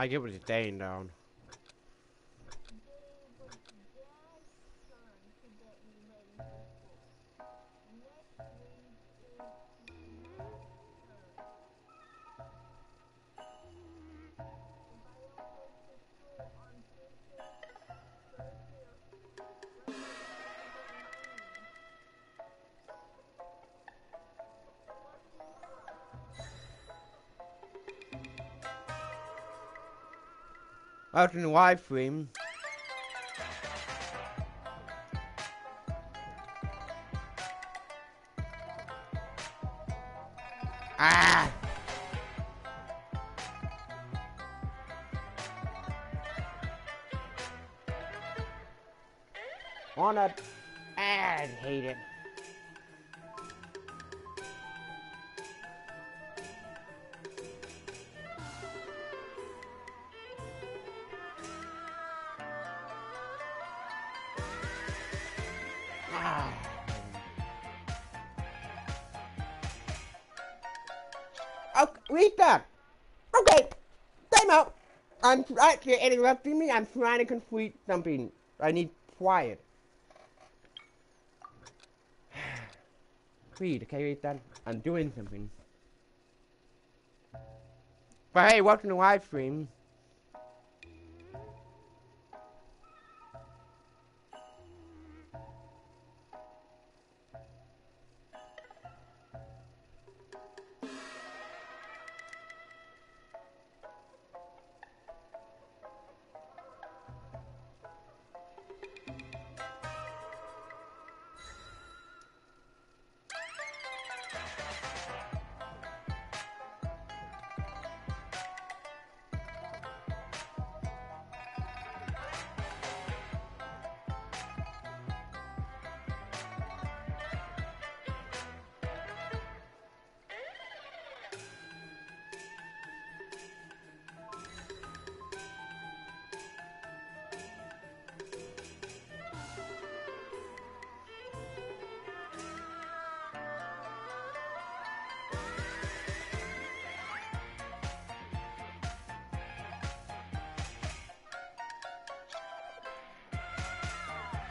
I get what you're saying down. Out in the live stream. Ah! Wanna... I hate it. Ah. Okay, read that. Okay, time out. I'm actually interrupting me. I'm trying to complete something. I need quiet. Read, okay, read that. I'm doing something. But hey, welcome to the live stream.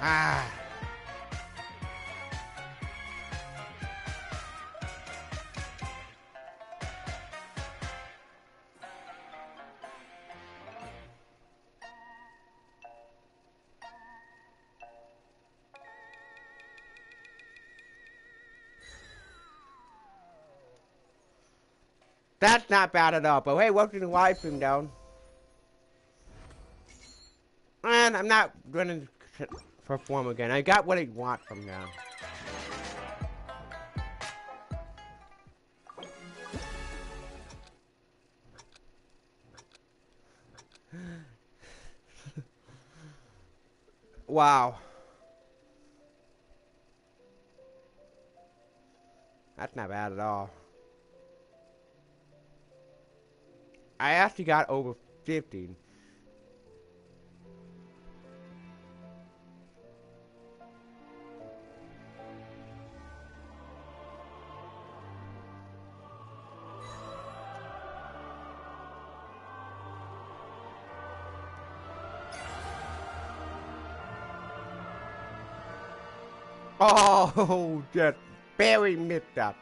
Ah. That's not bad at all, but hey, welcome to the live stream down. And I'm not gonna perform again. I got what I want from now. Wow. That's not bad at all. I actually got over 50. Oh, just barely missed that.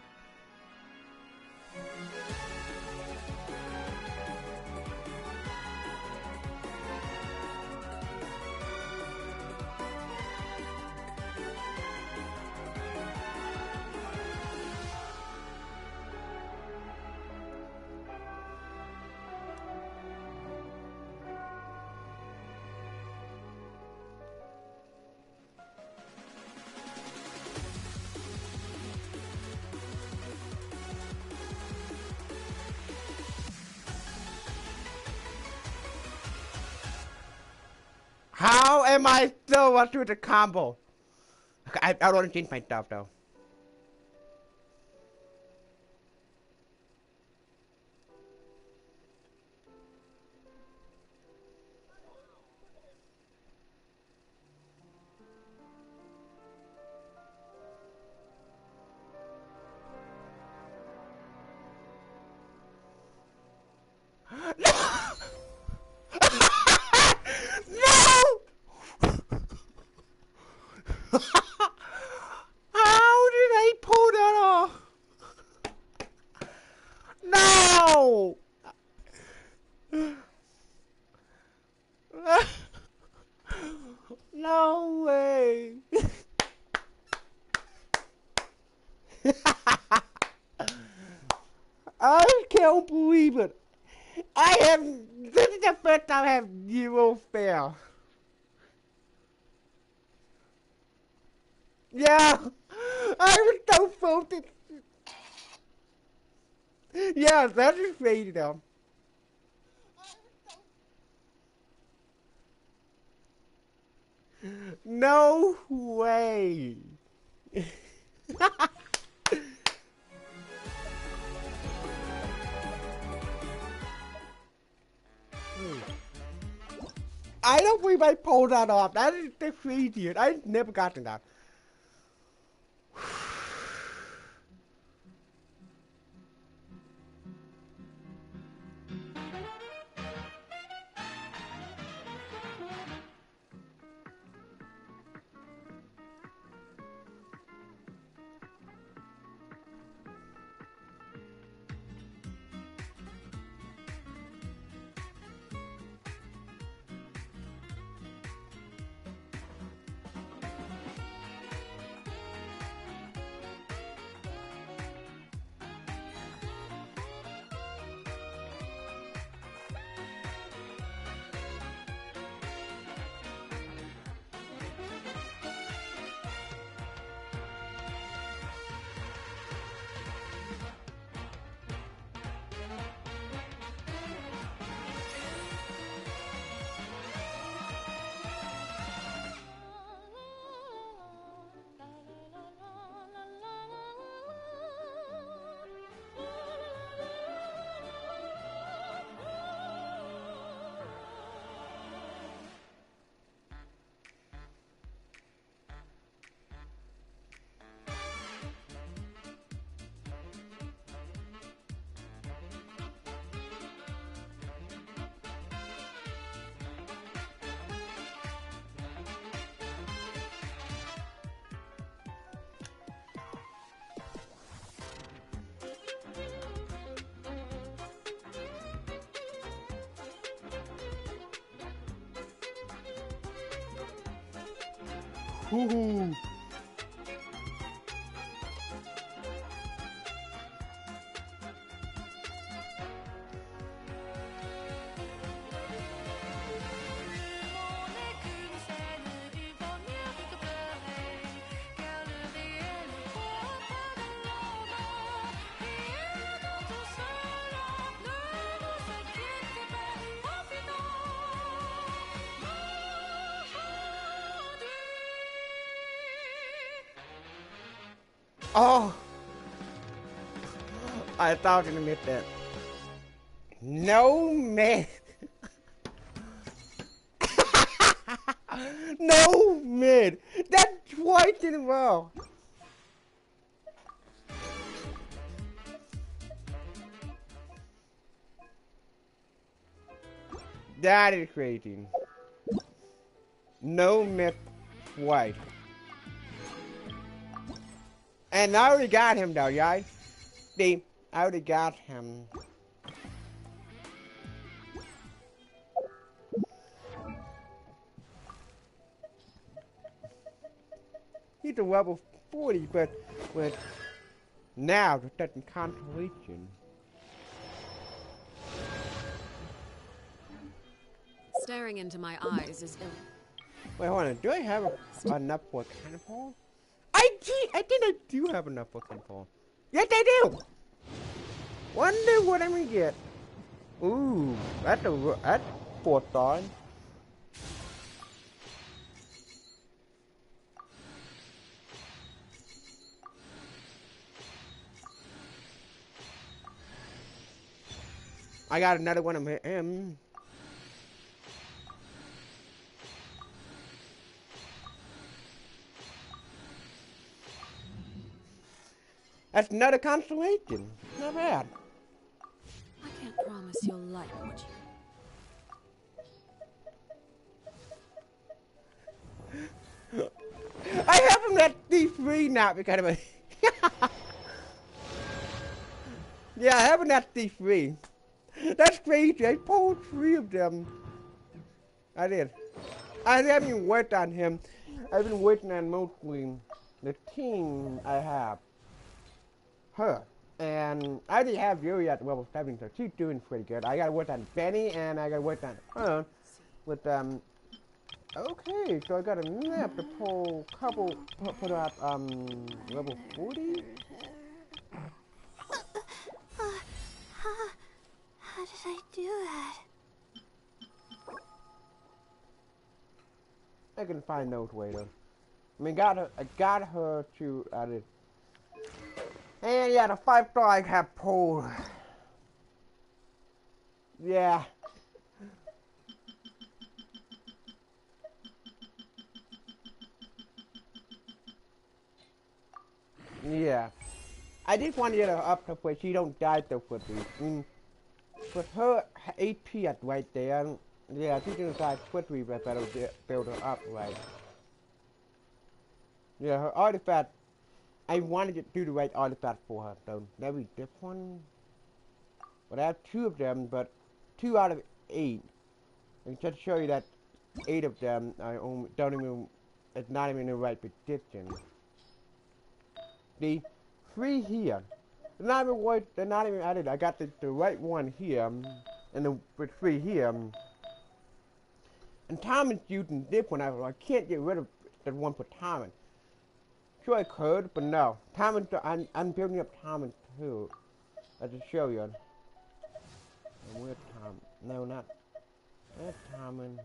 How am I still up to the combo? I don't want to change my stuff though. can't believe it. I have. This is the first time I have 0 fail. Yeah, I was so focused. Yeah, that is crazy though. No way. I don't believe I pulled that off. That is the craziest. I never gotten that. Woohoo! Oh! I thought you admit that. No, man. No, man. That's twice in a row. That is crazy. No myth twice. And I already got him though, guys. See, I already got him. He's a level 40, but now the second constellation. Staring into my eyes is ill. Wait, hold on. Do I have enough for a cannonball? I think I do have enough for a cannonball. Yes, I do. Wonder what I'm gonna get. Ooh, that's 4 stars. I got another one of him. That's another constellation. Not bad. I can't promise you'll like what you... I have him at D3 now because of a... Yeah, I have him at D3. That's crazy. I pulled 3 of them. I did. I haven't even worked on him. I've been working on mostly the team I have. Her. And I already have Yuri at level 7, so she's doing pretty good. I gotta work on Benny, and I gotta work on her with, okay, so I got a map to pull couple, put up, level 40? How did I do that? I can find those later. I mean, I got her to, and yeah, the 5-star I have pulled. Yeah. Yeah. I just want to get her up to where she don't die so quickly. With her AP at right there, yeah, she can die quickly, but that'll build her up right. Yeah, her artifact, I wanted to do the right artifact for her, so maybe this one. But I have 2 of them, but 2 out of 8. And just to show you that 8 of them I don't even, it's not even in the right position. The 3 here, they're not even added. I got the right one here, and the 3 here. And Thomas using this one, I can't get rid of the one for Thomas. Sure I could, but no. Thomas, I'm building up Thomas too. I'll just show you. And where's Tom? No, not. That's Thomas.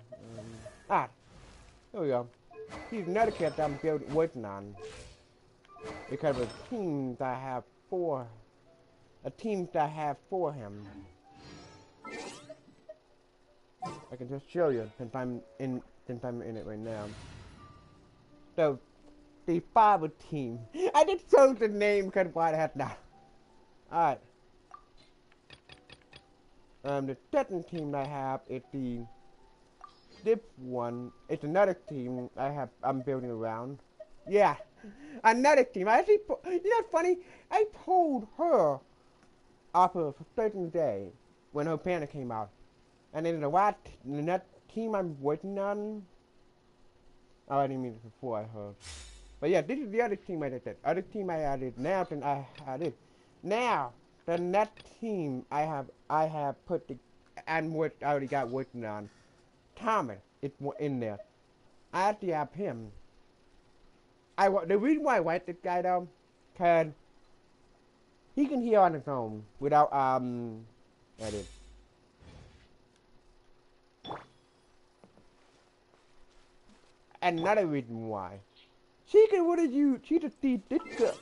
Here we go. He's another kid that I'm working on. Because of the teams I have for him. I can just show you since I'm in it right now. So the Fiber team. I just chose the name because why the heck not? Alright. The second team I have is this one. It's another team I'm building around. Yeah. Another team. I actually, you know what's funny? I pulled her off of a certain day when her banner came out. And then the next team I'm working on, oh, I didn't mean it before I heard. But yeah, this is the other team I did. Other team I added now than I added. Now, the next team I have put the, and what I already got working on. Thomas is in there. I actually have him. The reason why I like this guy though, cause he can heal on his own without edit. Another reason why. She can what you she's a D6.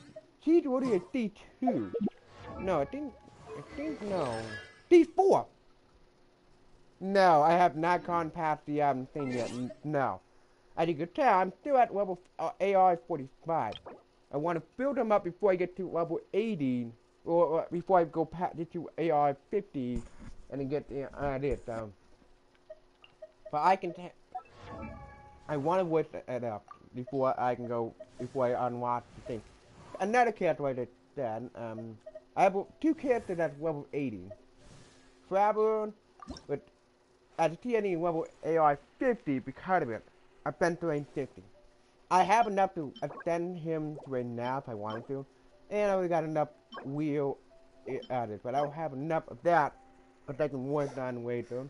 She's what is a D2. No, I think no. D4. No, I have not gone past the thing yet. No. As you can tell, I'm still at level AR 45. I want to build them up before I get to level 80, or before I go past to AR 50, and then get this. But I want to work it up before I can go, before I unlock the thing. Another character I did that. I have 2 characters at level 80. Traveler, but at the TNE level AR 50 because of it. I've been to range 50. I have enough to extend him to a now if I wanted to. And I already got enough wheel added. But I don't have enough of that. But I can work on later.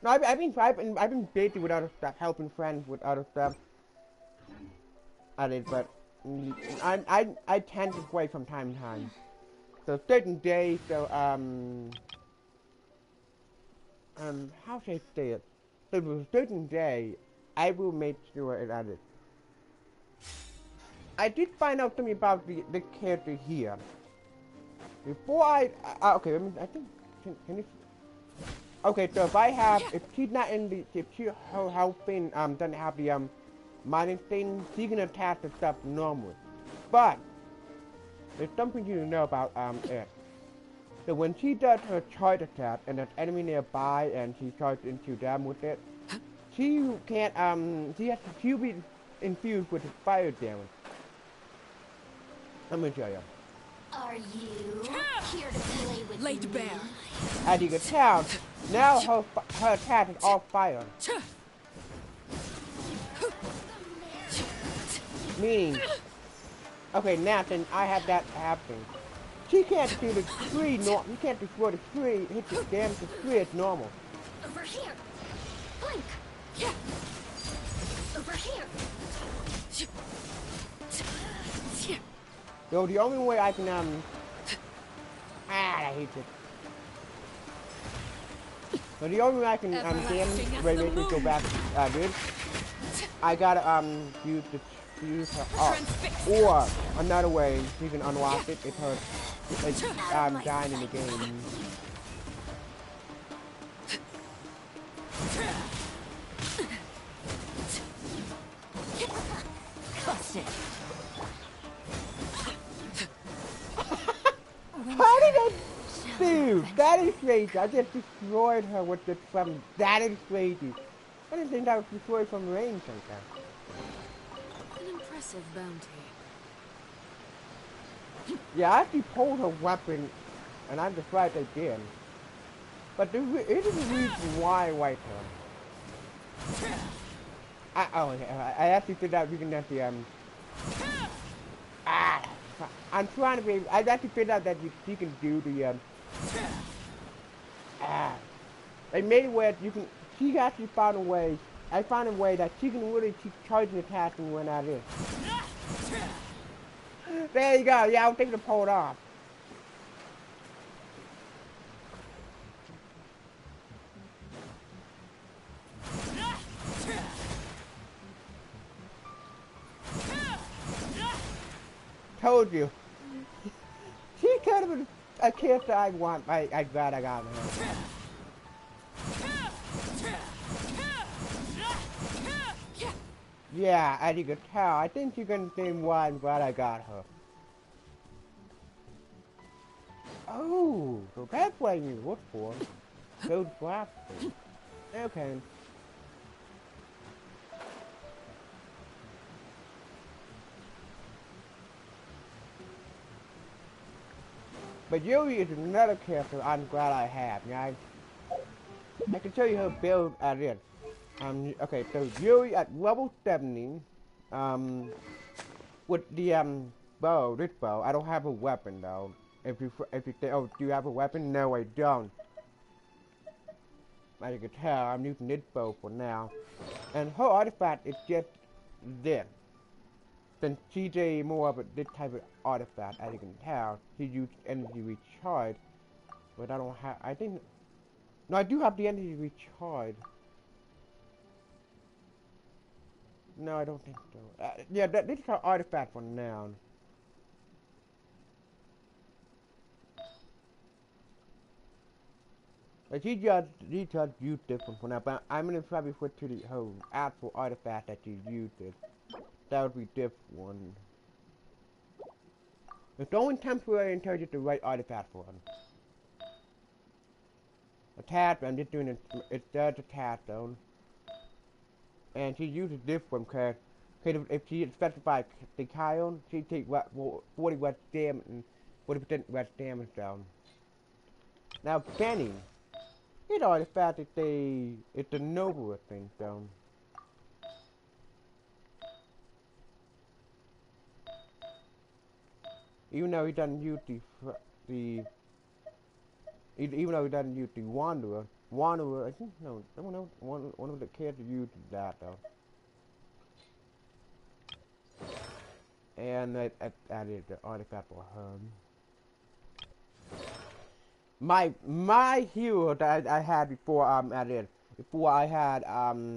No, I've been busy with other stuff, helping friends with other stuff. Added, but I tend to break from time to time. So certain days, so how should I say it? So for a certain day, I will make sure it added. I did find out something about the character here. Before okay, I think, can you? Okay, so if she's not in the, if she helping, doesn't have the, mining thing, she can attack the stuff normally. But, there's something you know about, it. So when she does her charge attack, and there's enemy nearby, and she charges into them with it, she can't, she'll be infused with fire damage. Let me show you. Are you here to play with Laid me? bare. As you can tell, now her attack is all fire. Meaning, okay, now then I have that happening. She can't do the tree, no, you can't destroy the tree, hit the damage the tree as normal. Over here. Blink. Yeah. Over here. So the only way I can, I hate it. So the only way I can, damage radiation go back, this, I gotta, use her up. Or, another way, you can unlock it, because it's, dying in the game. How did I do? That is crazy. I just destroyed her with the from. That is crazy. I didn't think that was destroyed from range like that. An impressive bounty. Yeah, I actually pulled her weapon, and I'm surprised I did. But it is a reason why I wiped her. I actually figured out we can actually I'm trying to be. I actually figured out that you can do the they made it where you can. She actually found a way. I found a way that she can really keep charging attacks and when that is. There you go. Yeah, I was thinking to pull it off. Told you. She kind of a character I want. I glad I got her. Yeah, as you can tell, I think you can see why I'm glad I got her. Oh, so that's what I need to look for. Those glasses. Okay. But Yuri is another character I'm glad I have, guys. I can show you her build at it. Okay, so Yuri at level 70, with the bow, this bow. I don't have a weapon though. If you think, oh, do you have a weapon? No, I don't. As you can tell, I'm using this bow for now, and her artifact is just this. Then CJ more of this type of artifact, as you can tell. He used energy recharge, but I don't have. I think. No, I do have the energy recharge. No, I don't think so. Yeah, this is her artifact for now. But she just used different for now. But I'm gonna probably put to the her actual artifact that you used it. That would be different one. It's only temporary until you get the right artifact for him. Attack, I'm just doing it. It does attack though. And she uses this one because if she specified the Kyle, she take what 40 less damage and 40% less damage down. Now Benny, his artifact is it's a nobler thing down. Even though he doesn't use even though he doesn't use the Wanderer, I think no, one of the characters used that though. And I added the artifact for her. My hero that I had before before I had her.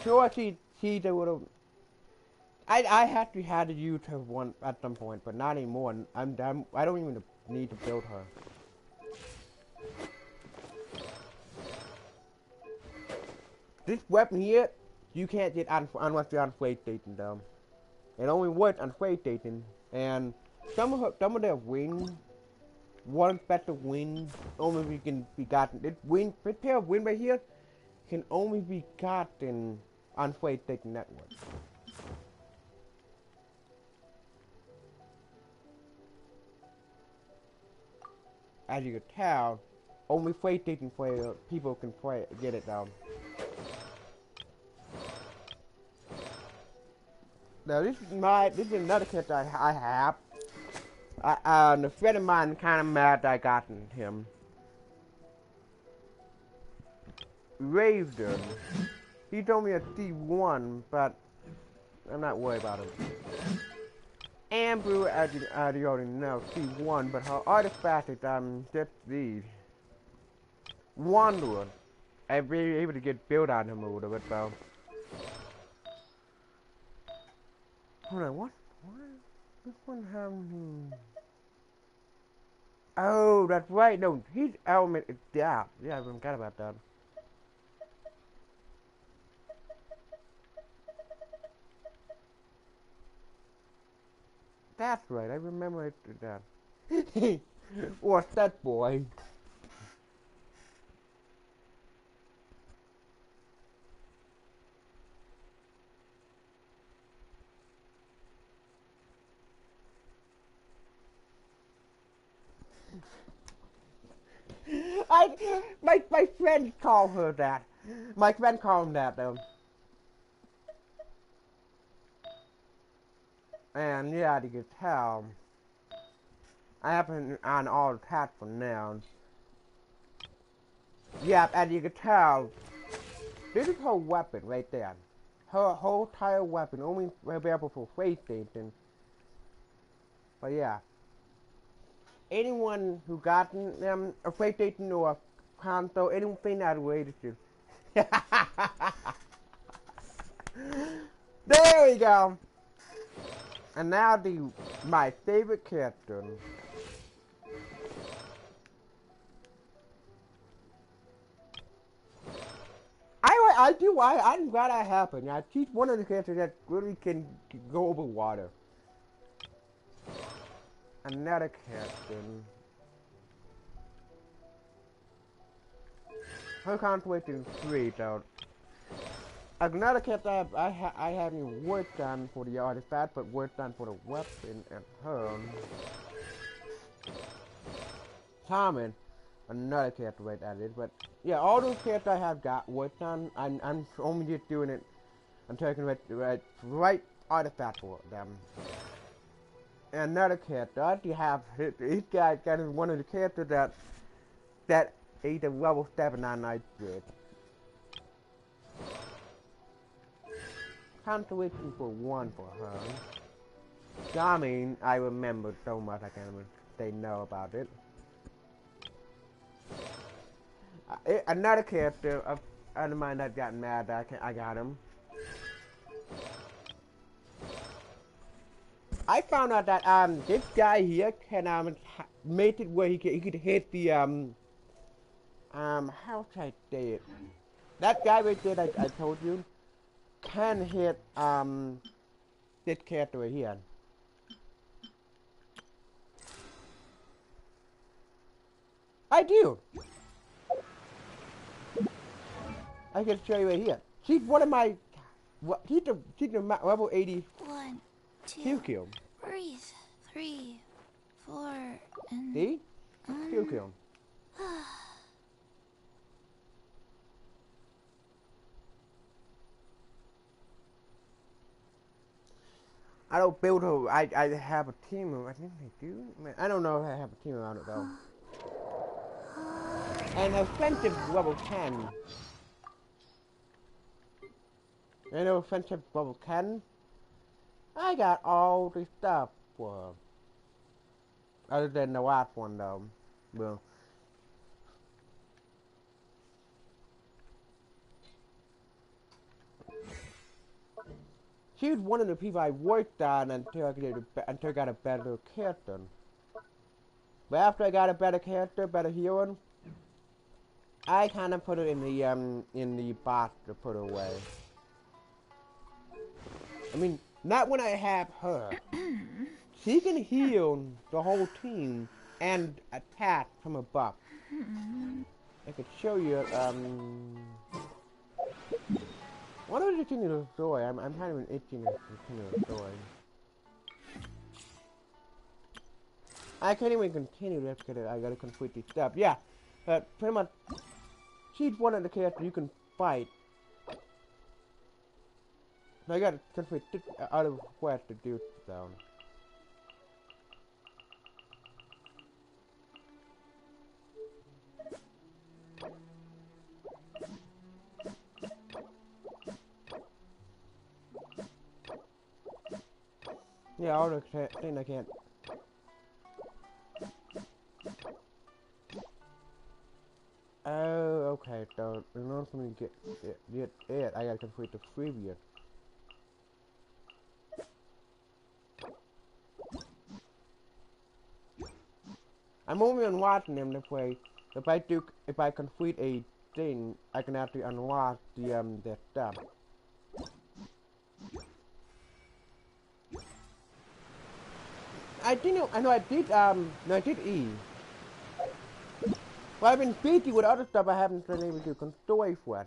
Sure, she would have. I actually had to use her one at some point, but not anymore. I don't even need to build her. This weapon here, you can't get unless you're on PlayStation though. It only works on PlayStation, and some of their wings, one special wing, only can be gotten. This pair of wings right here can only be gotten on PlayStation Network. As you can tell, only PlayStation people can get it though. Now this is another character I have. A friend of mine kind of mad that I gotten him. Raven. He told me a D1, but I'm not worried about him. Amber, as you already know, C1, but her artifact is just these. Wanderer. I've been able to get build on him a little bit though. Hold on, what? This one Oh, that's right. No, his element is down. Yeah, I forgot about that. That's right. I remember it did that. What's that, boy? My friend called her that. My friend called him that though. And yeah, you can tell. I have it on all the tabs for now. Yeah, and you can tell. This is her weapon right there. Her whole entire weapon, only available for PlayStation. But yeah. Anyone who got a PlayStation or a console, anything that related to. There we go. And now my favorite character. I'm glad I happened. She's one of the characters that really can go over water. Another captain. Her conflict is 3 though. Another captain I haven't worked on for the artifact, but worked on for the weapon and her. Common. Another character right at it, but yeah, all those characters I have got worked on. I'm only just doing it until I can write the right artifact for them. And another character, you have this guy is one of the characters that is a level 7 on I did. Consolation for 1 for her. I mean, I remember so much I can't even say no about it. Another character of mine that got mad that I got him. I found out that this guy here can make it where he could hit the how should I say it? That guy right there that I told you can hit this character right here. I do. I can show you right here. She's one of my. She's the level 80. 1, 2, kill. breathe. 3, 4, and. See? Kill. I don't build her. I have a team. I think they do. I don't know if I have a team around it though. And offensive level 10. And offensive level 10. I got all the stuff for her. Other than the last one though. Well. She was one of the people I worked on until I got a better character. But after I got a better character, better hero, I kind of put it in the box to put away. I mean, not when I have her. She can heal the whole team and attack from above. I could show you. Why don't we continue the story? I'm kind of itching to continue the story. I can't even continue this because I gotta complete these stuff. Yeah, but pretty much, she's one of the characters you can fight. I got conflicted out of where to do it down. Yeah, all the thing I can't. Oh, okay. So in order for me to get it, I gotta complete the preview. I'm only unlocking them this way. If I complete a thing, I can actually unlock the stuff. I know I did no I did E. But I've been busy with other stuff I haven't been able to control for it.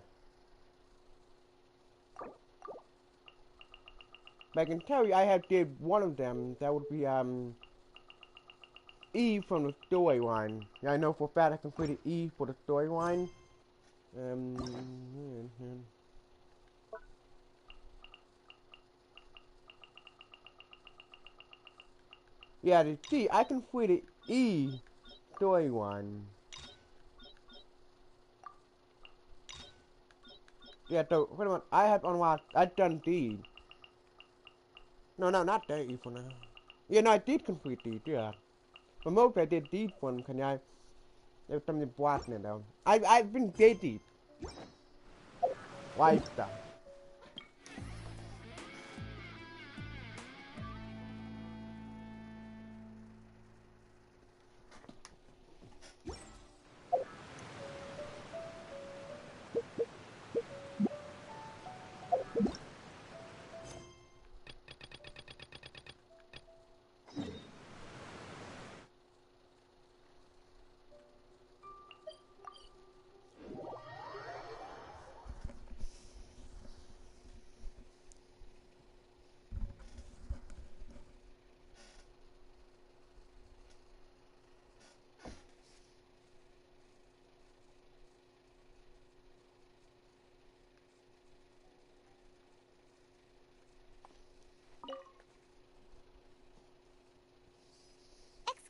But I can tell you I have did one of them. That would be E from the storyline. Yeah, I know for a fact I completed E for the storyline. Yeah, the C I completed E storyline. Yeah, so wait a minute, I have unlocked. I've done D. No, not D for now. Yeah, no, I did complete D. Yeah, but most I did D one. Can I? There's something black in it though. I've been dead. Life stuff.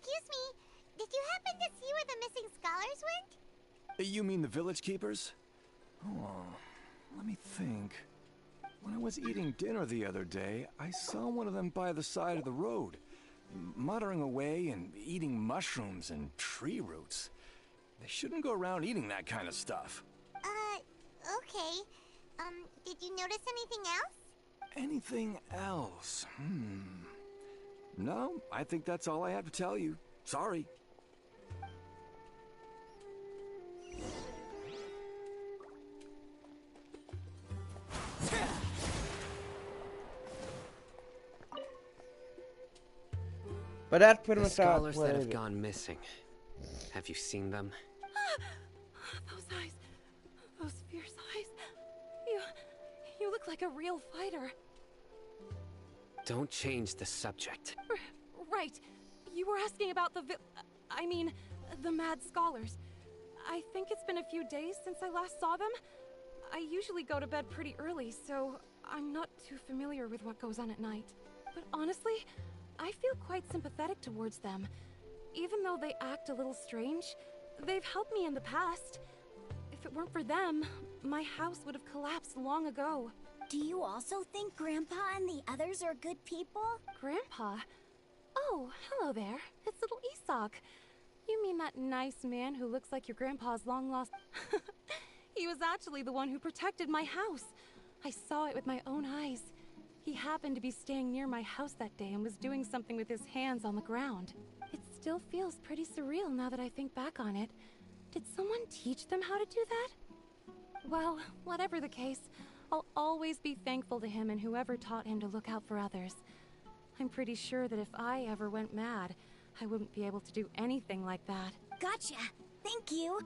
Excuse me, did you happen to see where the missing scholars went? You mean the village keepers? Oh, let me think. When I was eating dinner the other day, I saw one of them by the side of the road, muttering away and eating mushrooms and tree roots. They shouldn't go around eating that kind of stuff. Okay. Did you notice anything else? Anything else? No, I think that's all I have to tell you. Sorry. But that's pretty The much scholars what that it have is. gone missing. Have you seen them? Those eyes. Those fierce eyes. You look like a real fighter. Don't change the subject. Right. You were asking about the mad scholars. I think it's been a few days since I last saw them. I usually go to bed pretty early, so I'm not too familiar with what goes on at night. But honestly, I feel quite sympathetic towards them. Even though they act a little strange, they've helped me in the past. If it weren't for them, my house would have collapsed long ago. Do you also think Grandpa and the others are good people? Grandpa? Oh, hello there. It's little Isak. You mean that nice man who looks like your grandpa's long-lost... He was actually the one who protected my house. I saw it with my own eyes. He happened to be staying near my house that day and was doing something with his hands on the ground. It still feels pretty surreal now that I think back on it. Did someone teach them how to do that? Well, whatever the case, I'll always be thankful to him and whoever taught him to look out for others. I'm pretty sure that if I ever went mad, I wouldn't be able to do anything like that. Gotcha. Thank you.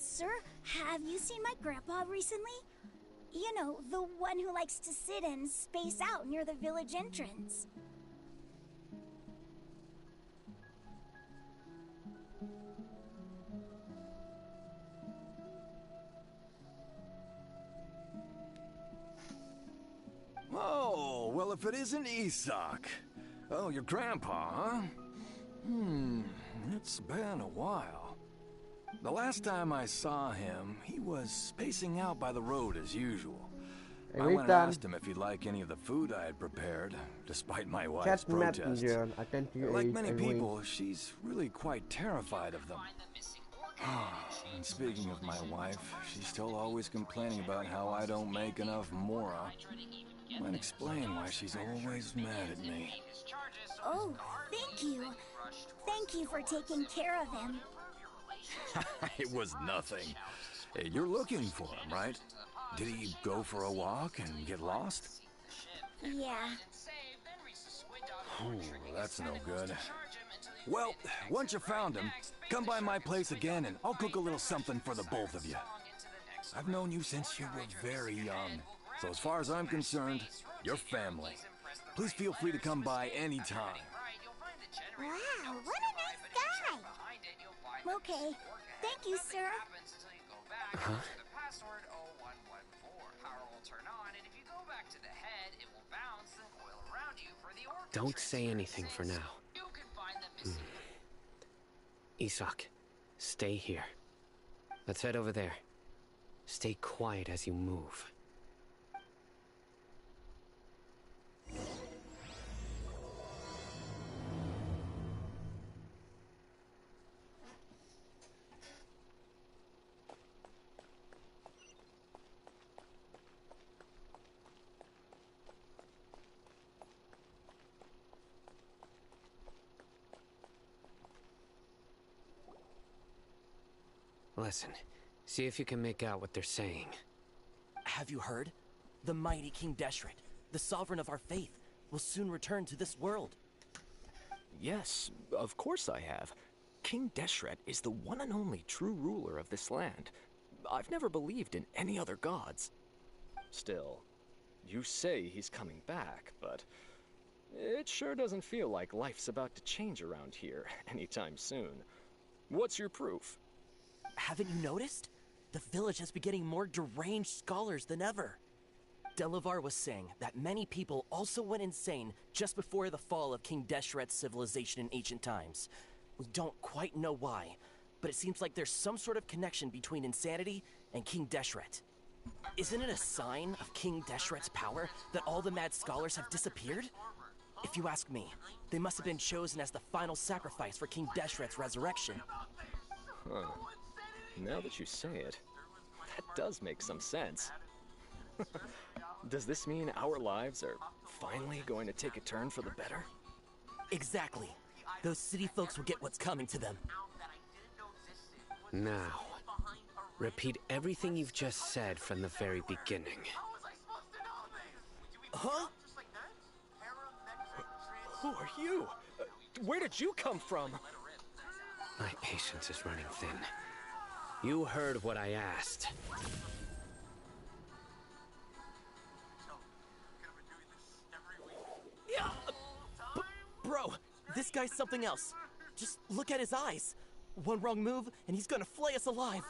Sir, have you seen my grandpa recently? You know, the one who likes to sit and space out near the village entrance. Oh, well, if it isn't Isak. Oh, your grandpa, huh? It's been a while. The last time I saw him, he was spacing out by the road as usual. I went and asked him if he'd like any of the food I had prepared, despite my wife's protests. Like many people, she's really quite terrified of them. And speaking of my wife, she's still always complaining about how I don't make enough mora. Might explain why she's always mad at me. Oh, thank you. Thank you for taking care of him. It was nothing. Hey, you're looking for him, right? Did he go for a walk and get lost? Yeah. Oh, that's no good. Well, once you found him, come by my place again and I'll cook a little something for the both of you. I've known you since you were very young, so as far as I'm concerned, you're family. Please feel free to come by anytime. Wow, what a nice guy! Okay, thank you, sir. Huh? Don't say anything for now. Isak, stay here. Let's head over there. Stay quiet as you move. Listen, see if you can make out what they're saying. Have you heard? The mighty King Deshret, the sovereign of our faith, will soon return to this world. Yes, of course I have. King Deshret is the one and only true ruler of this land. I've never believed in any other gods. Still, you say he's coming back, but it sure doesn't feel like life's about to change around here anytime soon. What's your proof? Haven't you noticed? The village has been getting more deranged scholars than ever. Delavar was saying that many people also went insane just before the fall of King Deshret's civilization in ancient times. We don't quite know why, but it seems like there's some sort of connection between insanity and King Deshret. Isn't it a sign of King Deshret's power that all the mad scholars have disappeared? If you ask me, they must have been chosen as the final sacrifice for King Deshret's resurrection. Huh. Now that you say it, that does make some sense. Does this mean our lives are finally going to take a turn for the better? Exactly. Those city folks will get what's coming to them. Now, repeat everything you've just said from the very beginning. Huh? Who are you? Where did you come from? My patience is running thin. You heard what I asked. Yeah. Bro, this guy's something else. Just look at his eyes. One wrong move, and he's gonna flay us alive.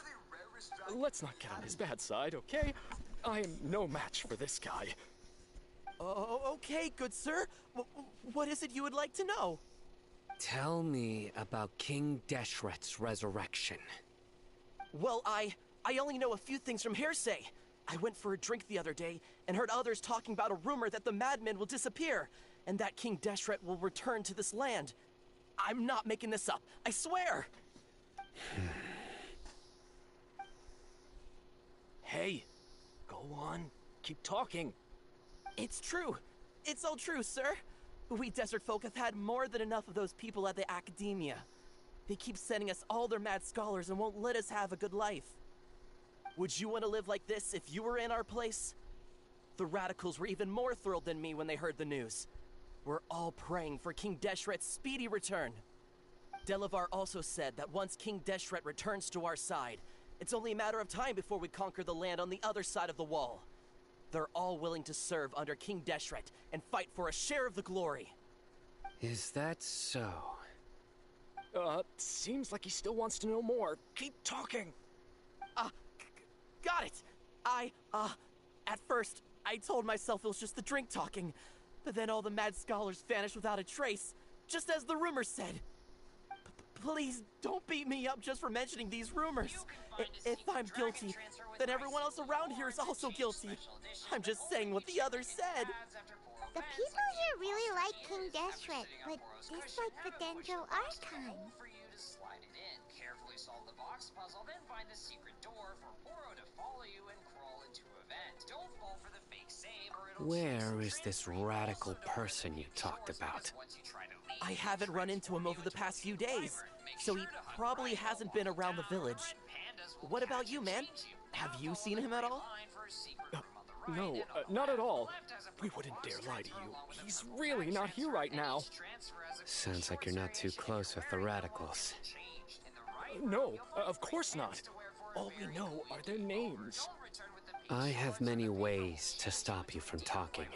Let's not get on his bad side, okay? I am no match for this guy. Oh, okay, good sir. What is it you would like to know? Tell me about King Deshret's resurrection. Well, I only know a few things from hearsay. I went for a drink the other day and heard others talking about a rumor that the madmen will disappear and that King Deshret will return to this land. I'm not making this up, I swear! Hey, go on, keep talking. It's true. It's all true, sir. We desert folk have had more than enough of those people at the academia. They keep sending us all their mad scholars and won't let us have a good life. Would you want to live like this if you were in our place? The radicals were even more thrilled than me when they heard the news. We're all praying for King Deshret's speedy return. Delavar also said that once King Deshret returns to our side, It's only a matter of time before we conquer the land on the other side of the wall. They're all willing to serve under King Deshret and fight for a share of the glory. Is that so? Seems like he still wants to know more. Keep talking. Got it! At first, I told myself it was just the drink talking, but then all the mad scholars vanished without a trace, just as the rumors said. Please don't beat me up just for mentioning these rumors. If I'm guilty, then everyone else around here is also guilty. I'm just saying what the others said. The people here really like King Deshret, but dislike the Dendro Archon. For you to slide it in. Carefully solve the box puzzle, then find the secret door for Poro to follow you and crawl into a vent. Don't fall for the fake save or it'll Where is this radical person you talked about? I haven't run into him over the past few days, so he probably hasn't been around the village. What about you, man? Have you seen him at all? No, not at all. We wouldn't dare lie to you. He's really not here right now. Sounds like you're not too close with the radicals. No, of course not. All we know are their names. I have many ways to stop you from talking,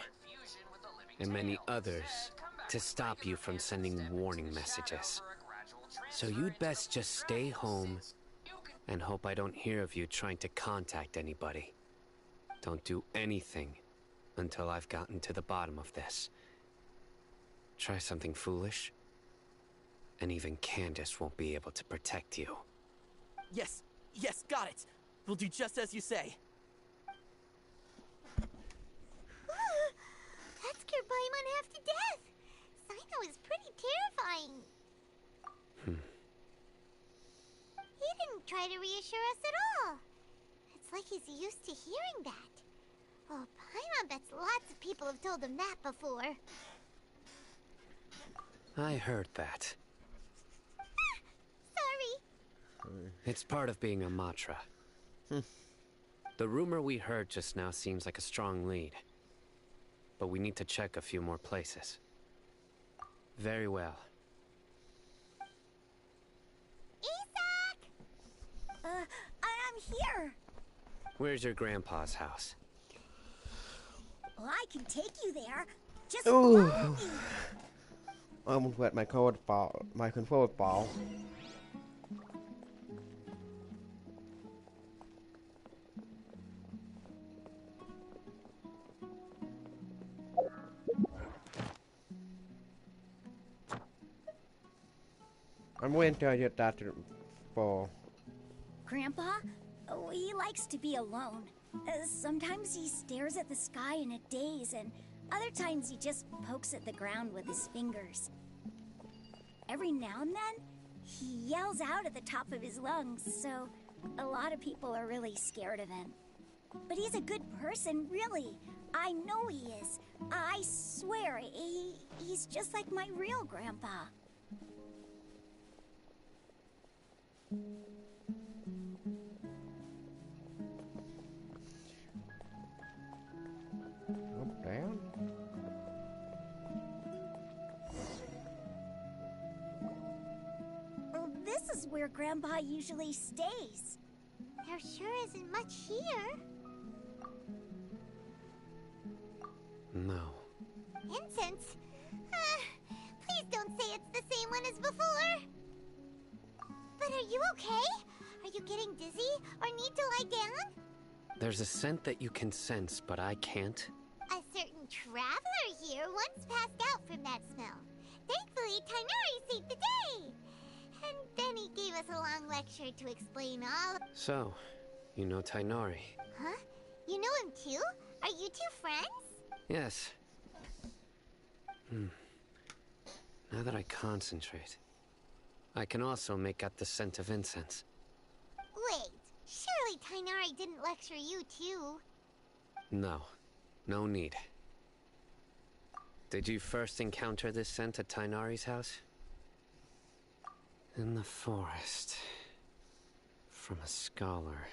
and many others to stop you from sending warning messages. So you'd best just stay home and hope I don't hear of you trying to contact anybody. Don't do anything until I've gotten to the bottom of this. Try something foolish, and even Candace won't be able to protect you. Yes, got it. We'll do just as you say. That scared Paimon half to death. Sino is pretty terrifying. He didn't try to reassure us at all. It's like he's used to hearing that. Oh, Paimon bets lots of people have told him that before. I heard that. Sorry. It's part of being a Matra. The rumor we heard just now seems like a strong lead. But we need to check a few more places. Very well. Isak! I'm here. Where's your grandpa's house? Well, I can take you there. Just Ooh. follow me. I almost let my code fall. My controller fall. I'm waiting till I get that to fall. Grandpa? Oh, he likes to be alone. Sometimes he stares at the sky in a daze, and other times he just pokes at the ground with his fingers. Every now and then, he yells out at the top of his lungs, so a lot of people are really scared of him. But he's a good person, really. I know he is. I swear, he's just like my real grandpa. Up, down. Oh, this is where Grandpa usually stays. There sure isn't much here. No. Incense? Please don't say it's the same one as before. But are you okay? Are you getting dizzy or need to lie down? There's a scent that you can sense, but I can't. A certain traveler here once passed out from that smell. Thankfully, Tainari saved the day. And then he gave us a long lecture to explain all. So, you know Tainari? Huh? You know him too? Are you two friends? Yes. Now that I concentrate, I can also make out the scent of incense. Wait, surely Tainari didn't lecture you too. No. No need. Did you first encounter this scent at Tainari's house? In the forest. From a scholar.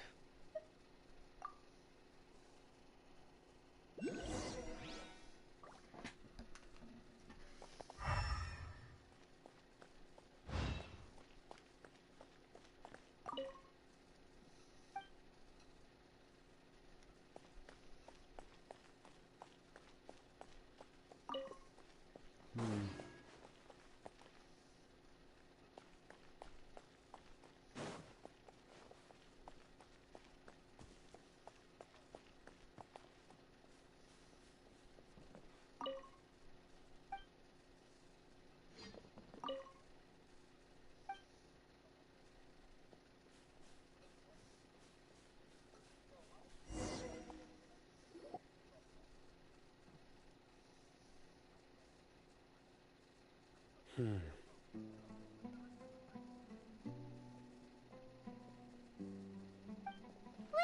What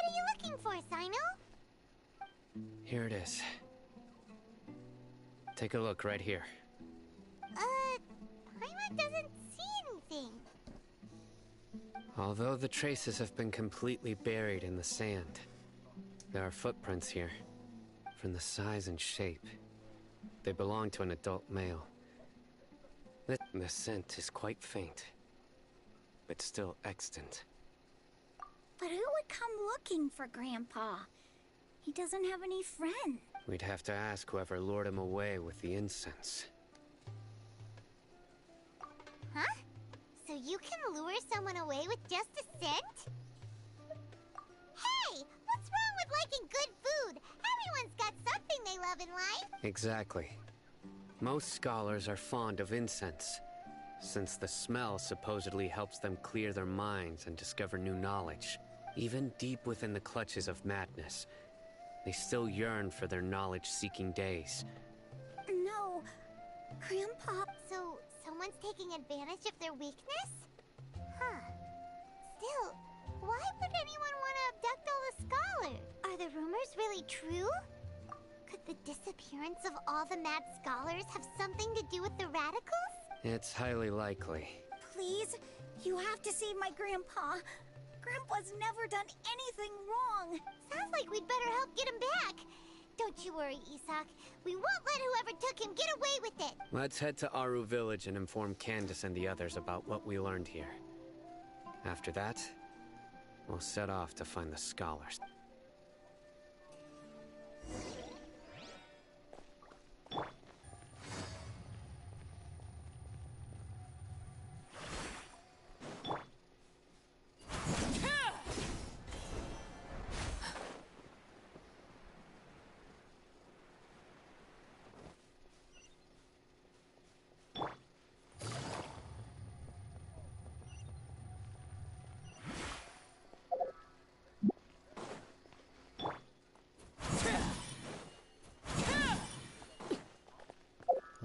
are you looking for, Sino? Here it is. Take a look right here. Paimon doesn't see anything. Although the traces have been completely buried in the sand, there are footprints here, from the size and shape. They belong to an adult male. The scent is quite faint, but still extant. But who would come looking for Grandpa? He doesn't have any friends. We'd have to ask whoever lured him away with the incense. Huh? So you can lure someone away with just a scent? Hey! What's wrong with liking good food? Everyone's got something they love in life. Exactly. Most scholars are fond of incense, since the smell supposedly helps them clear their minds and discover new knowledge. Even deep within the clutches of madness, they still yearn for their knowledge-seeking days. No, Grandpa. So someone's taking advantage of their weakness? Huh. Still, why would anyone want to abduct all the scholars? Are the rumors really true? Could the disappearance of all the mad scholars have something to do with the radicals? It's highly likely. Please, you have to save my Grandpa. Grandpa's never done anything wrong. Sounds like we'd better help get him back. Don't you worry, Isak. We won't let whoever took him get away with it. Let's head to Aru Village and inform Candace and the others about what we learned here. After that, we'll set off to find the scholars.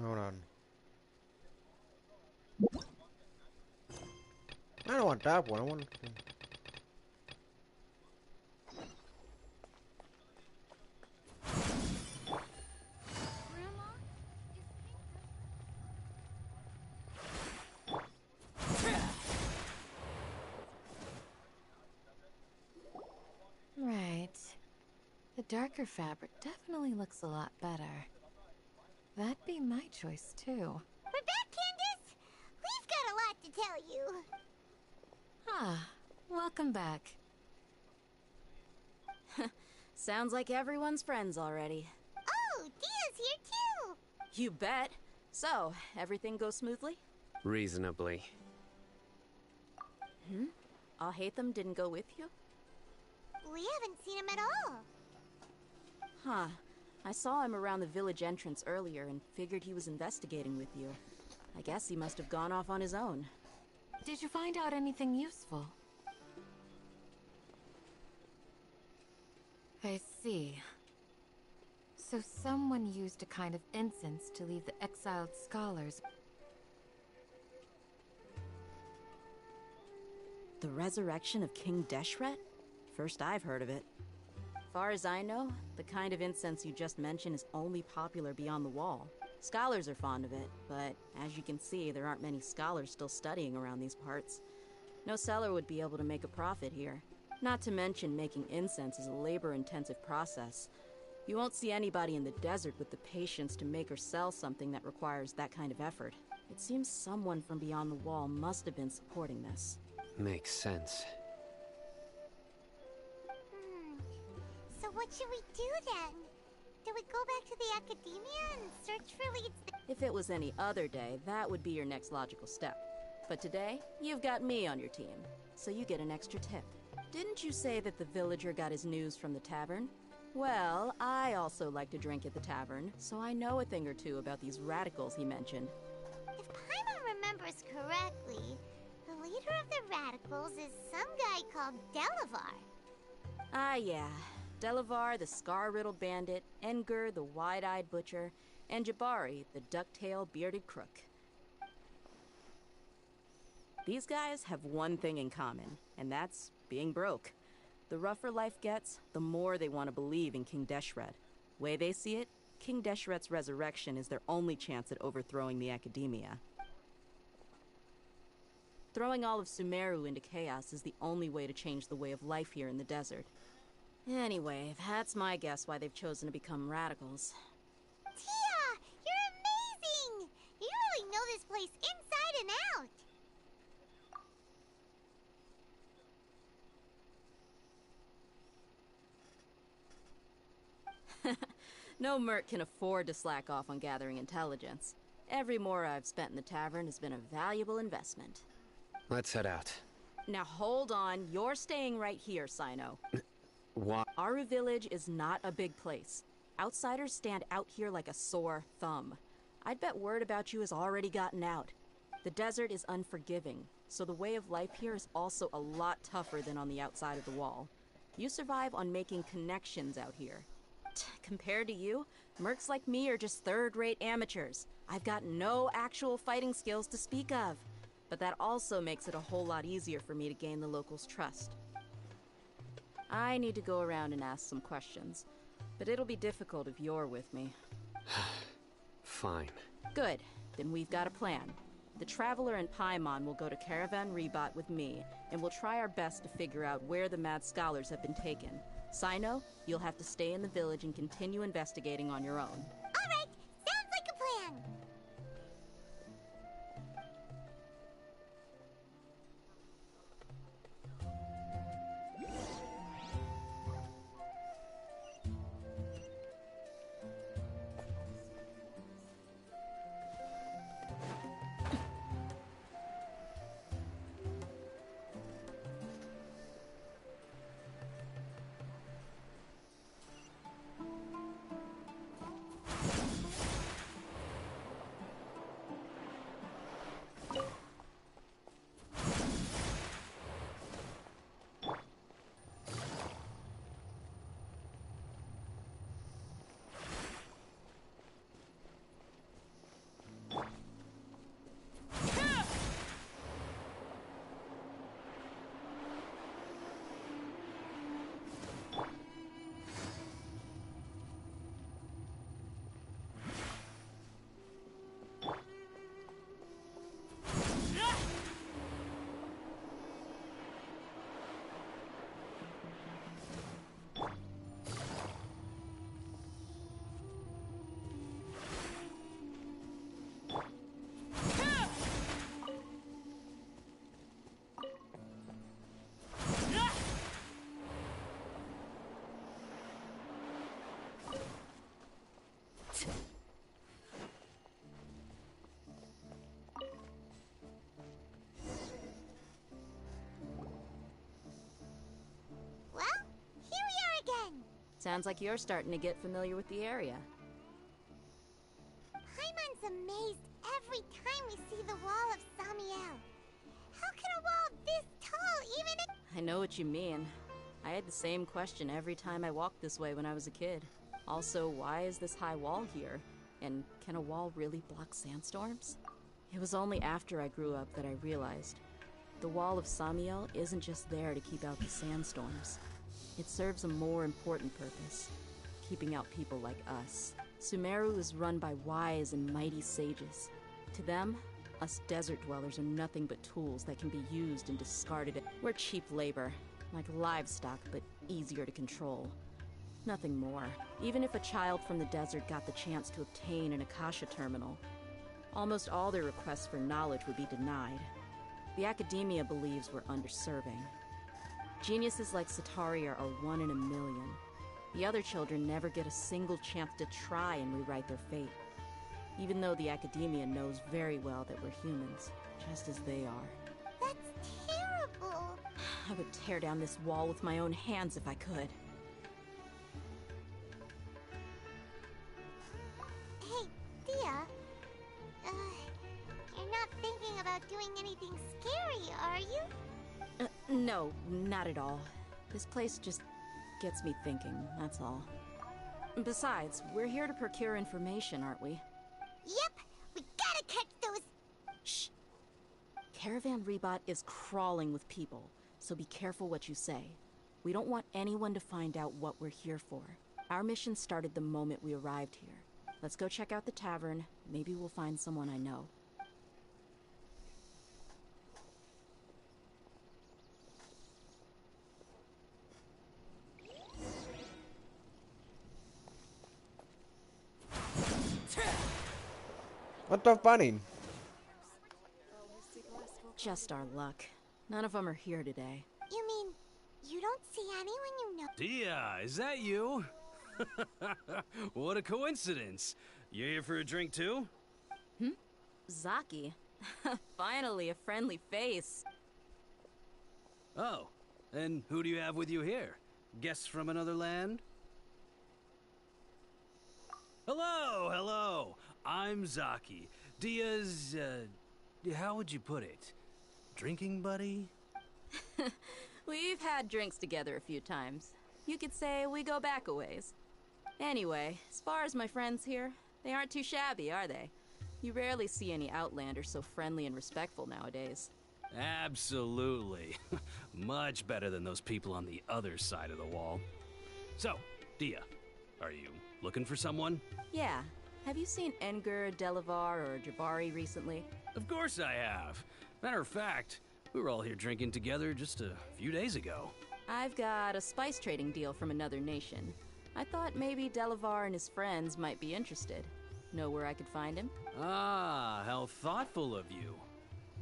Hold on. I don't want that one. I want. Right. The darker fabric definitely looks a lot better. That'd be my choice, too. We're back, Candace. We've got a lot to tell you. Ah, welcome back. Sounds like everyone's friends already. Oh, Dia's here too. You bet. So, everything goes smoothly? Reasonably. Alhaitham didn't go with you? We haven't seen him at all. Huh. I saw him around the village entrance earlier and figured he was investigating with you. I guess he must have gone off on his own. Did you find out anything useful? I see. So someone used a kind of incense to leave the exiled scholars. The resurrection of King Deshret? First I've heard of it. Far as I know, the kind of incense you just mentioned is only popular beyond the wall. Scholars are fond of it, but as you can see, there aren't many scholars still studying around these parts. No seller would be able to make a profit here. Not to mention making incense is a labor-intensive process. You won't see anybody in the desert with the patience to make or sell something that requires that kind of effort. It seems someone from beyond the wall must have been supporting this. Makes sense. So what should we do then? Do we go back to the academia and search for leads? If it was any other day, that would be your next logical step. But today, you've got me on your team, so you get an extra tip. Didn't you say that the villager got his news from the tavern? Well, I also like to drink at the tavern, so I know a thing or two about these radicals he mentioned. If Paimon remembers correctly, the leader of the radicals is some guy called Delavar. Ah, yeah. Delavar, the scar-riddled bandit, Enger, the wide-eyed butcher, and Jabari, the duck-tailed bearded crook. These guys have one thing in common, and that's being broke. The rougher life gets, the more they want to believe in King Deshret. Way they see it, King Deshret's resurrection is their only chance at overthrowing the Academia. Throwing all of Sumeru into chaos is the only way to change the way of life here in the desert. Anyway, that's my guess why they've chosen to become radicals. Tia! You're amazing! You really know this place inside and out! No merc can afford to slack off on gathering intelligence. Every mora I've spent in the tavern has been a valuable investment. Let's head out. Now hold on, you're staying right here, Sino. What? Aru Village is not a big place. Outsiders stand out here like a sore thumb. I'd bet word about you has already gotten out. The desert is unforgiving, so the way of life here is also a lot tougher than on the outside of the wall. You survive on making connections out here. Compared to you, mercs like me are just third-rate amateurs. I've got no actual fighting skills to speak of. But that also makes it a whole lot easier for me to gain the locals' trust. I need to go around and ask some questions, but it'll be difficult if you're with me. Fine. Good. Then we've got a plan. The Traveler and Paimon will go to Caravan Rebat with me, and we'll try our best to figure out where the Mad Scholars have been taken. Sino, you'll have to stay in the village and continue investigating on your own. All right! Sounds like a plan! Sounds like you're starting to get familiar with the area. Paimon's amazed every time we see the wall of Samiel. How can a wall this tall even I know what you mean. I had the same question every time I walked this way when I was a kid. Also, why is this high wall here? And can a wall really block sandstorms? It was only after I grew up that I realized the wall of Samiel isn't just there to keep out the sandstorms. It serves a more important purpose, keeping out people like us. Sumeru is run by wise and mighty sages. To them, us desert dwellers are nothing but tools that can be used and discarded. We're cheap labor, like livestock, but easier to control. Nothing more. Even if a child from the desert got the chance to obtain an Akasha terminal, almost all their requests for knowledge would be denied. The Academia believes we're underserving. Geniuses like Sataria are 1 in a million. The other children never get a single chance to try and rewrite their fate. Even though the Academia knows very well that we're humans, just as they are. That's terrible! I would tear down this wall with my own hands if I could. Hey, Thea. You're not thinking about doing anything scary, are you? No, not at all. This place just gets me thinking, that's all. Besides, we're here to procure information, aren't we? Yep! We gotta catch those... Shh! Caravan Rebot is crawling with people, so be careful what you say. We don't want anyone to find out what we're here for. Our mission started the moment we arrived here. Let's go check out the tavern. Maybe we'll find someone I know. What the funny? Just our luck. None of them are here today. You mean, you don't see anyone you know? Dia, is that you? What a coincidence. You here for a drink too? Zaki. Finally, a friendly face. Oh, and who do you have with you here? Guests from another land? Hello, hello. I'm Zaki. Dia's, how would you put it? Drinking buddy? We've had drinks together a few times. You could say we go back a ways. Anyway, as far as my friends here, they aren't too shabby, are they? You rarely see any Outlanders so friendly and respectful nowadays. Absolutely. Much better than those people on the other side of the wall. So, Dia, are you looking for someone? Yeah. Have you seen Enger, Delavar, or Jabari recently? Of course I have. Matter of fact, we were all here drinking together just a few days ago. I've got a spice trading deal from another nation. I thought maybe Delavar and his friends might be interested. Know where I could find him? Ah, how thoughtful of you.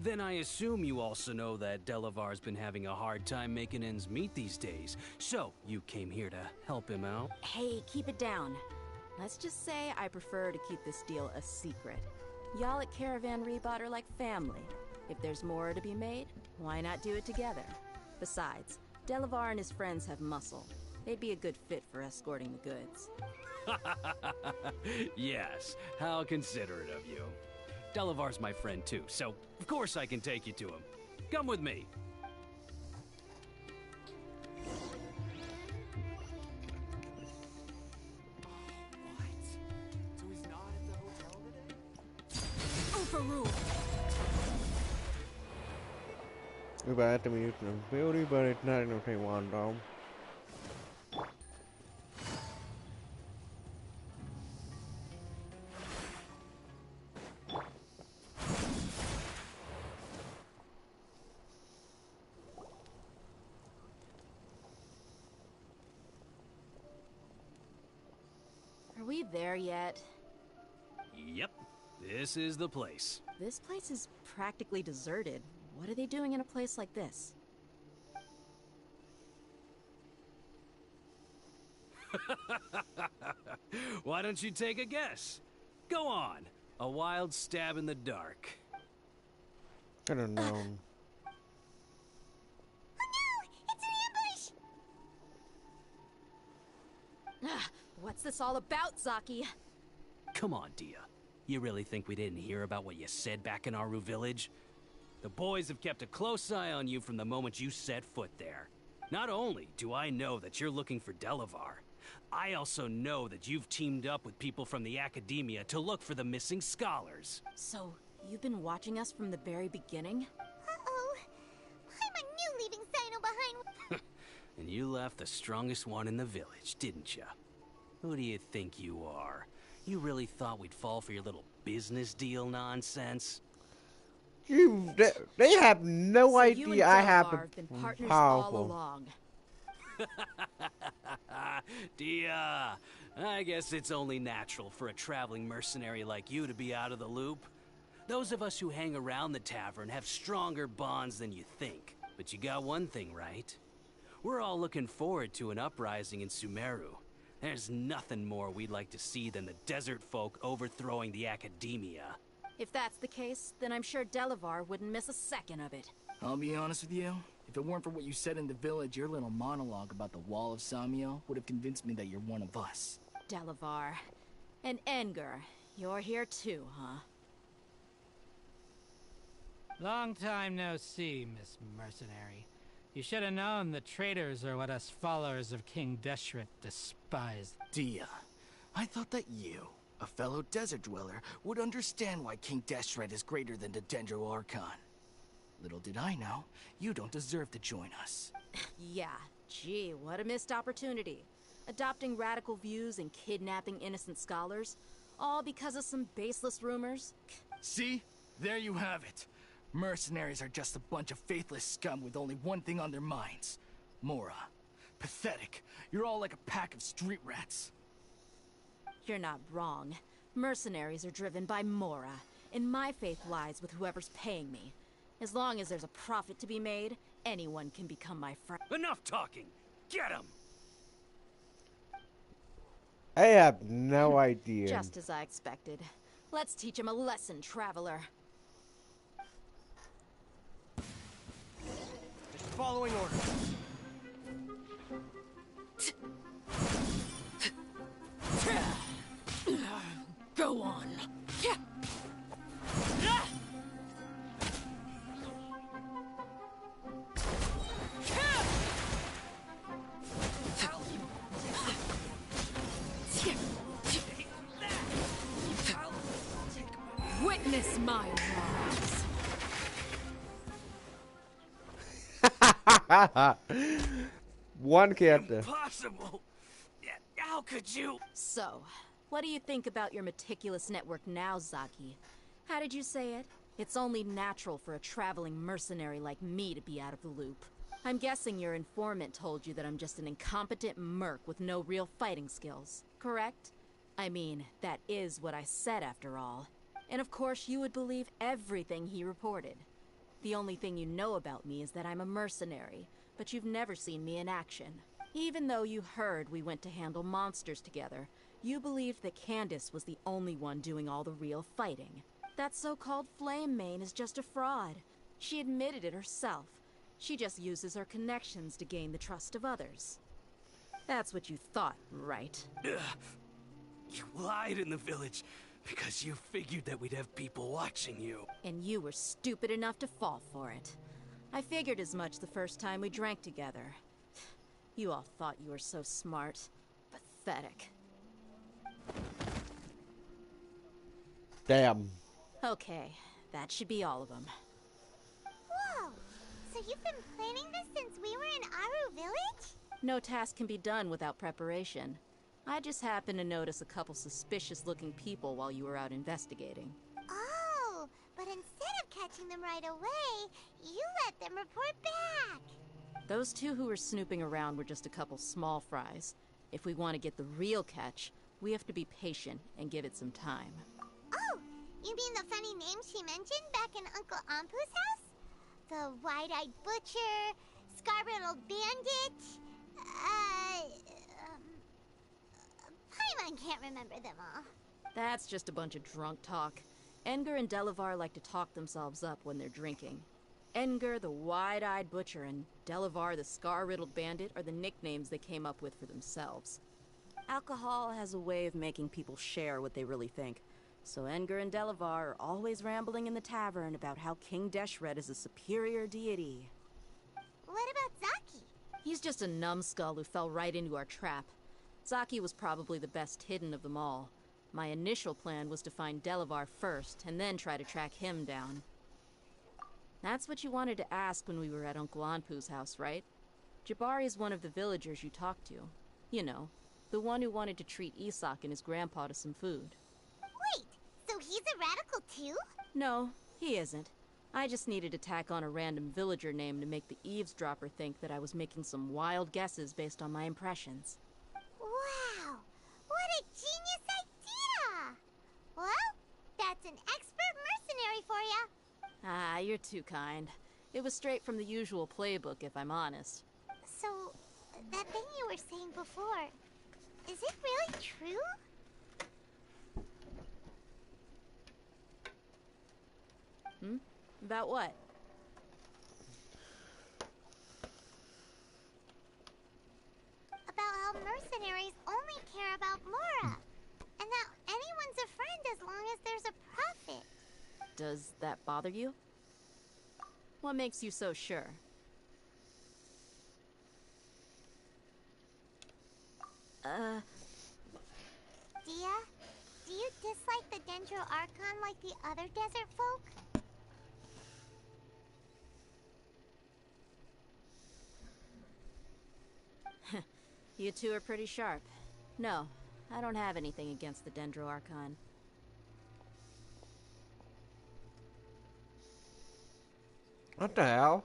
Then I assume you also know that Delavar's been having a hard time making ends meet these days. So, you came here to help him out? Hey, keep it down. Let's just say I prefer to keep this deal a secret. Y'all at Caravan Rebot are like family. If there's more to be made, why not do it together? Besides, Delavar and his friends have muscle. They'd be a good fit for escorting the goods. Yes, how considerate of you. Delavar's my friend too, so of course I can take you to him. Come with me. So he's not at the hotel today? Overruled! We're about to meet the beauty, but it's not in the one dome. Are we there yet? Yep, this is the place. This place is practically deserted. What are they doing in a place like this? Why don't you take a guess? Go on. A wild stab in the dark. I don't know. What's this all about, Zaki? Come on, Dia. You really think we didn't hear about what you said back in Aru village? The boys have kept a close eye on you from the moment you set foot there. Not only do I know that you're looking for Delavar, I also know that you've teamed up with people from the Academia to look for the missing scholars. So, you've been watching us from the very beginning? Uh-oh. Why am I new leaving Sino behind? And you left the strongest one in the village, didn't you? Who do you think you are? You really thought we'd fall for your little business deal nonsense? They have no So idea you and I Delavar have been the partners all powerful. along. Dia, I guess it's only natural for a traveling mercenary like you to be out of the loop. Those of us who hang around the tavern have stronger bonds than you think. But you got one thing right. We're all looking forward to an uprising in Sumeru. There's nothing more we'd like to see than the desert folk overthrowing the Academia. If that's the case, then I'm sure Delavar wouldn't miss a second of it. I'll be honest with you. If it weren't for what you said in the village, your little monologue about the Wall of Samiel would have convinced me that you're one of us. Delavar. And Enger. You're here too, huh? Long time no see, Miss Mercenary. You should have known the traitors are what us followers of King Deshret despise. Dia, I thought that you, a fellow desert dweller, would understand why King Deshret is greater than the Dendro Archon. Little did I know, you don't deserve to join us. Yeah, gee, what a missed opportunity. Adopting radical views and kidnapping innocent scholars, all because of some baseless rumors. See? There you have it. Mercenaries are just a bunch of faithless scum with only one thing on their minds. Mora. Pathetic. You're all like a pack of street rats. You're not wrong. Mercenaries are driven by Mora, and my faith lies with whoever's paying me. As long as there's a profit to be made, anyone can become my friend. Enough talking! Get him! I have no idea. Just as I expected. Let's teach him a lesson, traveler. Just following orders. Go on. Witness my wrongs. One character. Impossible! How could you? So, what do you think about your meticulous network now, Zaki? How did you say it? It's only natural for a traveling mercenary like me to be out of the loop. I'm guessing your informant told you that I'm just an incompetent merc with no real fighting skills, correct? I mean, that is what I said after all. And of course you would believe everything he reported. The only thing you know about me is that I'm a mercenary, but you've never seen me in action. Even though you heard we went to handle monsters together, you believed that Candace was the only one doing all the real fighting. That so-called Flame Mane is just a fraud. She admitted it herself. She just uses her connections to gain the trust of others. That's what you thought, right? You lied in the village because you figured that we'd have people watching you. And you were stupid enough to fall for it. I figured as much the first time we drank together. You all thought you were so smart. Pathetic. Damn. Okay, that should be all of them. Whoa! So you've been planning this since we were in Aru Village? No task can be done without preparation. I just happened to notice a couple suspicious-looking people while you were out investigating. Oh, but instead of catching them right away, you let them report back. Those two who were snooping around were just a couple small fries. If we want to get the real catch, we have to be patient and give it some time. Oh, you mean the funny name she mentioned back in Uncle Ampu's house? The wide-eyed butcher, scar-riddled bandit, Paimon can't remember them all. That's just a bunch of drunk talk. Edgar and Delavar like to talk themselves up when they're drinking. Edgar, the wide-eyed butcher, and Delavar, the scar-riddled bandit, are the nicknames they came up with for themselves. Alcohol has a way of making people share what they really think. So Edgar and Delavar are always rambling in the tavern about how King Deshret is a superior deity. What about Zaki? He's just a numbskull who fell right into our trap. Zaki was probably the best hidden of them all. My initial plan was to find Delavar first, and then try to track him down. That's what you wanted to ask when we were at Uncle Anpu's house, right? Jabari is one of the villagers you talked to. You know, the one who wanted to treat Isak and his grandpa to some food. Wait, so he's a radical too? No, he isn't. I just needed to tack on a random villager name to make the eavesdropper think that I was making some wild guesses based on my impressions. Wow, what a genius idea! Well, that's an expert mercenary for ya. Ah, you're too kind. It was straight from the usual playbook, if I'm honest. So, that thing you were saying before, is it really true? About what? About how mercenaries only care about Mora, and that anyone's a friend as long as there's a profit. Does that bother you? What makes you so sure? Dia, do you dislike the Dendro Archon like the other desert folk? You two are pretty sharp. No, I don't have anything against the Dendro Archon. What the hell?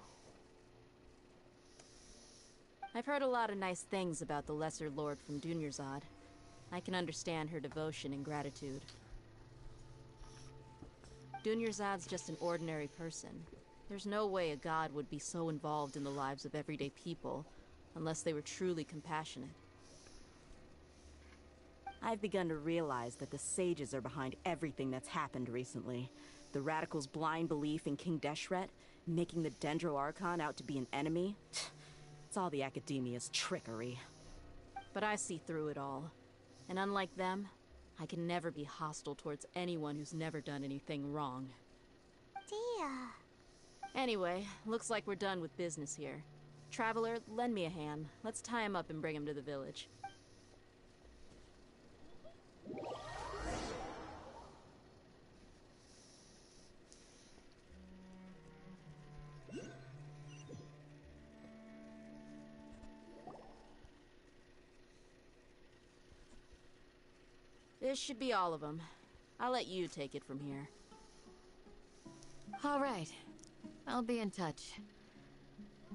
I've heard a lot of nice things about the Lesser Lord from Dunyarzad. I can understand her devotion and gratitude. Dunyarzad's just an ordinary person. There's no way a god would be so involved in the lives of everyday people, unless they were truly compassionate. I've begun to realize that the sages are behind everything that's happened recently. The radicals' blind belief in King Deshret, making the Dendro Archon out to be an enemy. It's all the academia's trickery. But I see through it all. And unlike them, I can never be hostile towards anyone who's never done anything wrong. Dia. Anyway, looks like we're done with business here. Traveler, lend me a hand. Let's tie him up and bring him to the village. This should be all of them. I'll let you take it from here. All right. I'll be in touch.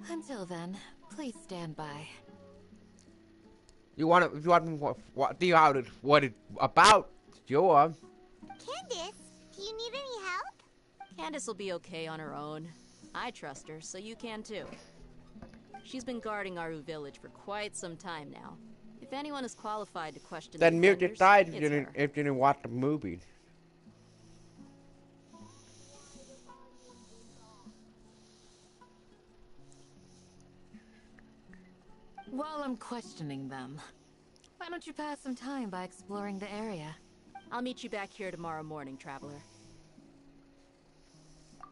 Until then, please stand by. You want me what do you have to, what it about? Sure. Candace, do you need any help? Candace will be okay on her own. I trust her, so you can too. She's been guarding Aru village for quite some time now. If anyone is qualified to question Then the mute your defenders, side it's if you her. didn't watch the movie. While I'm questioning them, why don't you pass some time by exploring the area? I'll meet you back here tomorrow morning, Traveler.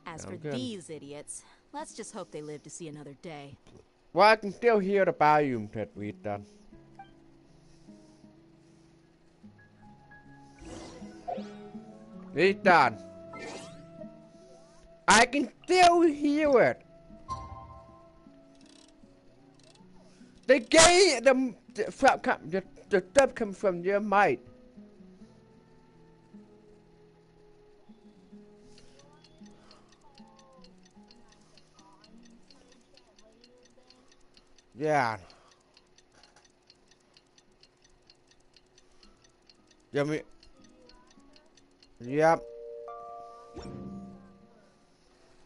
As for Sounds good. these idiots, let's just hope they live to see another day. Well, I can still hear the volume that we done. It's done. I can still hear it. The game, the stuff comes from your mic. Yeah. Yummy. Yep.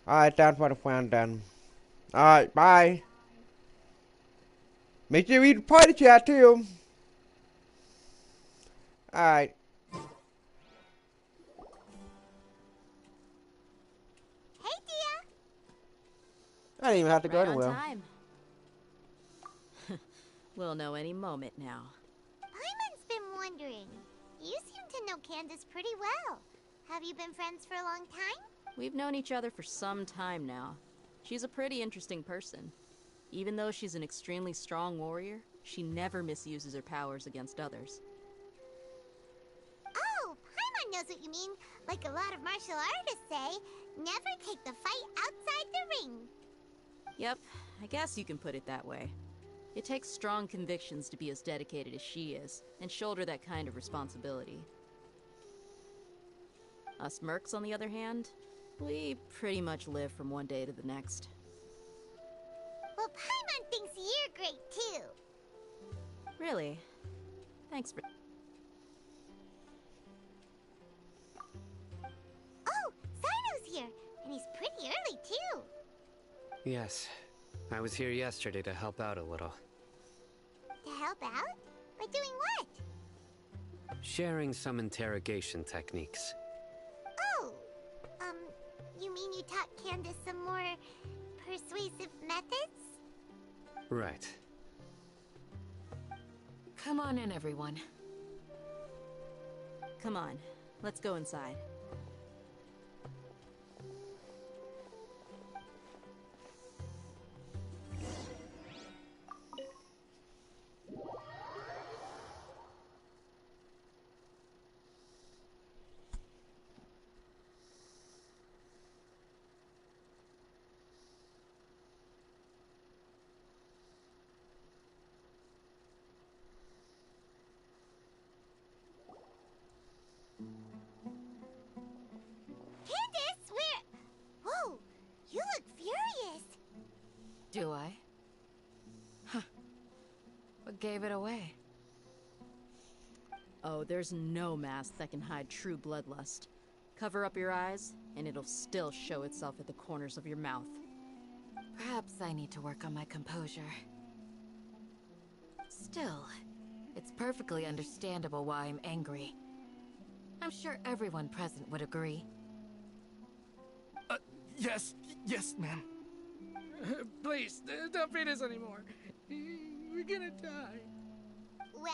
Alright, that's what I found then. Alright, bye. Make sure you read the party chat too. Alright. Hey, Dia. I didn't even have to go Right on anywhere. time. We'll know any moment now. Paimon's been wondering. You seem to know Candace pretty well. Have you been friends for a long time? We've known each other for some time now. She's a pretty interesting person. Even though she's an extremely strong warrior, she never misuses her powers against others. Oh, Paimon knows what you mean. Like a lot of martial artists say, never take the fight outside the ring. Yep, I guess you can put it that way. It takes strong convictions to be as dedicated as she is, and shoulder that kind of responsibility. Us mercs, on the other hand, we pretty much live from one day to the next. Well, Paimon thinks you're great too. Really? Thanks for... Oh, Sino's here, and he's pretty early too. Yes. I was here yesterday to help out a little. To help out? By doing what? Sharing some interrogation techniques. Oh, you mean you taught Candace some more persuasive methods? Right. Come on in, everyone. Come on, let's go inside. gave it away? Oh, there's no mask that can hide true bloodlust. Cover up your eyes, and it'll still show itself at the corners of your mouth. Perhaps I need to work on my composure. Still, it's perfectly understandable why I'm angry. I'm sure everyone present would agree. Yes, ma'am. Please, don't beat us anymore. We're gonna die. Well,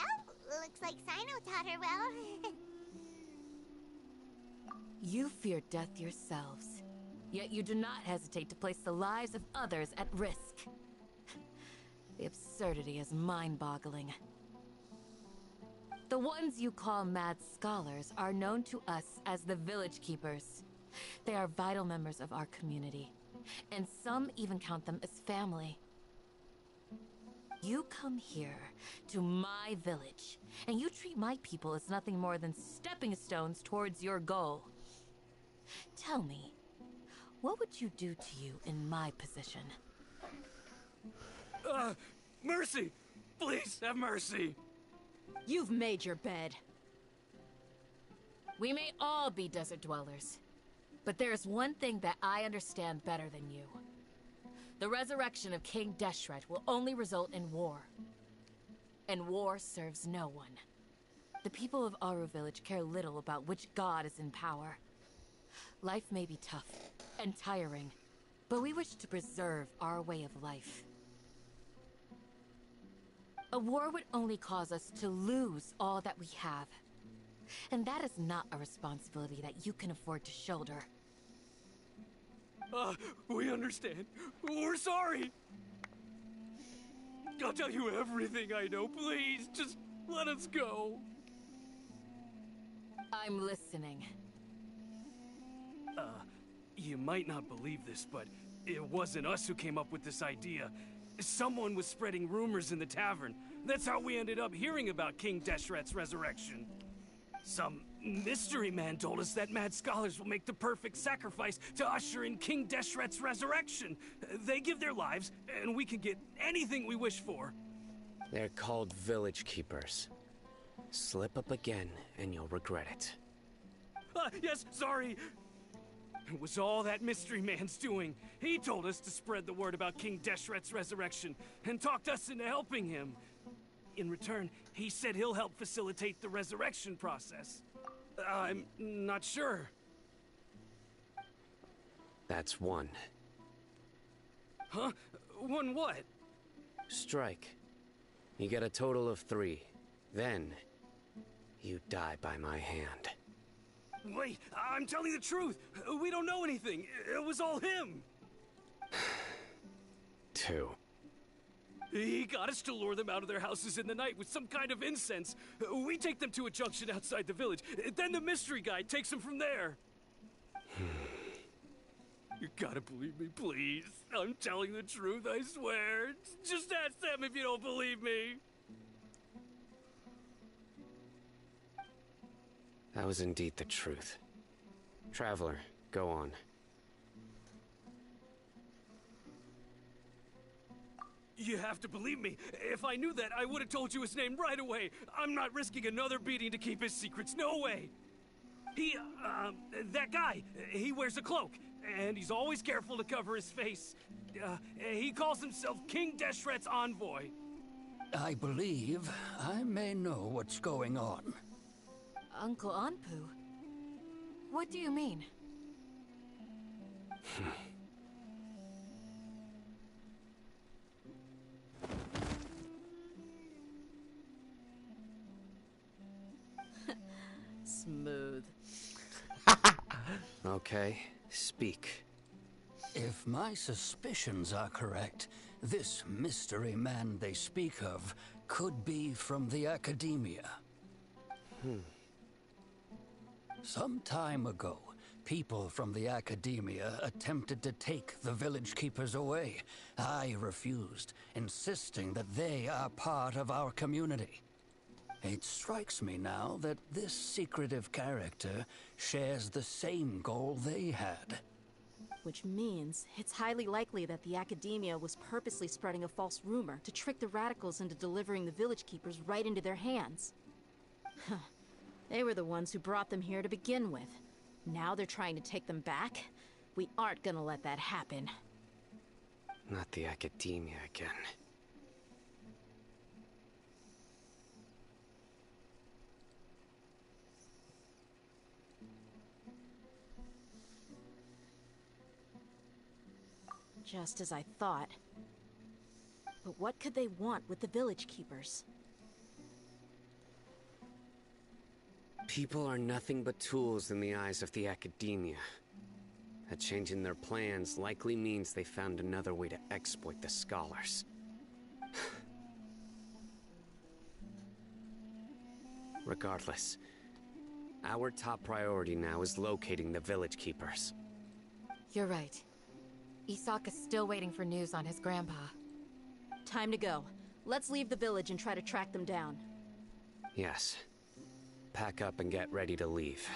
looks like Sino taught her well. You fear death yourselves, yet you do not hesitate to place the lives of others at risk. The absurdity is mind-boggling. The ones you call mad scholars are known to us as the Village Keepers. They are vital members of our community, and some even count them as family. You come here, to my village, and you treat my people as nothing more than stepping stones towards your goal. Tell me, what would you do to you in my position? Mercy! Please, have mercy! You've made your bed. We may all be desert dwellers, but there is one thing that I understand better than you. The resurrection of King Deshret will only result in war. And war serves no one. The people of Aru Village care little about which god is in power. Life may be tough and tiring, but we wish to preserve our way of life. A war would only cause us to lose all that we have. And that is not a responsibility that you can afford to shoulder. We understand. We're sorry. I'll tell you everything I know. Please, just let us go. I'm listening. You might not believe this, but it wasn't us who came up with this idea. Someone was spreading rumors in the tavern. That's how we ended up hearing about King Deshret's resurrection. Some mystery man told us that mad scholars will make the perfect sacrifice to usher in King Deshret's resurrection. They give their lives, and we can get anything we wish for. They're called Village Keepers. Slip up again, and you'll regret it. Yes, sorry. It was all that mystery man's doing. He told us to spread the word about King Deshret's resurrection, and talked us into helping him. In return, he said he'll help facilitate the resurrection process. I'm not sure. That's one. Huh? One what? Strike. You get a total of 3. Then, you die by my hand. Wait, I'm telling the truth. We don't know anything. It was all him. 2. He got us to lure them out of their houses in the night with some kind of incense. We take them to a junction outside the village. Then the mystery guy takes them from there. You gotta believe me, please. I'm telling the truth, I swear. Just ask them if you don't believe me. That was indeed the truth. Traveler, go on. You have to believe me. If I knew that, I would have told you his name right away. I'm not risking another beating to keep his secrets. No way. That guy, he wears a cloak, and he's always careful to cover his face. He calls himself King Deshret's envoy. I believe I may know what's going on. Uncle Anpu? What do you mean? Smooth. Okay, speak. If my suspicions are correct, this mystery man they speak of could be from the academia. Some time ago, people from the academia attempted to take the village keepers away. I refused, insisting that they are part of our community. It strikes me now that this secretive character shares the same goal they had. which means it's highly likely that the Academia was purposely spreading a false rumor to trick the radicals into delivering the village keepers right into their hands. They were the ones who brought them here to begin with. Now they're trying to take them back? We aren't gonna let that happen. Not the Academia again. Just as I thought. But what could they want with the village keepers? People are nothing but tools in the eyes of the Academia. A change in their plans likely means they found another way to exploit the scholars. Regardless, our top priority now is locating the village keepers. You're right. Isak is still waiting for news on his grandpa. Time to go. Let's leave the village and try to track them down. Yes. Pack up and get ready to leave.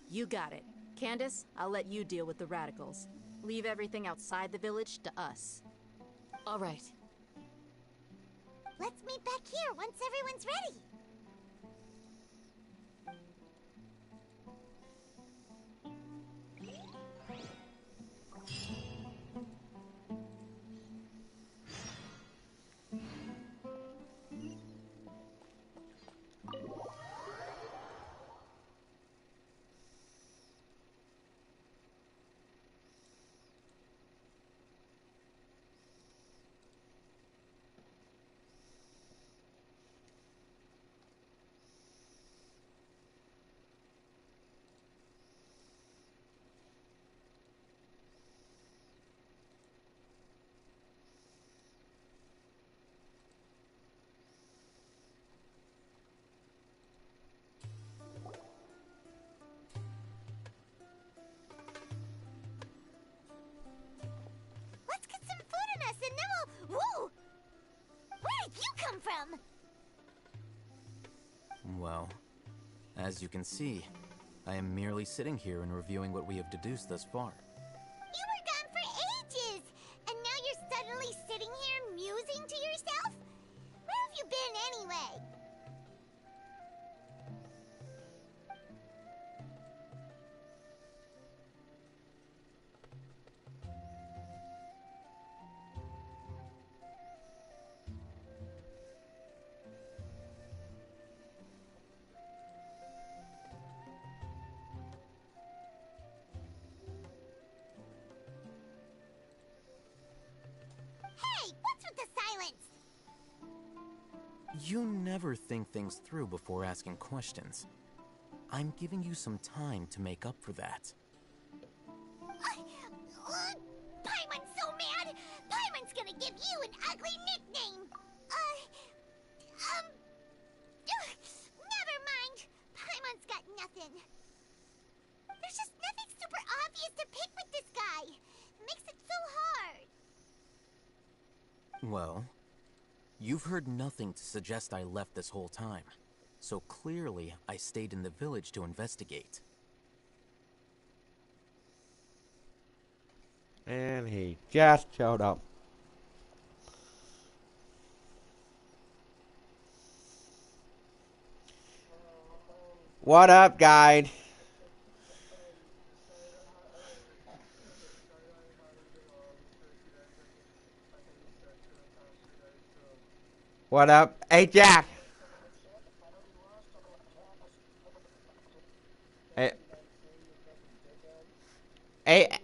You got it. Candace, I'll let you deal with the radicals. Leave everything outside the village to us. All right. Let's meet back here once everyone's ready. Let's get some food in us and then we'll... Whoa! Where did you come from? Well, as you can see, I am merely sitting here and reviewing what we have deduced thus far. You were gone for ages! And now you're suddenly sitting here musing to yourself? Where have you been anyway? Hey, what's with the silence? You never think things through before asking questions. I'm giving you some time to make up for that. Paimon's so mad! Paimon's gonna give you an ugly nickname! Never mind. Paimon's got nothing. There's just nothing super obvious to pick with this guy. It makes it so hard. Well, you've heard nothing to suggest I left this whole time. So clearly, I stayed in the village to investigate. And he just showed up. What up, guide? What up? Hey, Jack! Hey. Hey.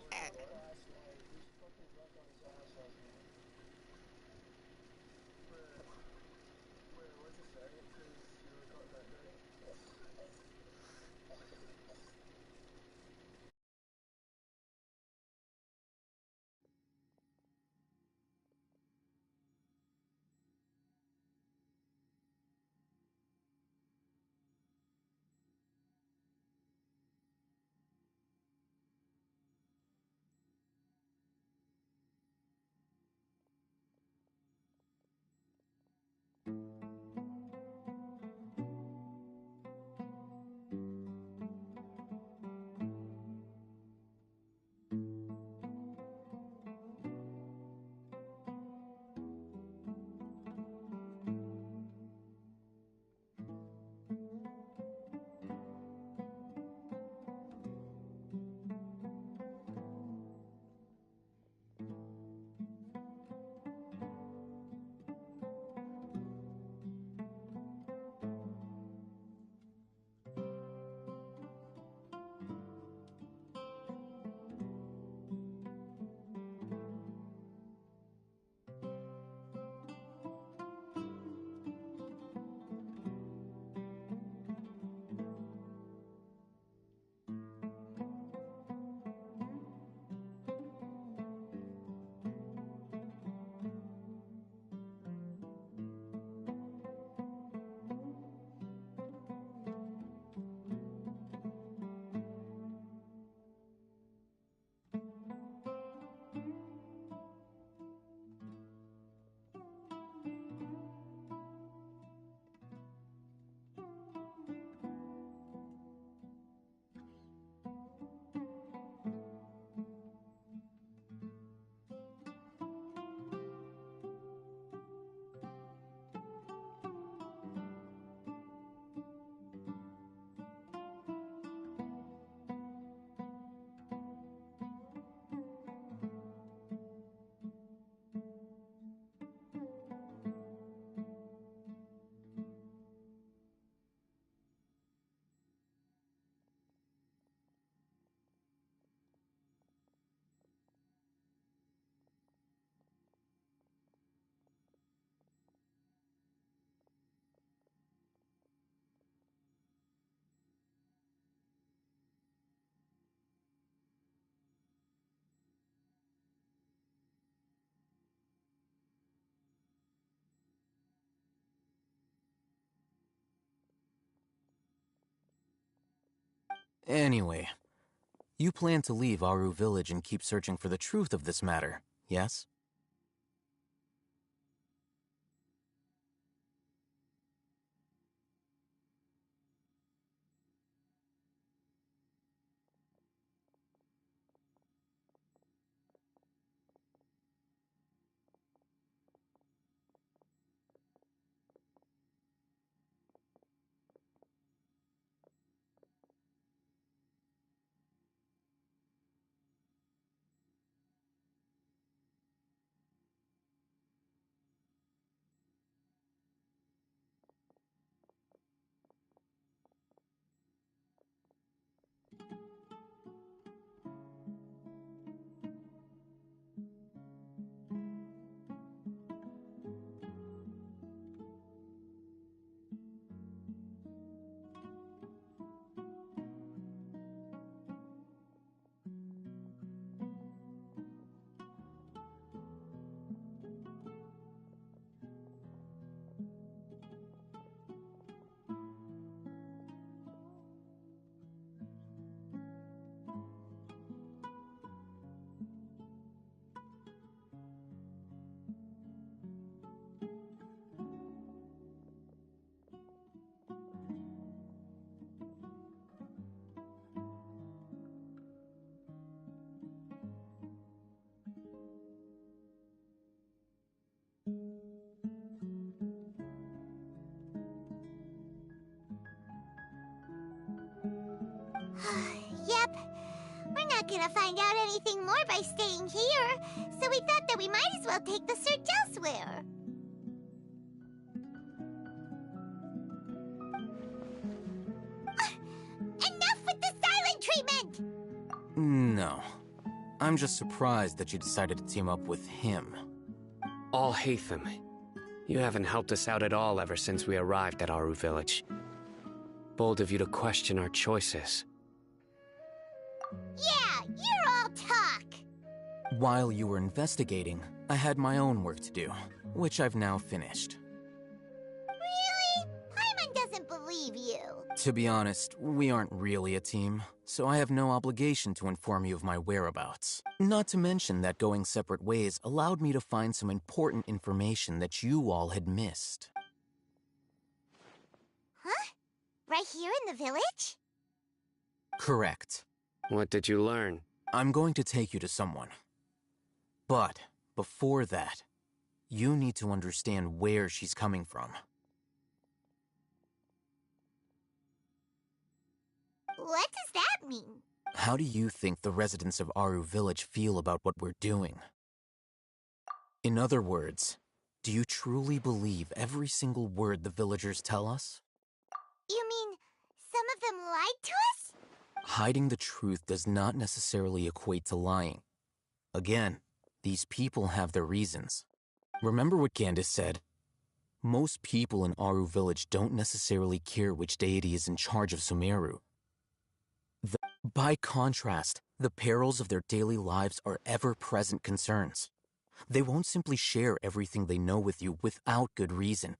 Anyway, you plan to leave Aru Village and keep searching for the truth of this matter, yes? Yep. We're not gonna find out anything more by staying here, so we thought that we might as well take the search elsewhere. Enough with the silent treatment! No. I'm just surprised that you decided to team up with him. Alhaitham, you haven't helped us out at all ever since we arrived at Aru Village. Bold of you to question our choices. Yeah, you're all talk! While you were investigating, I had my own work to do, which I've now finished. Really? Paimon doesn't believe you. To be honest, we aren't really a team, so I have no obligation to inform you of my whereabouts. Not to mention that going separate ways allowed me to find some important information that you all had missed. Huh? Right here in the village? Correct. What did you learn? I'm going to take you to someone. But, before that, you need to understand where she's coming from. What does that mean? How do you think the residents of Aru Village feel about what we're doing? In other words, do you truly believe every single word the villagers tell us? You mean, some of them lied to us? Hiding the truth does not necessarily equate to lying. Again, these people have their reasons. Remember what Candace said? Most people in Aru Village don't necessarily care which deity is in charge of Sumeru. By contrast, the perils of their daily lives are ever-present concerns. They won't simply share everything they know with you without good reason.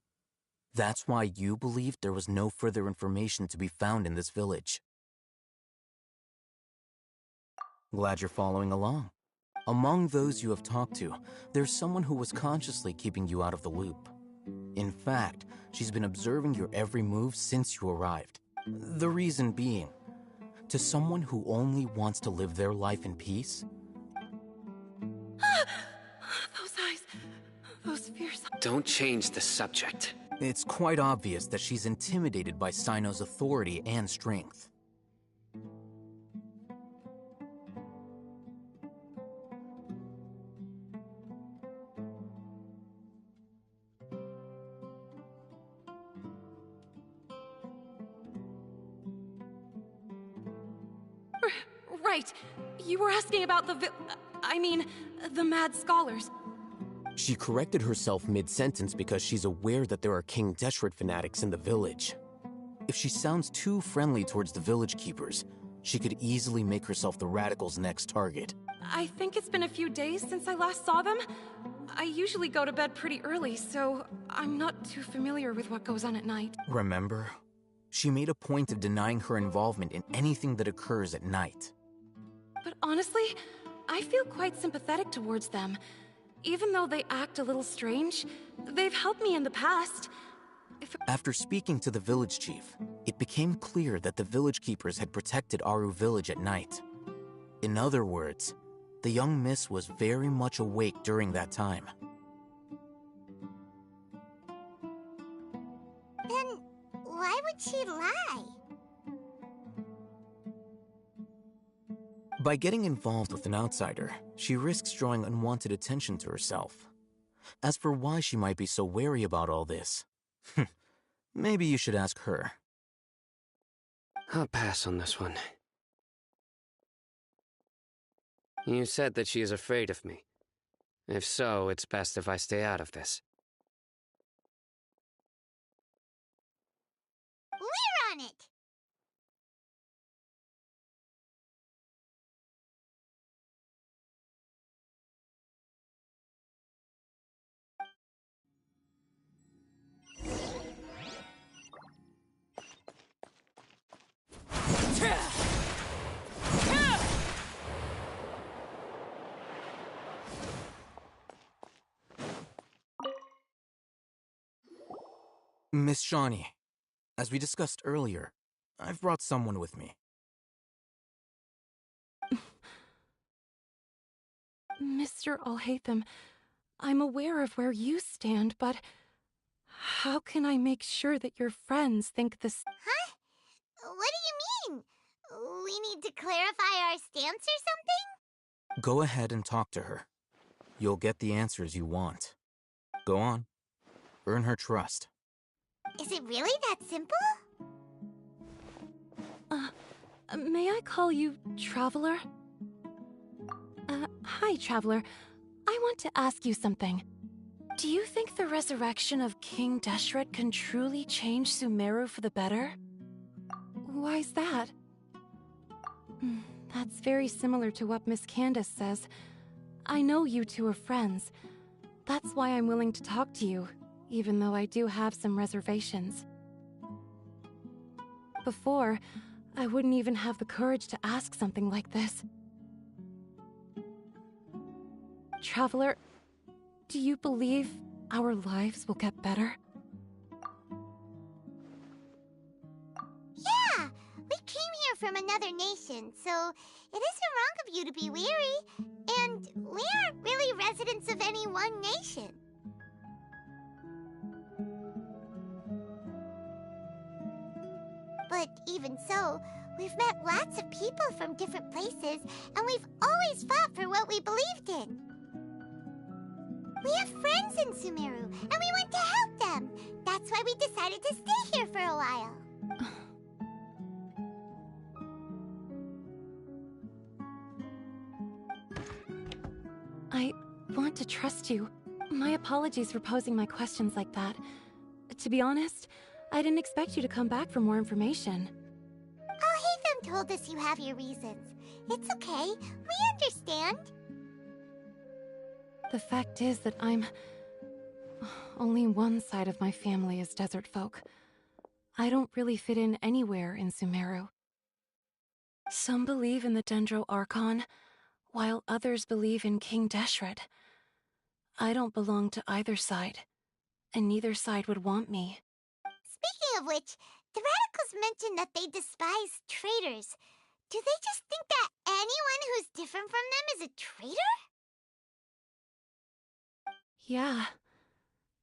That's why you believed there was no further information to be found in this village. Glad you're following along. Among those you have talked to, there's someone who was consciously keeping you out of the loop. In fact, she's been observing your every move since you arrived. The reason being, to someone who only wants to live their life in peace, Those eyes, those fierce eyes. Don't change the subject. it's quite obvious that she's intimidated by Sino's authority and strength. Right. You were asking about the mad scholars. She corrected herself mid-sentence because she's aware that there are King Deshret fanatics in the village. If she sounds too friendly towards the village keepers, she could easily make herself the radicals' next target. I think it's been a few days since I last saw them. I usually go to bed pretty early, so I'm not too familiar with what goes on at night. Remember? She made a point of denying her involvement in anything that occurs at night. But honestly, I feel quite sympathetic towards them. Even though they act a little strange, they've helped me in the past. After speaking to the village chief, it became clear that the village keepers had protected Aru village at night. In other words, the young miss was very much awake during that time. Then why would she lie? By getting involved with an outsider, she risks drawing unwanted attention to herself. As for why she might be so wary about all this, maybe you should ask her. I'll pass on this one. You said that she is afraid of me. If so, it's best if I stay out of this. We're on it! Miss Shawnee, as we discussed earlier, I've brought someone with me. Mr. Alhaitham, I'm aware of where you stand, but how can I make sure that your friends think this? Huh? What do you mean? We need to clarify our stance or something? Go ahead and talk to her. You'll get the answers you want. Go on. Earn her trust. Is it really that simple? May I call you Traveler? Hi, Traveler. I want to ask you something. Do you think the resurrection of King Deshret can truly change Sumeru for the better? Why's that? That's very similar to what Miss Candace says. I know you two are friends. That's why I'm willing to talk to you, even though I do have some reservations. Before, I wouldn't even have the courage to ask something like this. Traveler, do you believe our lives will get better? Yeah! We came here from another nation, so it isn't wrong of you to be weary. And we aren't really residents of any one nation. But even so, we've met lots of people from different places, and we've always fought for what we believed in. We have friends in Sumeru, and we want to help them. That's why we decided to stay here for a while. I want to trust you. My apologies for posing my questions like that. To be honest, I didn't expect you to come back for more information. Alhaitham told us you have your reasons. It's okay. We understand. The fact is that only one side of my family is desert folk. I don't really fit in anywhere in Sumeru. Some believe in the Dendro Archon, while others believe in King Deshret. I don't belong to either side, and neither side would want me. Speaking of which, the radicals mentioned that they despise traitors. Do they just think that anyone who's different from them is a traitor? Yeah.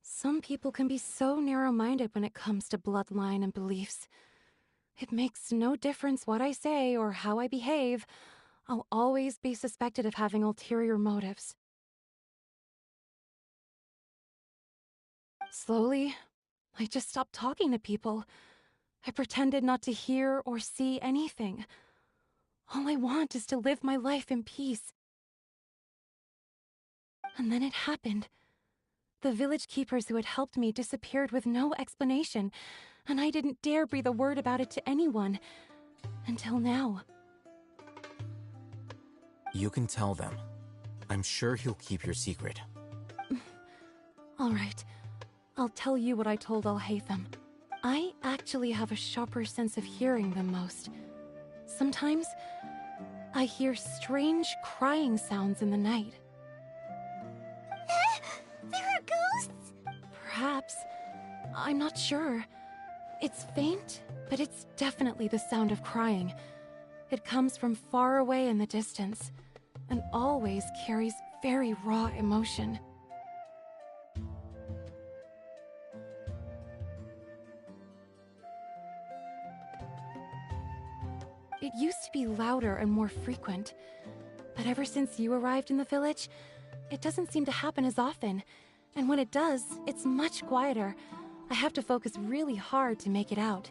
Some people can be so narrow-minded when it comes to bloodline and beliefs. It makes no difference what I say or how I behave. I'll always be suspected of having ulterior motives. Slowly, I just stopped talking to people. I pretended not to hear or see anything. All I want is to live my life in peace. And then it happened. The village keepers who had helped me disappeared with no explanation, and I didn't dare breathe a word about it to anyone. Until now. You can tell them. I'm sure he'll keep your secret. All right. I'll tell you what I told Alhaitham. I actually have a sharper sense of hearing than most. Sometimes, I hear strange crying sounds in the night. There are ghosts? Perhaps. I'm not sure. It's faint, but it's definitely the sound of crying. It comes from far away in the distance, and always carries very raw emotion. It used to be louder and more frequent, but ever since you arrived in the village, it doesn't seem to happen as often, and when it does, it's much quieter. I have to focus really hard to make it out.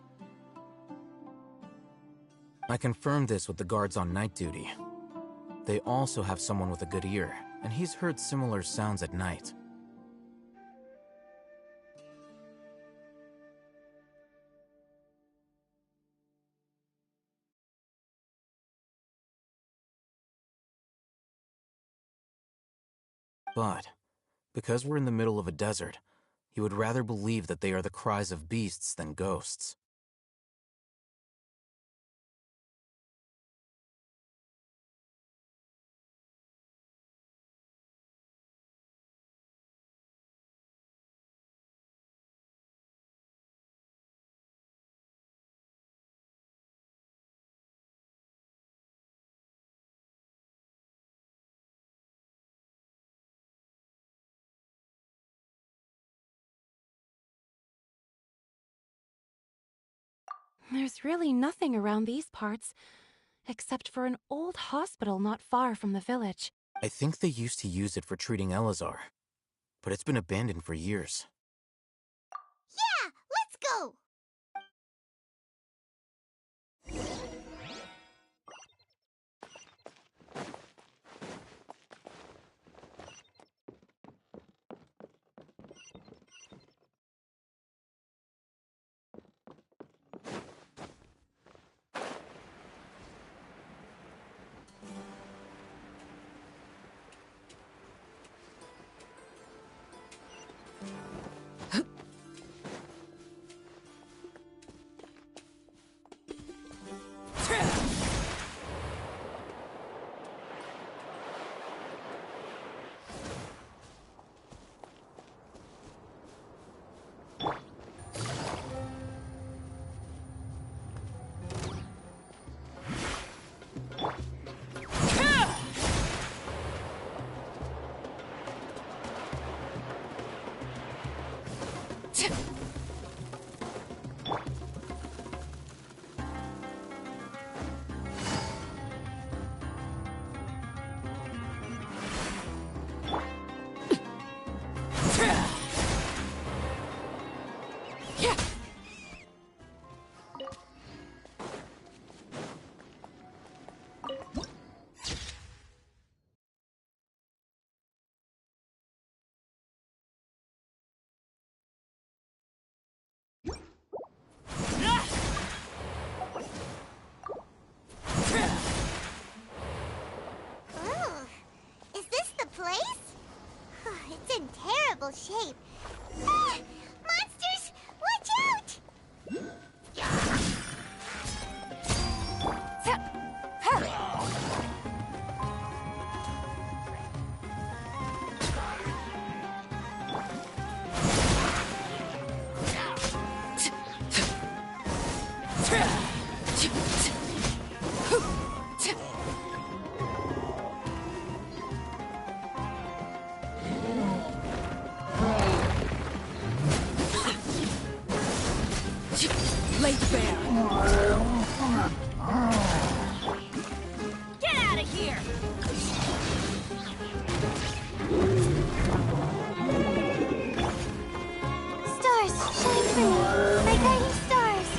I confirmed this with the guards on night duty. They also have someone with a good ear, and he's heard similar sounds at night. But, because we're in the middle of a desert, he would rather believe that they are the cries of beasts than ghosts. There's really nothing around these parts, except for an old hospital not far from the village. I think they used to use it for treating Elazar, but it's been abandoned for years. Yeah, let's go! It's in terrible shape. Ah! Monsters! Watch out! Laid bare. Get out of here! Stars, shine for me. My guiding stars.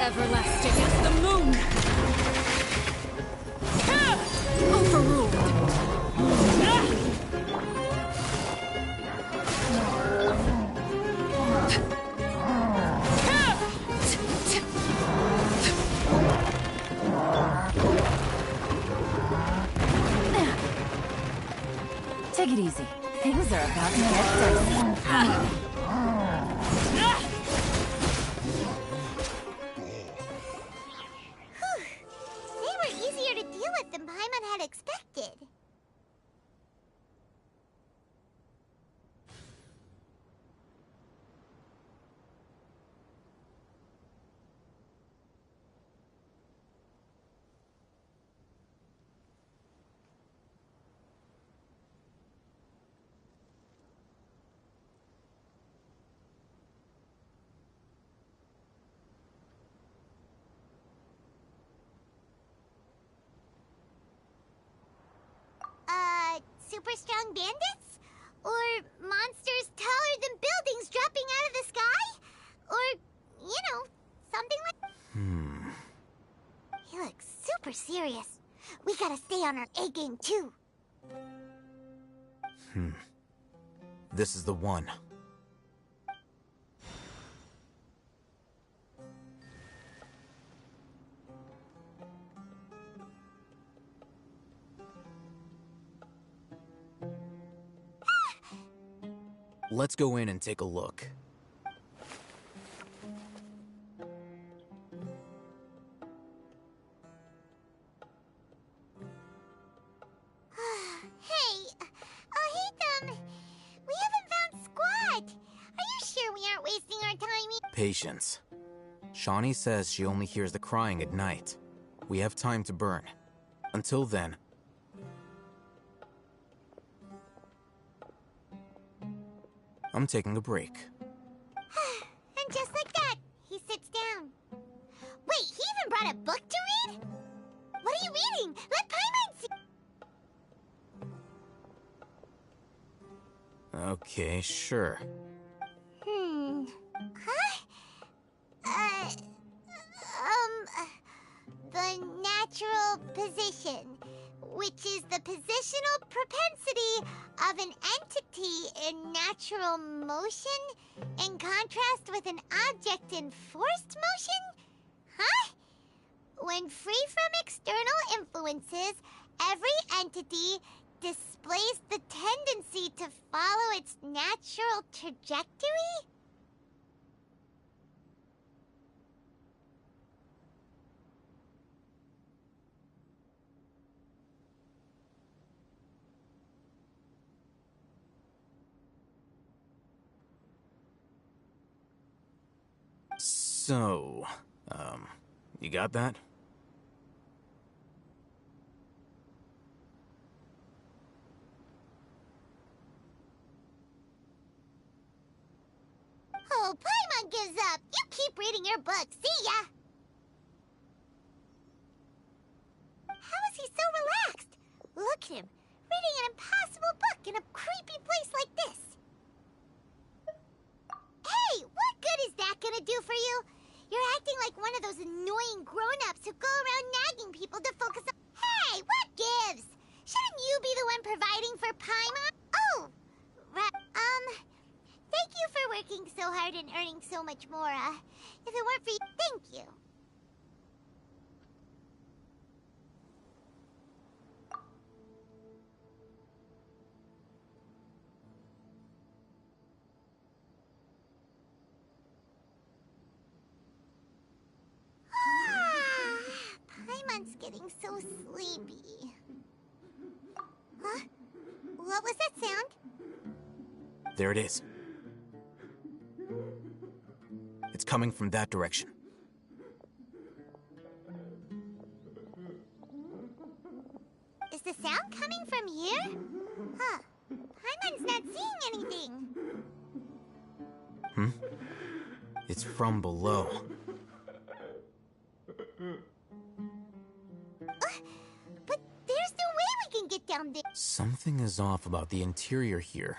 Everlasting as the moon. Overruled. Take it easy. Things are about to get dicey. They were easier to deal with than Paimon had expected. Super strong bandits? Or monsters taller than buildings dropping out of the sky? Or, something like... He looks super serious. We gotta stay on our A game, too. This is the one. Let's go in and take a look. Hey, we haven't found Squat. Are you sure we aren't wasting our time? Patience. Shawnee says she only hears the crying at night. We have time to burn. Until then... I'm taking a break. And just like that, he sits down. Wait, he even brought a book to read? What are you reading? Let Paimon see. Okay, sure. The natural position, which is the positional propensity of an entity in natural motion in contrast with an object in forced motion? Huh? When free from external influences, every entity displays the tendency to follow its natural trajectory? So, you got that? Oh, Paimon gives up. You keep reading your book. See ya. How is he so relaxed? Look at him, reading an impossible book in a creepy place like this. Hey, what good is that gonna do for you? You're acting like one of those annoying grown-ups who go around nagging people to focus on... Hey, what gives? Shouldn't you be the one providing for Paimon? Oh, right. Thank you for working so hard and earning so much more. If it weren't for you, thank you. Paimon's getting so sleepy. Huh? What was that sound? There it is. It's coming from that direction. Is the sound coming from here? Huh. Paimon's not seeing anything. It's from below. But there's no way we can get down there. Something is off about the interior here.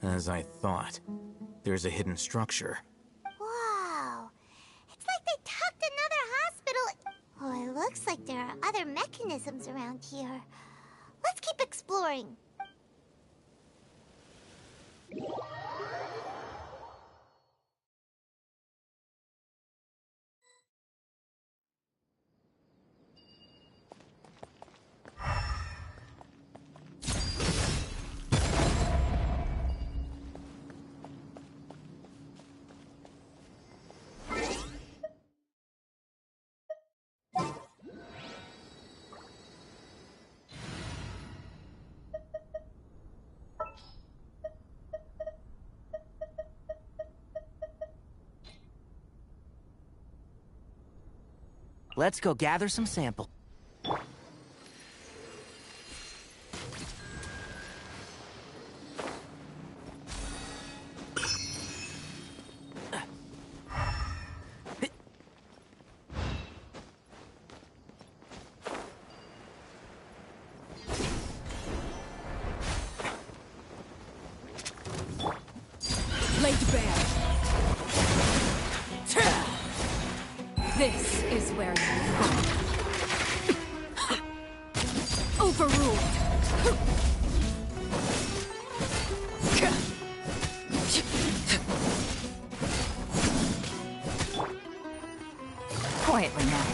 As I thought, there's a hidden structure. Wow. It's like they tucked another hospital. Oh, it looks like there are other mechanisms around here. Let's keep exploring. boring. Let's go gather some samples. Laid bare. This is where you fall. Overruled. Quietly now.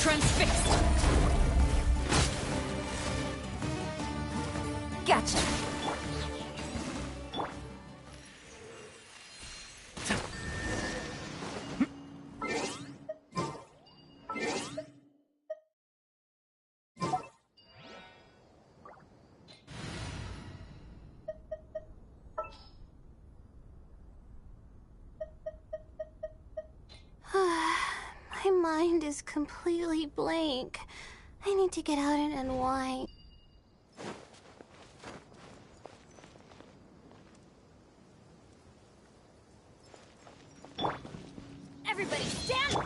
Transfixed. Gotcha. My mind is completely blank. I need to get out and unwind. Everybody stand!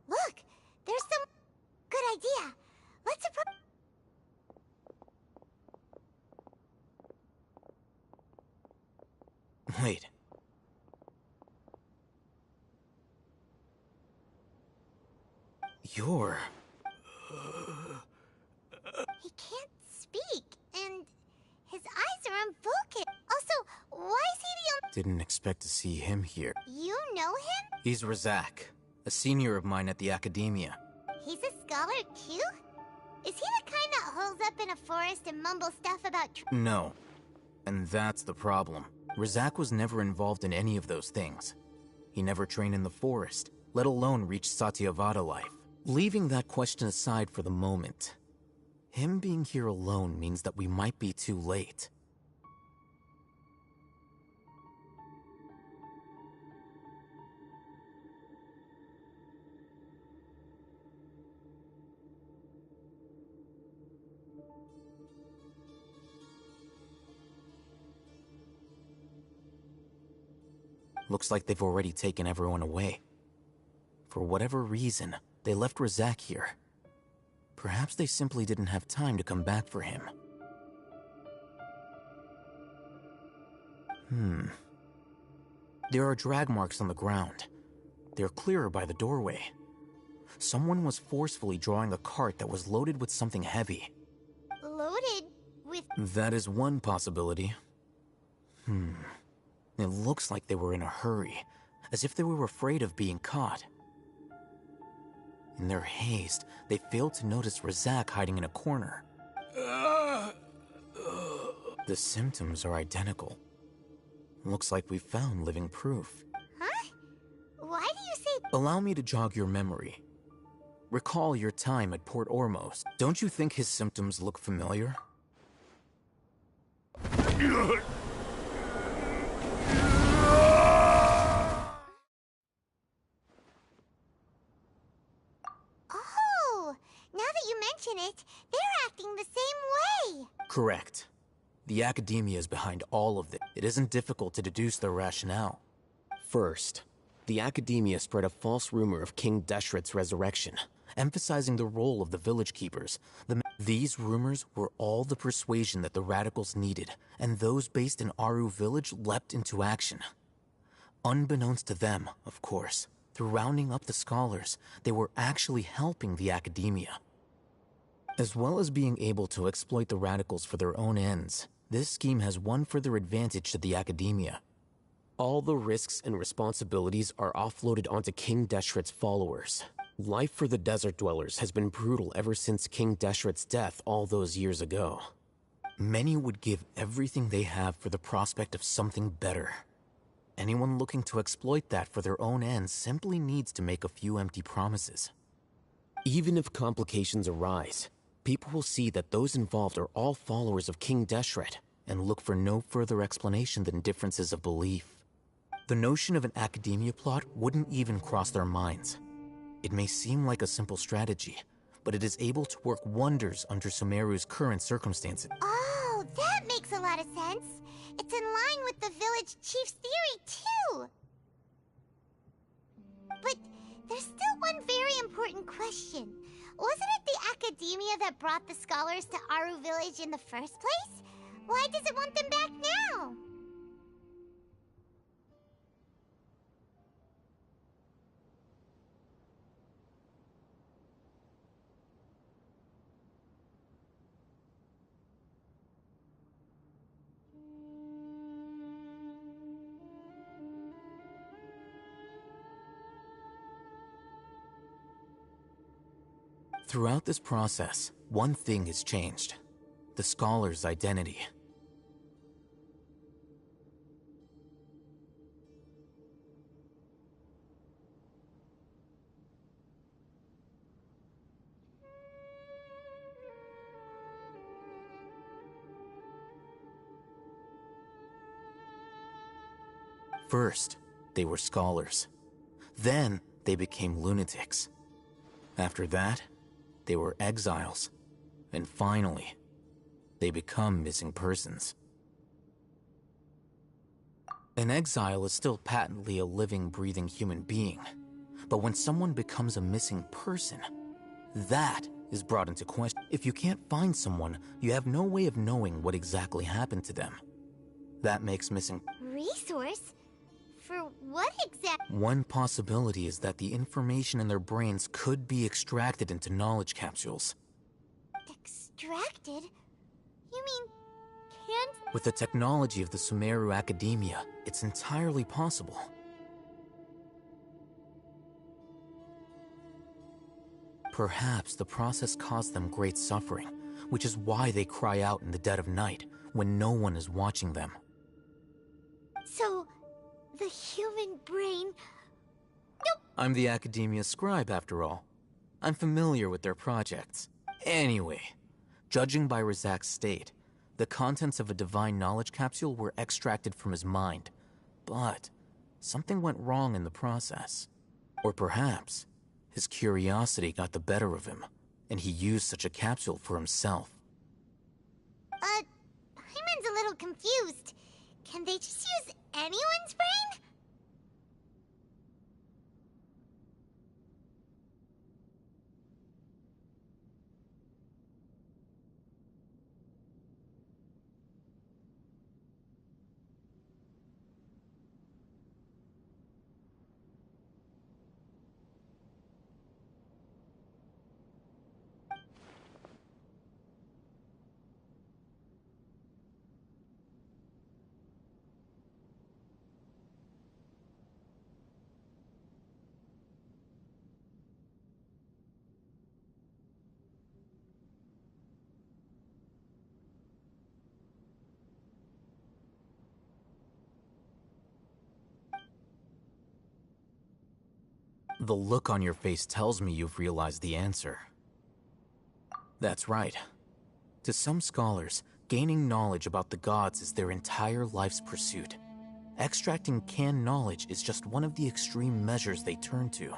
Look, there's some good idea. Let's approach. Wait. You're... He can't speak, and his eyes are unfocused. Also, why is he the only... Didn't expect to see him here. You know him? He's Razak, a senior of mine at the Academia. He's a scholar too? Is he the kind that holes up in a forest and mumbles stuff about No. And that's the problem. Razak was never involved in any of those things. He never trained in the forest, let alone reach Satyavada life. Leaving that question aside for the moment, him being here alone means that we might be too late. Looks like they've already taken everyone away. For whatever reason, they left Razak here. Perhaps they simply didn't have time to come back for him. There are drag marks on the ground. They're clearer by the doorway. Someone was forcefully drawing a cart that was loaded with something heavy. Loaded with... That is one possibility. It looks like they were in a hurry, as if they were afraid of being caught. In their haste, they failed to notice Razak hiding in a corner. The symptoms are identical. Looks like we found living proof. Huh? Why do you say... Allow me to jog your memory. Recall your time at Port Ormos. Don't you think his symptoms look familiar? Oh, now that you mention it, they're acting the same way. Correct. The Academia is behind all of this. It isn't difficult to deduce their rationale. First, the Academia spread a false rumor of King Deshret's resurrection, emphasizing the role of the village keepers. These rumors were all the persuasion that the radicals needed, and those based in Aru village leapt into action. Unbeknownst to them, of course, through rounding up the scholars, they were actually helping the Academia. As well as being able to exploit the radicals for their own ends, this scheme has one further advantage to the Academia. All the risks and responsibilities are offloaded onto King Deshret's followers. Life for the desert dwellers has been brutal ever since King Deshret's death all those years ago. Many would give everything they have for the prospect of something better. Anyone looking to exploit that for their own ends simply needs to make a few empty promises. Even if complications arise, people will see that those involved are all followers of King Deshret and look for no further explanation than differences of belief. The notion of an Academia plot wouldn't even cross their minds. It may seem like a simple strategy, but it is able to work wonders under Sumeru's current circumstances. Oh, that makes a lot of sense. It's in line with the village chief's theory, too. But there's still one very important question. Wasn't it the Academia that brought the scholars to Aru village in the first place? Why does it want them back now? Throughout this process, one thing has changed: the scholar's identity. First, they were scholars. Then, they became lunatics. After that, they were exiles. And finally, they become missing persons. An exile is still patently a living, breathing human being. But when someone becomes a missing person, that is brought into question. If you can't find someone, you have no way of knowing what exactly happened to them. That makes missing... Resource? For what exactly? One possibility is that the information in their brains could be extracted into knowledge capsules. Extracted? You mean, can't... With the technology of the Sumeru Academia, it's entirely possible. Perhaps the process caused them great suffering, which is why they cry out in the dead of night, when no one is watching them. So, the human brain... I'm the Academia scribe, after all. I'm familiar with their projects. Anyway, judging by Razak's state, the contents of a divine knowledge capsule were extracted from his mind. But something went wrong in the process. Or perhaps his curiosity got the better of him, and he used such a capsule for himself. Hyman's a little confused. Can they just use anyone's brain? The look on your face tells me you've realized the answer. That's right. To some scholars, gaining knowledge about the gods is their entire life's pursuit. Extracting canned knowledge is just one of the extreme measures they turn to.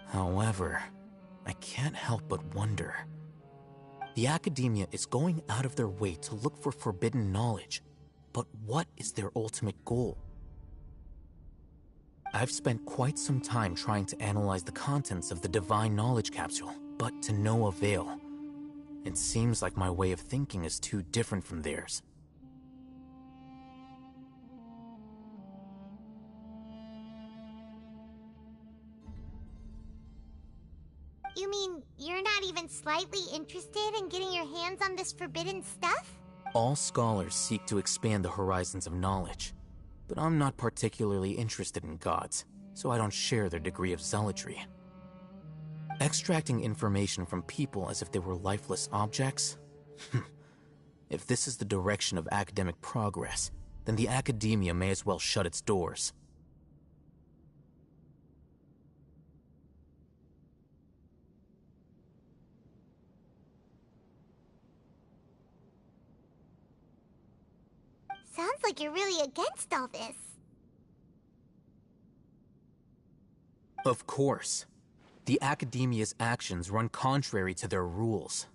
However, I can't help but wonder. The academia is going out of their way to look for forbidden knowledge, but what is their ultimate goal? I've spent quite some time trying to analyze the contents of the divine knowledge capsule, but to no avail. It seems like my way of thinking is too different from theirs. You mean you're not even slightly interested in getting your hands on this forbidden stuff? All scholars seek to expand the horizons of knowledge, but I'm not particularly interested in gods, so I don't share their degree of zealotry. Extracting information from people as if they were lifeless objects? If this is the direction of academic progress, then the academia may as well shut its doors. Sounds like you're really against all this. Of course. The academia's actions run contrary to their rules.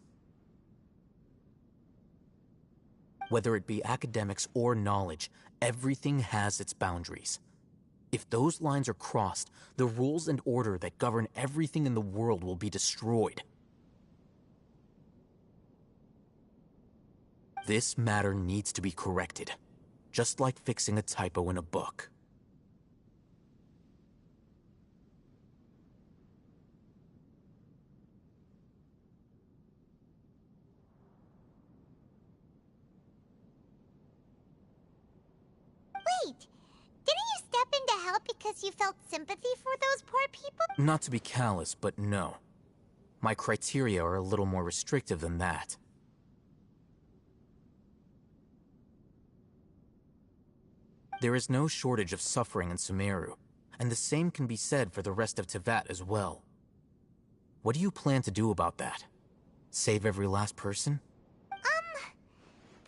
Whether it be academics or knowledge, everything has its boundaries. If those lines are crossed, the rules and order that govern everything in the world will be destroyed. This matter needs to be corrected, just like fixing a typo in a book. Wait, didn't you step in to help because you felt sympathy for those poor people? Not to be callous, but no. My criteria are a little more restrictive than that. There is no shortage of suffering in Sumeru, and the same can be said for the rest of Teyvat as well. What do you plan to do about that? Save every last person?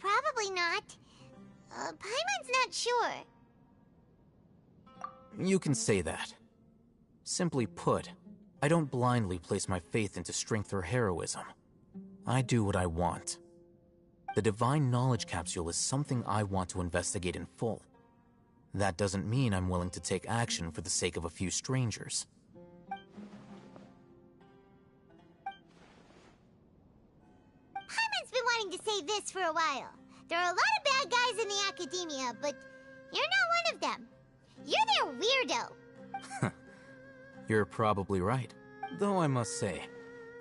Probably not. Paimon's not sure. You can say that. Simply put, I don't blindly place my faith into strength or heroism. I do what I want. The Divine Knowledge Capsule is something I want to investigate in full. That doesn't mean I'm willing to take action for the sake of a few strangers. Paimon's been wanting to say this for a while. There are a lot of bad guys in the academia, but you're not one of them. You're their weirdo. You're probably right. Though I must say,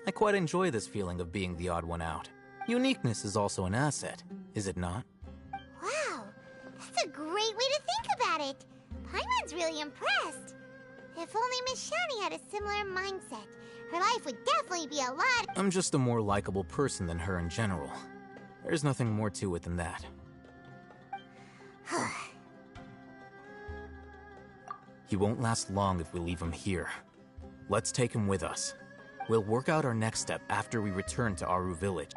I quite enjoy this feeling of being the odd one out. Uniqueness is also an asset, is it not? Wow, that's a great way to think about it. Paimon's really impressed. If only Miss Shani had a similar mindset, her life would definitely be a lot. I'm just a more likable person than her in general. There's nothing more to it than that. He won't last long if we leave him here. Let's take him with us. We'll work out our next step after we return to Aru Village.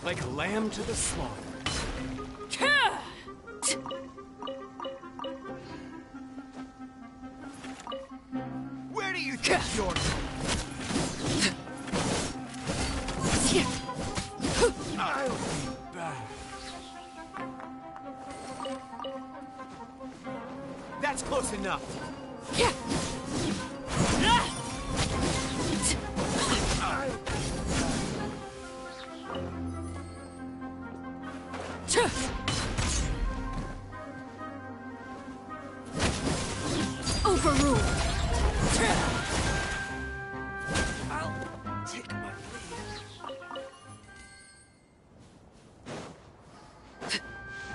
Like a lamb to the slaughter. Where do you think you're going? I'll be back. That's close enough. Overruled. I'll take my leave. I'll take my leave.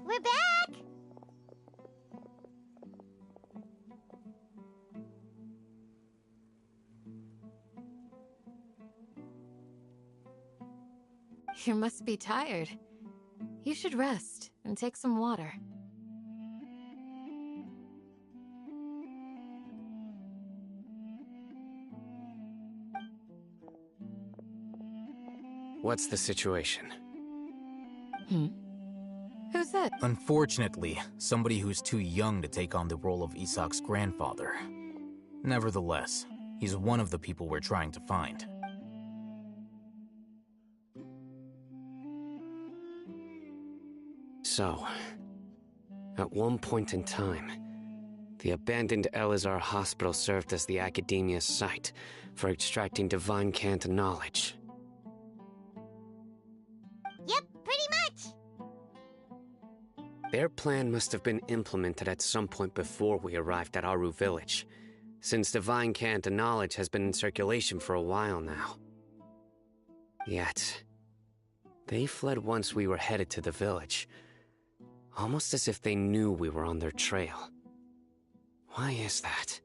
We're back! You must be tired. You should rest and take some water. What's the situation? Who's that? Unfortunately, somebody who's too young to take on the role of Isak's grandfather. Nevertheless, he's one of the people we're trying to find. So, at one point in time, the abandoned Elazar Hospital served as the Academia's site for extracting divine cant knowledge. Yep, pretty much. Their plan must have been implemented at some point before we arrived at Aru Village, since divine cant knowledge has been in circulation for a while now. Yet, they fled once we were headed to the village, almost as if they knew we were on their trail. Why is that?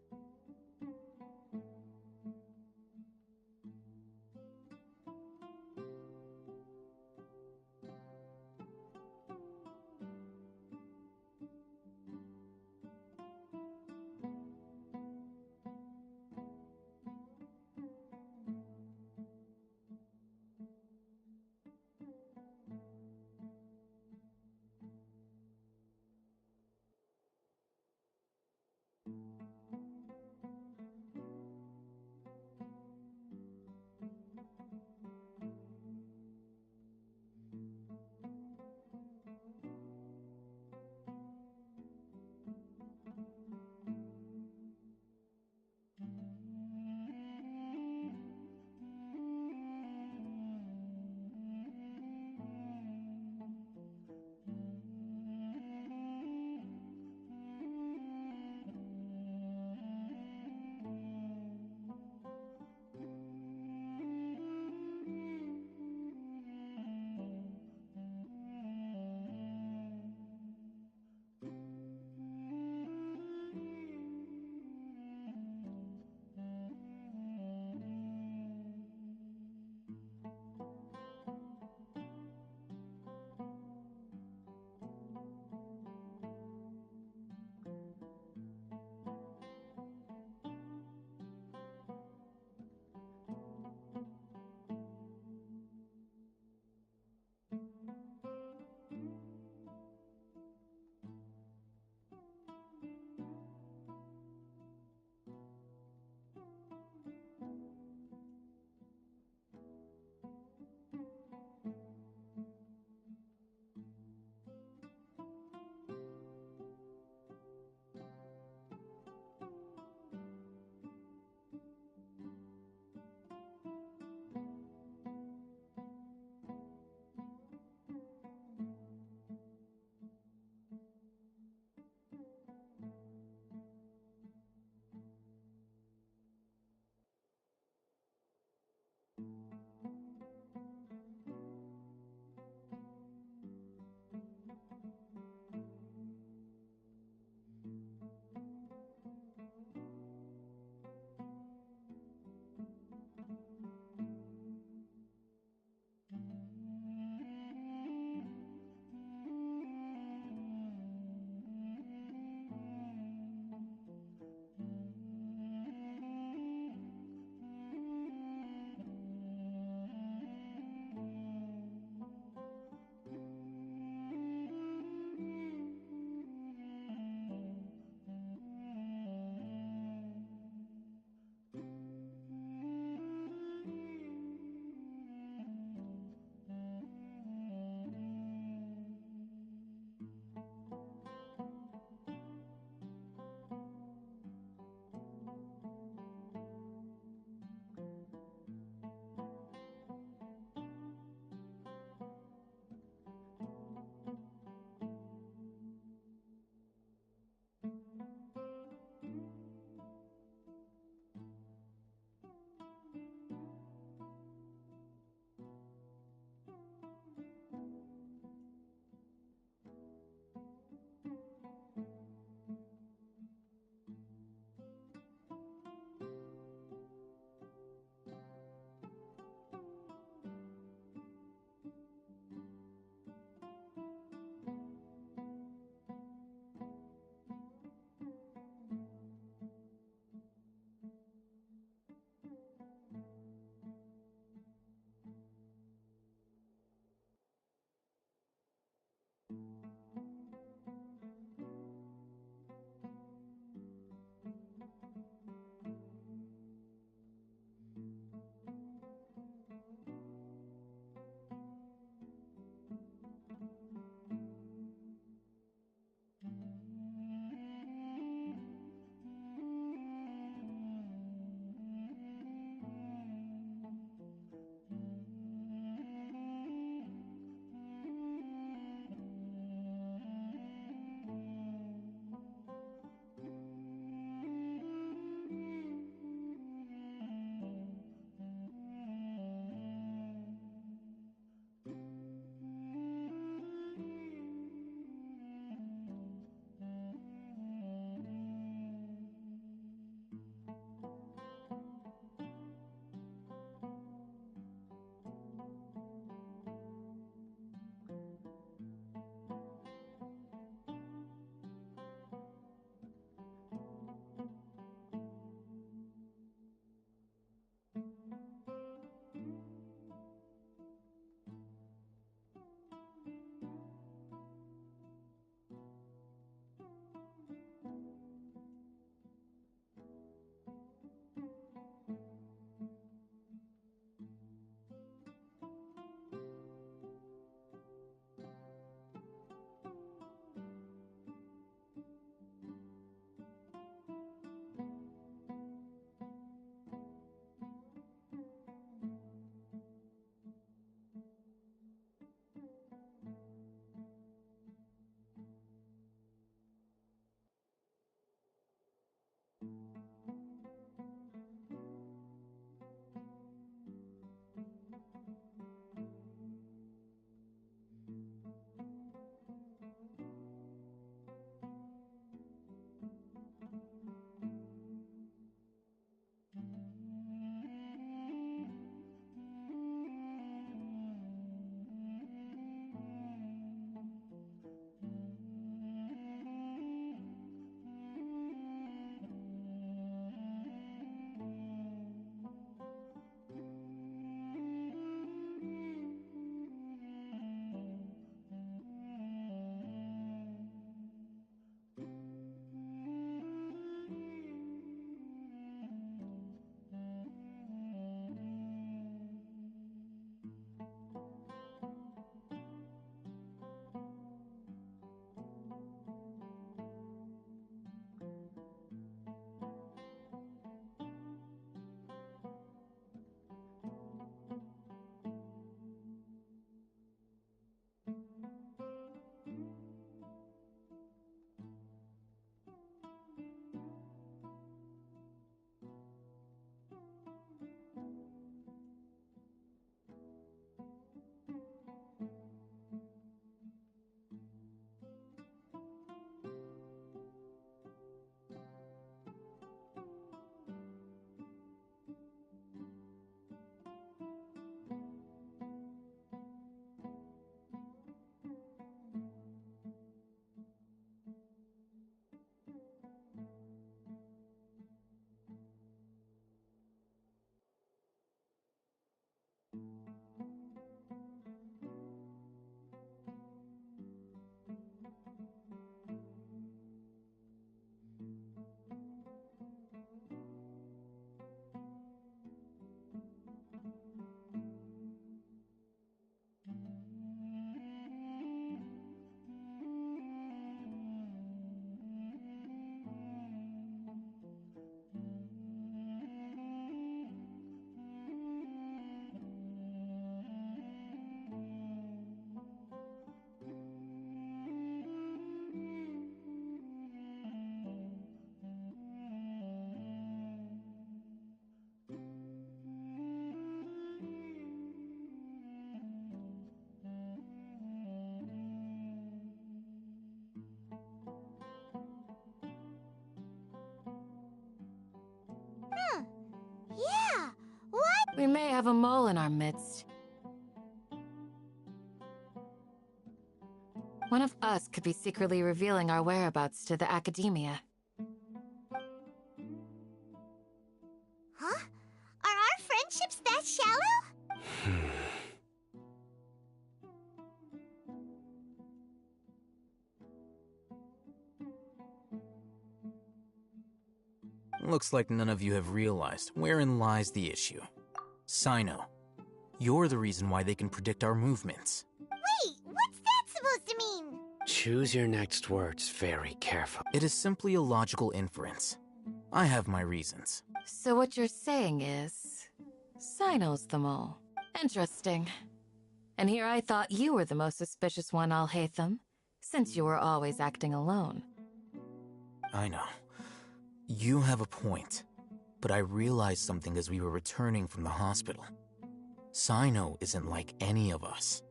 may have a mole in our midst. One of us could be secretly revealing our whereabouts to the Academia. Huh? Are our friendships that shallow? Looks like none of you have realized wherein lies the issue. Sino, you're the reason why they can predict our movements. Wait, what's that supposed to mean? Choose your next words very carefully. It is simply a logical inference. I have my reasons. So what you're saying is... Sino's the mole. Interesting. And here I thought you were the most suspicious one, Alhaitham, since you were always acting alone. I know. You have a point, but I realized something as we were returning from the hospital. Sino isn't like any of us.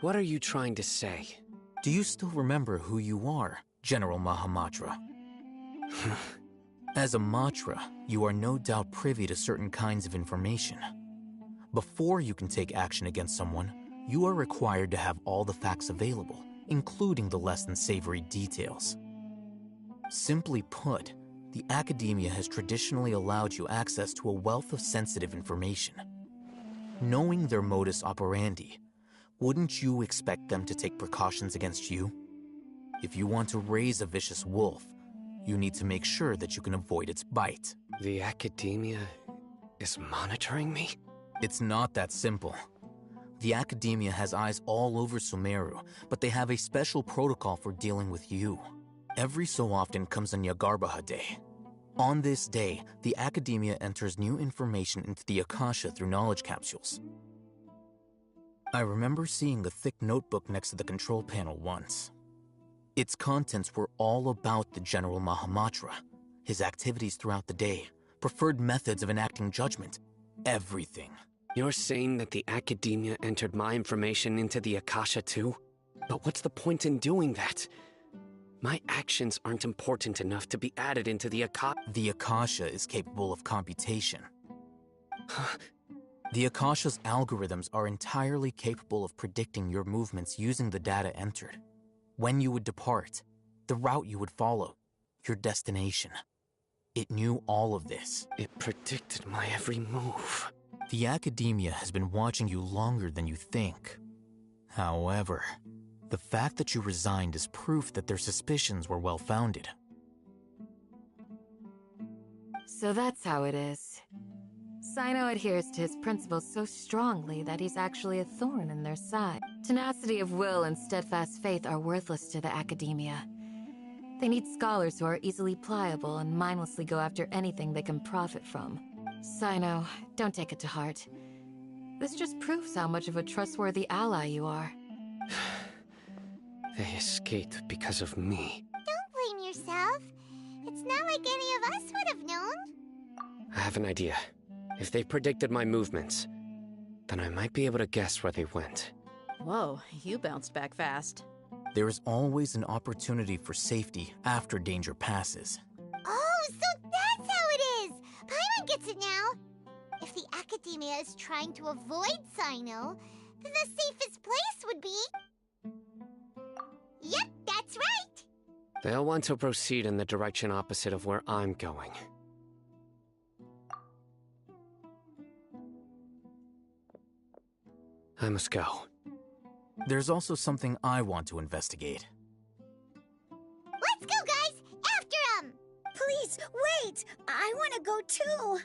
What are you trying to say? Do you still remember who you are, General Mahamatra? As a Matra, you are no doubt privy to certain kinds of information. Before you can take action against someone, you are required to have all the facts available, including the less than savory details. Simply put, the Academia has traditionally allowed you access to a wealth of sensitive information. Knowing their modus operandi, wouldn't you expect them to take precautions against you? If you want to raise a vicious wolf, you need to make sure that you can avoid its bite. The Academia is monitoring me? It's not that simple. The Academia has eyes all over Sumeru, but they have a special protocol for dealing with you. Every so often comes a Nyagarbaha Day. On this day, the Academia enters new information into the Akasha through knowledge capsules. I remember seeing a thick notebook next to the control panel once. Its contents were all about the General Mahamatra, his activities throughout the day, preferred methods of enacting judgment, everything. You're saying that the Academia entered my information into the Akasha too? But what's the point in doing that? My actions aren't important enough to be added into the Akasha. The Akasha is capable of computation. The Akasha's algorithms are entirely capable of predicting your movements using the data entered. When you would depart, the route you would follow, your destination. It knew all of this. It predicted my every move. The Academia has been watching you longer than you think. However, the fact that you resigned is proof that their suspicions were well-founded. So that's how it is. Sino adheres to his principles so strongly that he's actually a thorn in their side. Tenacity of will and steadfast faith are worthless to the Academia. They need scholars who are easily pliable and mindlessly go after anything they can profit from. Sino, don't take it to heart. This just proves how much of a trustworthy ally you are. They escaped because of me. Don't blame yourself. It's not like any of us would have known. I have an idea. If they predicted my movements, then I might be able to guess where they went. Whoa, you bounced back fast. There is always an opportunity for safety after danger passes. Oh, so that's how it is! Paimon gets it now! If the Academia is trying to avoid Sino, then the safest place would be... Yep, that's right! They'll want to proceed in the direction opposite of where I'm going. I must go. There's also something I want to investigate. Let's go, guys! After him! Please, wait! I want to go too!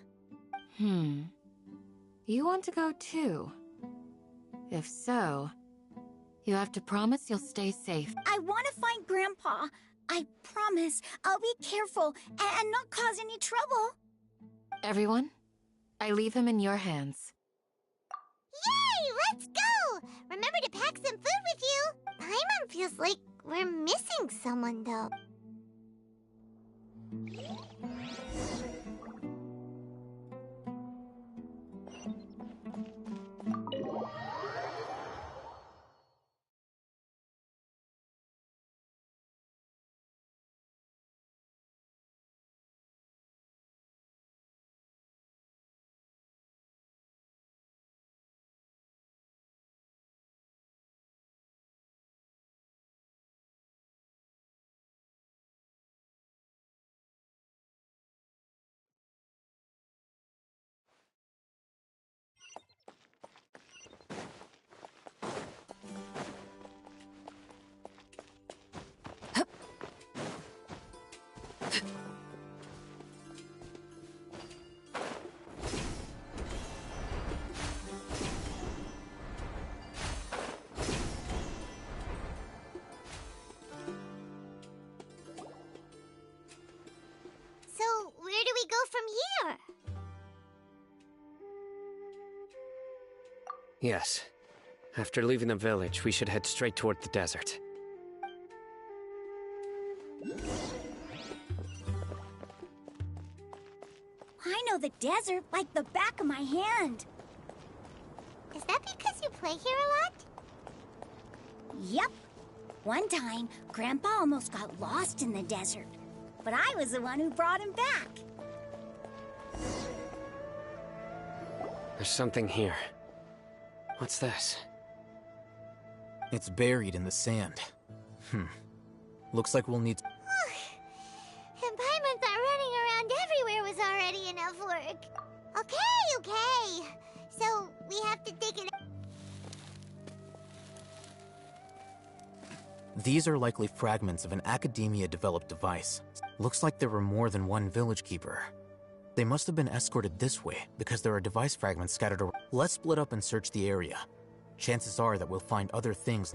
You want to go too? If so, you have to promise you'll stay safe. I want to find Grandpa. I promise I'll be careful and not cause any trouble. Everyone, I leave him in your hands. Yay! Let's go! Remember to pack some food with you! Paimon feels like we're missing someone, though. Yes. After leaving the village, we should head straight toward the desert. I know the desert like the back of my hand. Is that because you play here a lot? Yep. One time, Grandpa almost got lost in the desert, but I was the one who brought him back. There's something here. What's this? It's buried in the sand. Looks like we'll need... And Paimon thought running around everywhere was already enough work. Okay. So, we have to dig it... These are likely fragments of an Academia-developed device. Looks like there were more than one village keeper. They must have been escorted this way, because there are device fragments scattered around. Let's split up and search the area. Chances are that we'll find other things.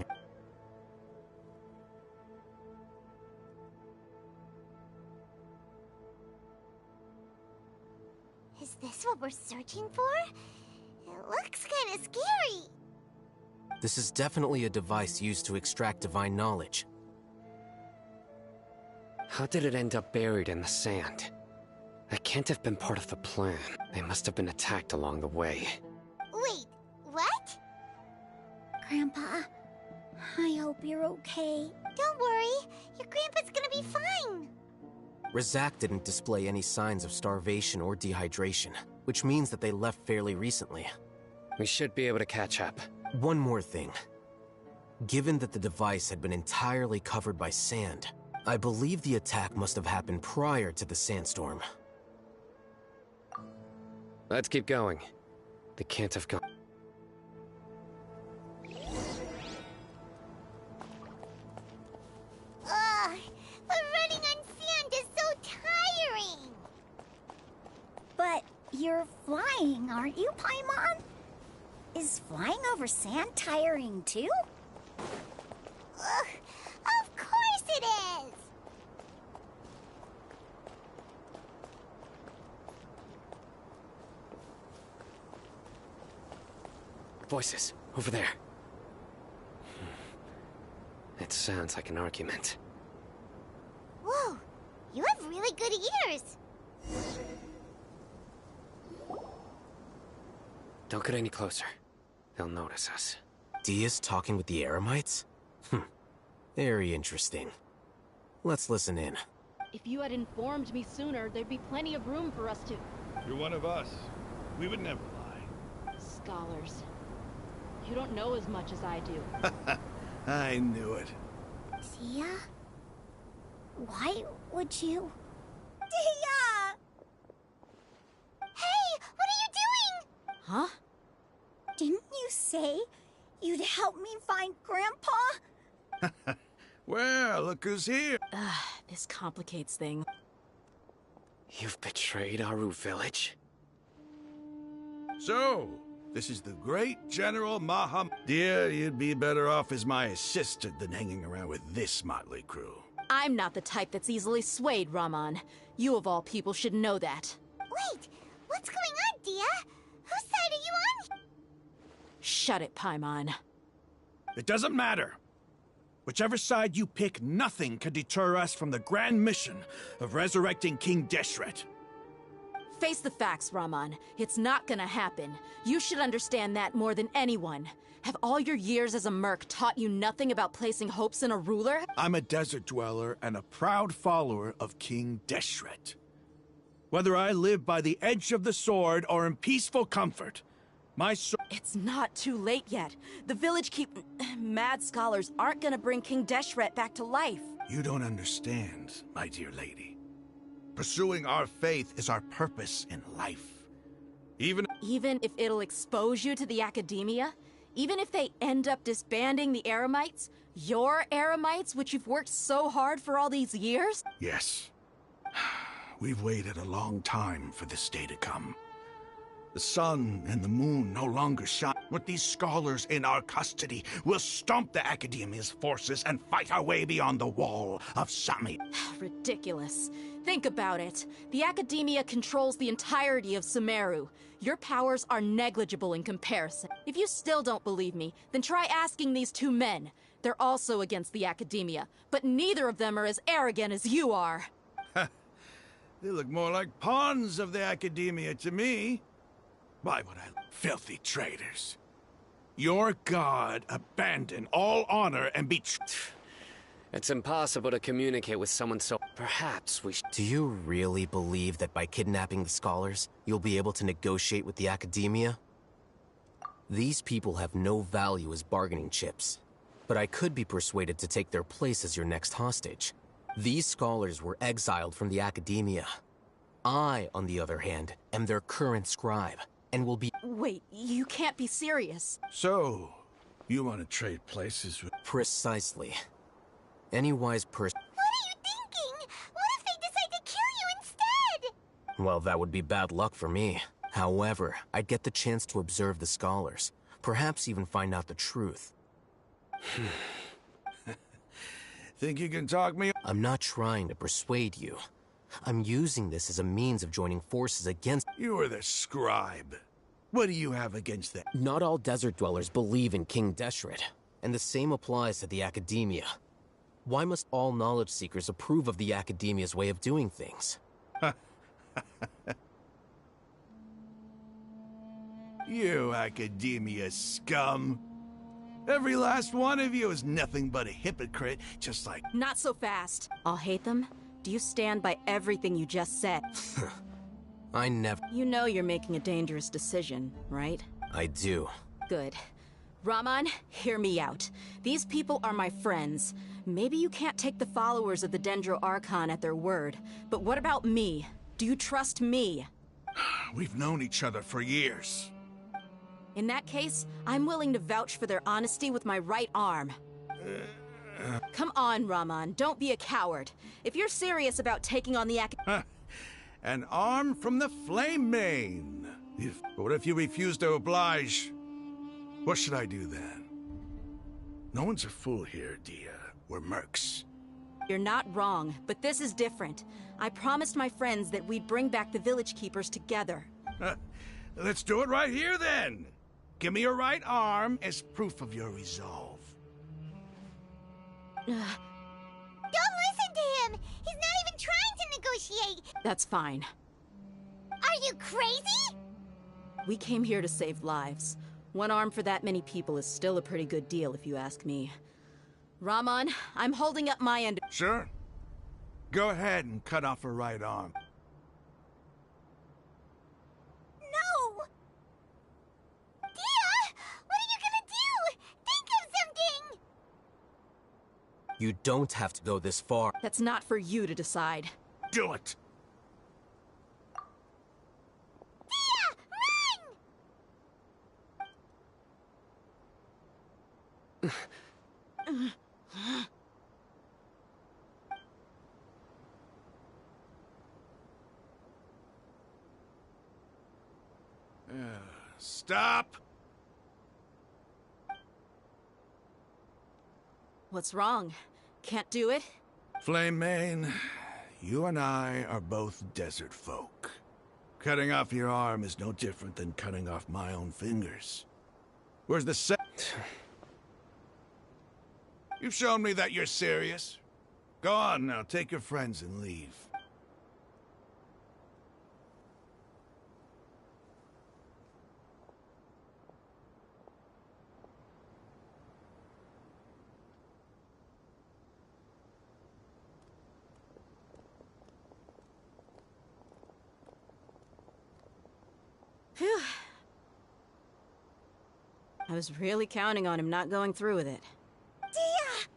Is this what we're searching for? It looks kinda scary. This is definitely a device used to extract divine knowledge. How did it end up buried in the sand? That can't have been part of the plan. They must have been attacked along the way. Wait, what? Grandpa, I hope you're okay. Don't worry, your grandpa's gonna be fine. Razak didn't display any signs of starvation or dehydration, which means that they left fairly recently. We should be able to catch up. One more thing. Given that the device had been entirely covered by sand, I believe the attack must have happened prior to the sandstorm. Let's keep going. They can't have gone. Ugh, but running on sand is so tiring. But you're flying, aren't you, Paimon? Is flying over sand tiring too? Ugh, of course it is. Voices, over there. It sounds like an argument. Whoa, you have really good ears. Don't get any closer. They'll notice us. Dia's talking with the Eremites? Very interesting. Let's listen in. If you had informed me sooner, there'd be plenty of room for us to... You're one of us. We would never lie. Scholars. You don't know as much as I do. I knew it. Dia? Why would you... Dia! Hey, what are you doing? Huh? Didn't you say you'd help me find Grandpa? Well, look who's here. This complicates things. You've betrayed Aru village? So, this is the great General Maham. Dear, you'd be better off as my assistant than hanging around with this motley crew. I'm not the type that's easily swayed, Raman. You of all people should know that. Wait, what's going on, Dia? Whose side are you on? Shut it, Paimon. It doesn't matter. Whichever side you pick, nothing can deter us from the grand mission of resurrecting King Deshret. Face the facts, Raman. It's not gonna happen. You should understand that more than anyone. Have all your years as a merc taught you nothing about placing hopes in a ruler? I'm a desert dweller and a proud follower of King Deshret. Whether I live by the edge of the sword or in peaceful comfort, It's not too late yet. The village mad scholars aren't gonna bring King Deshret back to life. You don't understand, my dear lady. Pursuing our faith is our purpose in life. Even if it'll expose you to the Academia? Even if they end up disbanding the Eremites? Your Eremites, which you've worked so hard for all these years? Yes. We've waited a long time for this day to come. The sun and the moon no longer shine. With these scholars in our custody, we'll stomp the Academia's forces and fight our way beyond the wall of Sami. Ridiculous. Think about it. The Academia controls the entirety of Sumeru. Your powers are negligible in comparison. If you still don't believe me, then try asking these two men. They're also against the Academia, but neither of them are as arrogant as you are. They look more like pawns of the Academia to me. Why would I? Filthy traitors. Your god abandoned all honor and It's impossible to communicate with someone so... Perhaps we should... Do you really believe that by kidnapping the scholars, you'll be able to negotiate with the Academia? These people have no value as bargaining chips, but I could be persuaded to take their place as your next hostage. These scholars were exiled from the Academia. I, on the other hand, am their current scribe, and will be... Wait, you can't be serious. So, you want to trade places with... Precisely. Any wise person... What are you thinking? What if they decide to kill you instead? Well, that would be bad luck for me. However, I'd get the chance to observe the scholars. Perhaps even find out the truth. Think you can talk me? I'm not trying to persuade you. I'm using this as a means of joining forces against... You are the scribe. What do you have against that? Not all desert dwellers believe in King Deshret, and the same applies to the Academia. Why must all knowledge seekers approve of the Academia's way of doing things? You Academia scum. Every last one of you is nothing but a hypocrite, just like... Not so fast. I'll hate them. Do you stand by everything you just said? I never... You know you're making a dangerous decision, right? I do. Good. Raman, hear me out. These people are my friends. Maybe you can't take the followers of the Dendro Archon at their word, but what about me? Do you trust me? We've known each other for years. In that case, I'm willing to vouch for their honesty with my right arm. Come on, Raman, don't be a coward. If you're serious about taking on the An arm from the Flame Mane. What if you refuse to oblige? What should I do then? No one's a fool here, Dia. We're mercs. You're not wrong, but this is different. I promised my friends that we'd bring back the village keepers together. Let's do it right here, then. Give me your right arm as proof of your resolve. Don't listen to him! He's not even trying to negotiate! That's fine. Are you crazy? We came here to save lives. One arm for that many people is still a pretty good deal, if you ask me. Raman, I'm holding up my end. Sure. Go ahead and cut off her right arm. No! Dia! What are you gonna do? Think of something! You don't have to go this far. That's not for you to decide. Do it! Dia! Run! Stop! What's wrong? Can't do it? Flame Mane, you and I are both desert folk. Cutting off your arm is no different than cutting off my own fingers. Where's the You've shown me that you're serious. Go on now, take your friends and leave. Phew. I was really counting on him not going through with it. Dia!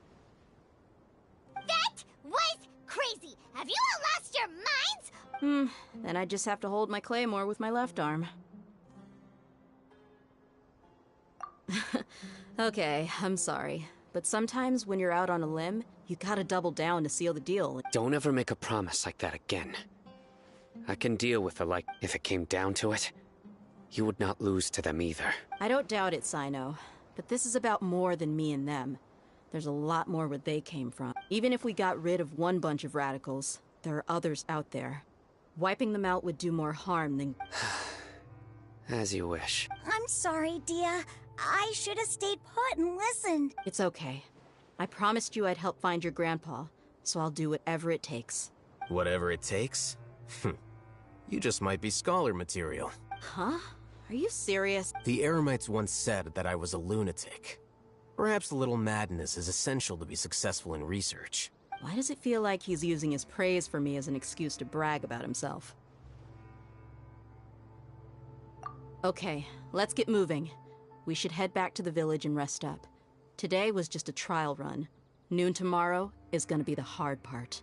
That was crazy! Have you all lost your minds? Then I just have to hold my claymore with my left arm. Okay, I'm sorry. But sometimes when you're out on a limb, you gotta double down to seal the deal. Don't ever make a promise like that again. I can deal with it like if it came down to it. you would not lose to them either. I don't doubt it, Sino. But this is about more than me and them. There's a lot more where they came from. Even if we got rid of one bunch of radicals, there are others out there. Wiping them out would do more harm than... As you wish. I'm sorry, Dia. I should have stayed put and listened. It's okay. I promised you I'd help find your grandpa, so I'll do whatever it takes. Whatever it takes? You just might be scholar material. Huh? Are you serious? The Eremites once said that I was a lunatic. Perhaps a little madness is essential to be successful in research. Why does it feel like he's using his praise for me as an excuse to brag about himself? Okay, let's get moving. We should head back to the village and rest up. Today was just a trial run. Noon tomorrow is gonna be the hard part.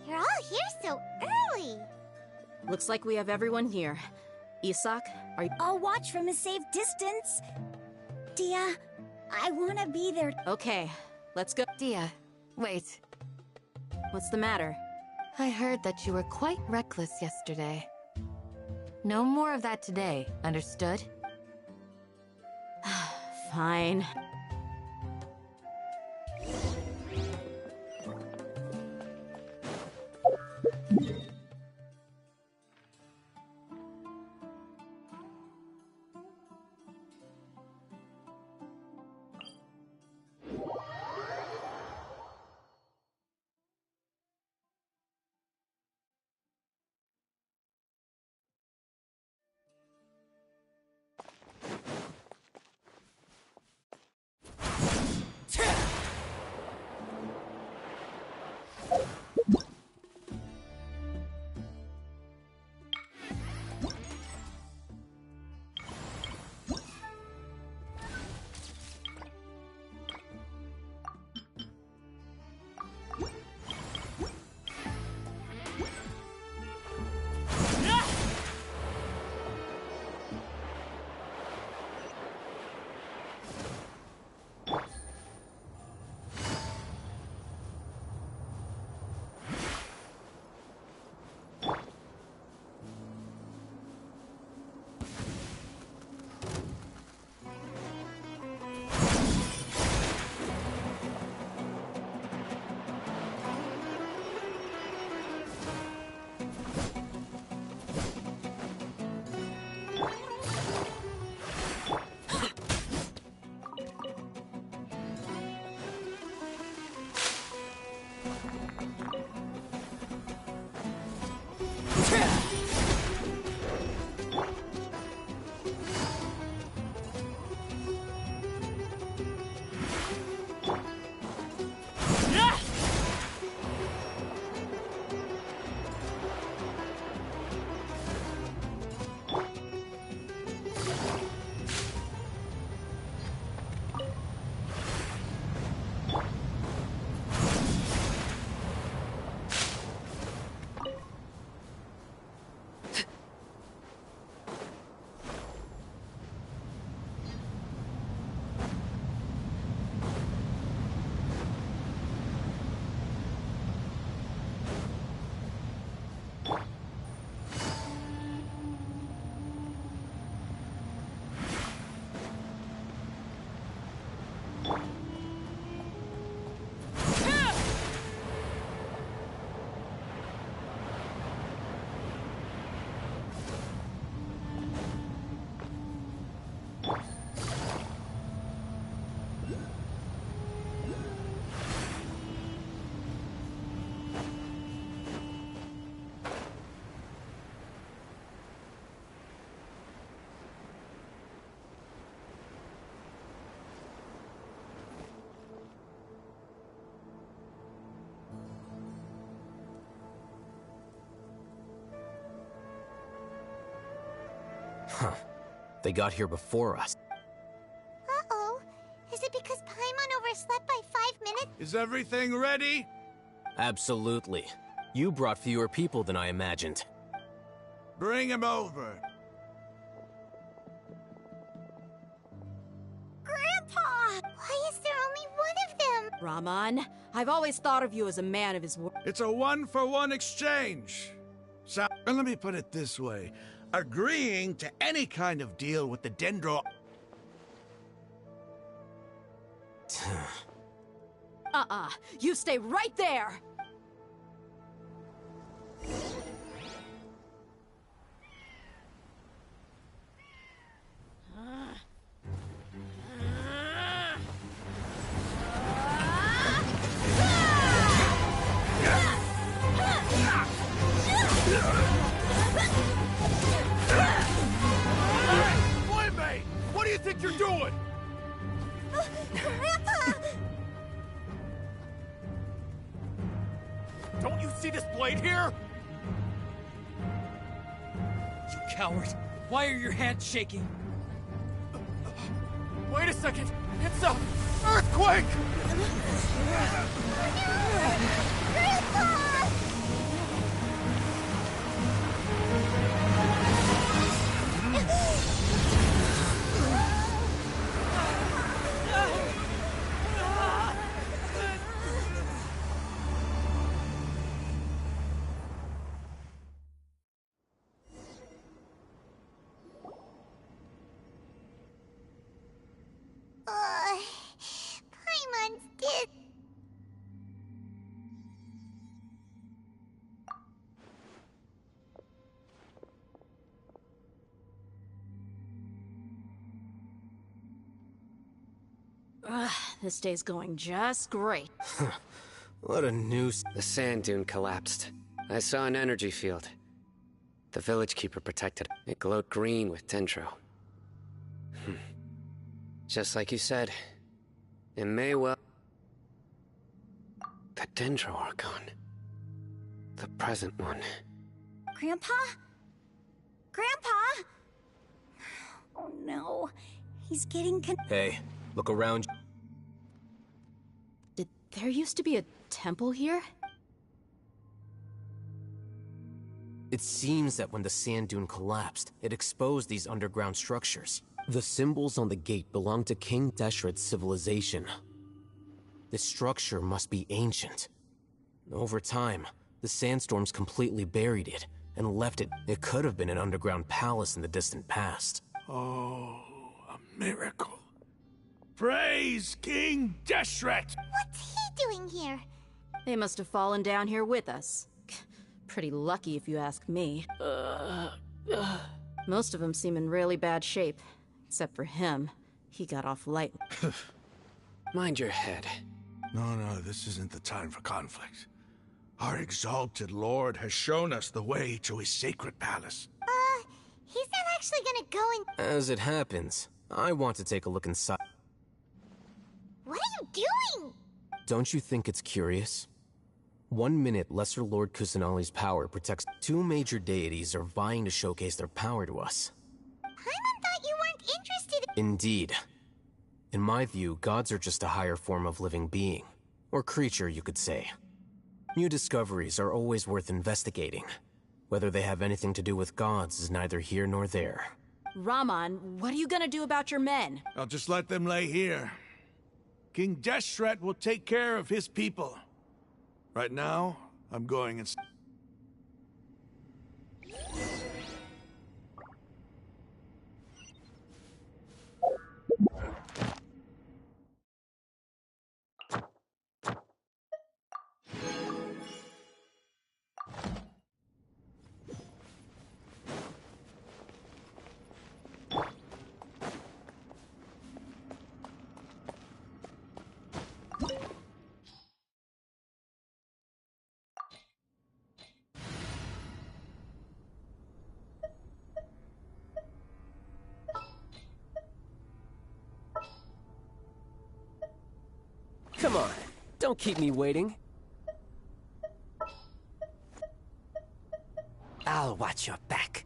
You're all here so early. Looks like we have everyone here. Isak, are you— I'll watch from a safe distance. Dia, I want to be there. Okay, let's go. Dia, wait. What's the matter? I heard that you were quite reckless yesterday. No more of that today, understood? Fine. Huh. They got here before us. Uh-oh. Is it because Paimon overslept by 5 minutes? Is everything ready? Absolutely. You brought fewer people than I imagined. Bring him over. Grandpa! Why is there only one of them? Raman, I've always thought of you as a man of his word. It's a 1-for-1 exchange. So, let me put it this way. Agreeing to any kind of deal with the Dendro... You stay right there! Flame! What do you think you're doing? Grandpa! Don't you see this blade here? You coward! Why are your hands shaking? Wait a second! It's a earthquake! Grandpa! Paimon's dead. This day's going just great. What a news. The sand dune collapsed. I saw an energy field. The village keeper protected it. It glowed green with dendro. Just like you said, it may well... The dendro are gone. The present one. Grandpa? Grandpa? Oh no. He's getting Hey, look around. Did there used to be a temple here? It seems that when the sand dune collapsed, it exposed these underground structures. The symbols on the gate belong to King Deshret's civilization. This structure must be ancient. Over time, the sandstorms completely buried it and left it. It could have been an underground palace in the distant past. Oh, a miracle. Praise King Deshret! What's he doing here? They must have fallen down here with us. Pretty lucky if you ask me. Most of them seem in really bad shape. Except for him. He got off light. Mind your head. No, this isn't the time for conflict. Our exalted lord has shown us the way to his sacred palace. He's not actually gonna go in. As it happens, I want to take a look inside. What are you doing? Don't you think it's curious? 1 minute, Lesser Lord Kusanali's power protects 2 major deities are vying to showcase their power to us. Paimon thought you weren't interested Indeed. In my view, gods are just a higher form of living being. Or creature, you could say. New discoveries are always worth investigating. Whether they have anything to do with gods is neither here nor there. Raman, what are you gonna do about your men? I'll just let them lay here. King Deshret will take care of his people. Right now, I'm going and... Come on, don't keep me waiting. I'll watch your back.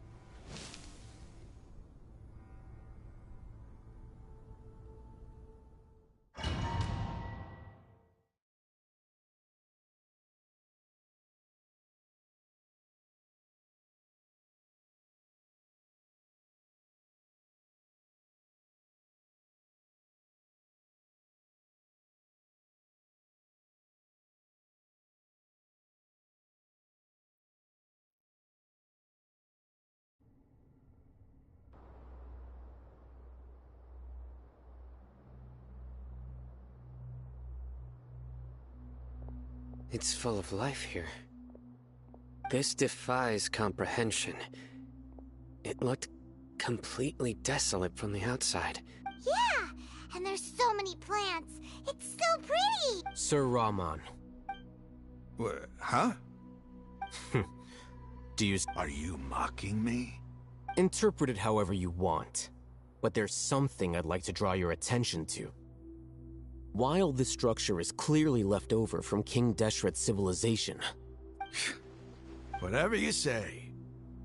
It's full of life here. This defies comprehension. It looked completely desolate from the outside. Yeah, and there's so many plants. It's so pretty. Sir Rahman. Huh? Are you mocking me? Interpret it however you want. But there's something I'd like to draw your attention to. While this structure is clearly left over from King Deshret's civilization... Whatever you say.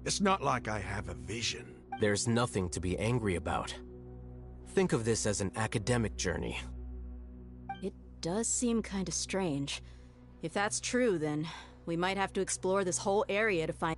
It's not like I have a vision. There's nothing to be angry about. Think of this as an academic journey. It does seem kinda strange. If that's true, then we might have to explore this whole area to find...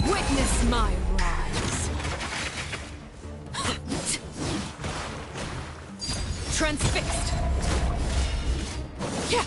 Witness my rise. Transfixed. Yeah.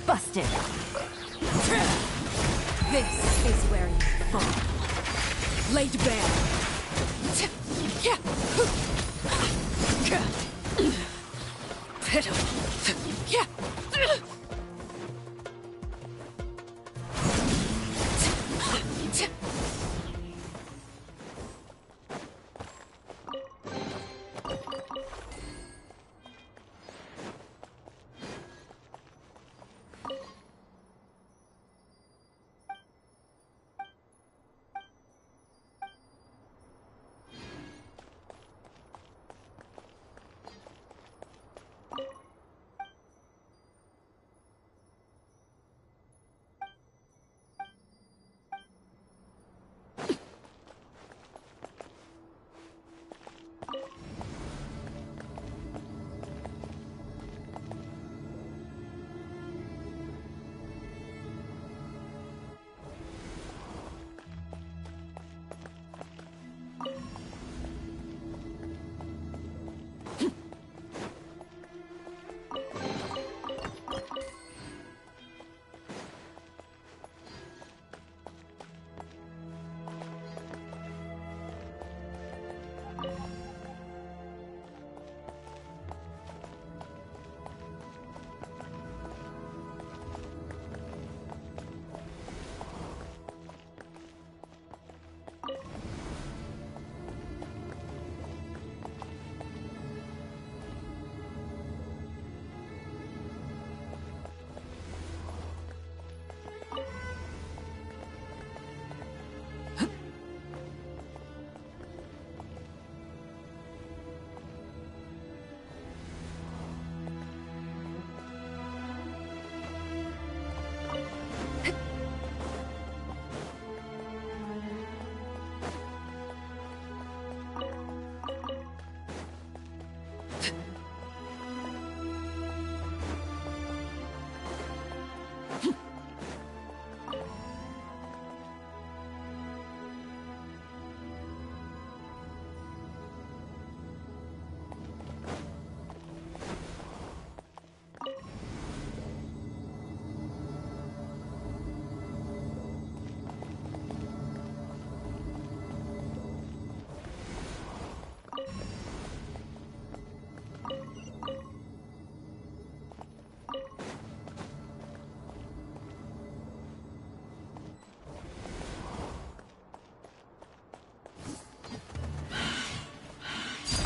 Busted. This is where you fall. Laid bare. Pitiful. Yeah.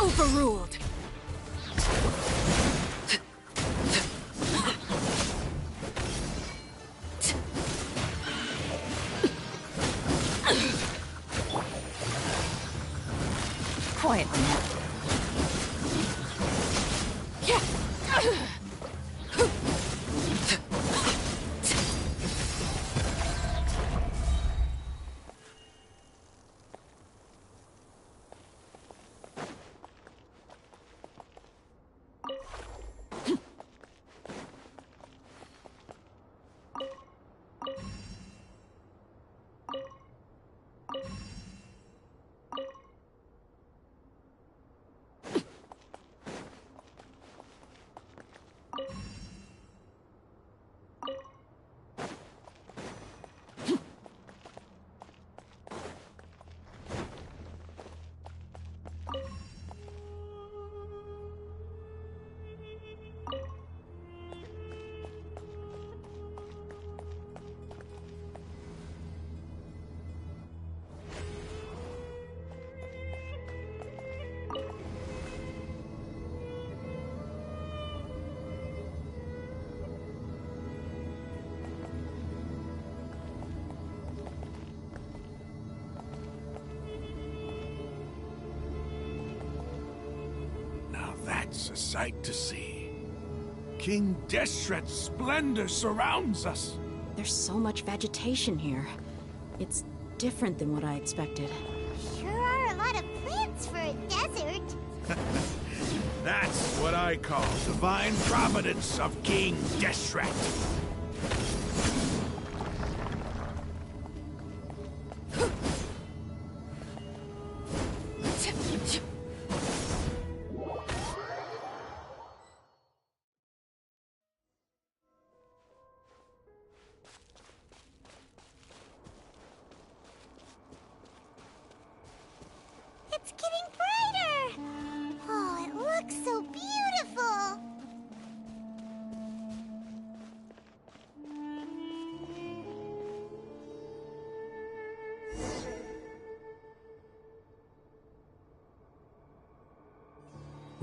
Overruled. Quietly now. That's a sight to see. King Deshret's splendor surrounds us. There's so much vegetation here. It's different than what I expected. Sure are a lot of plants for a desert. That's what I call divine providence of King Deshret. It's getting brighter! Oh, it looks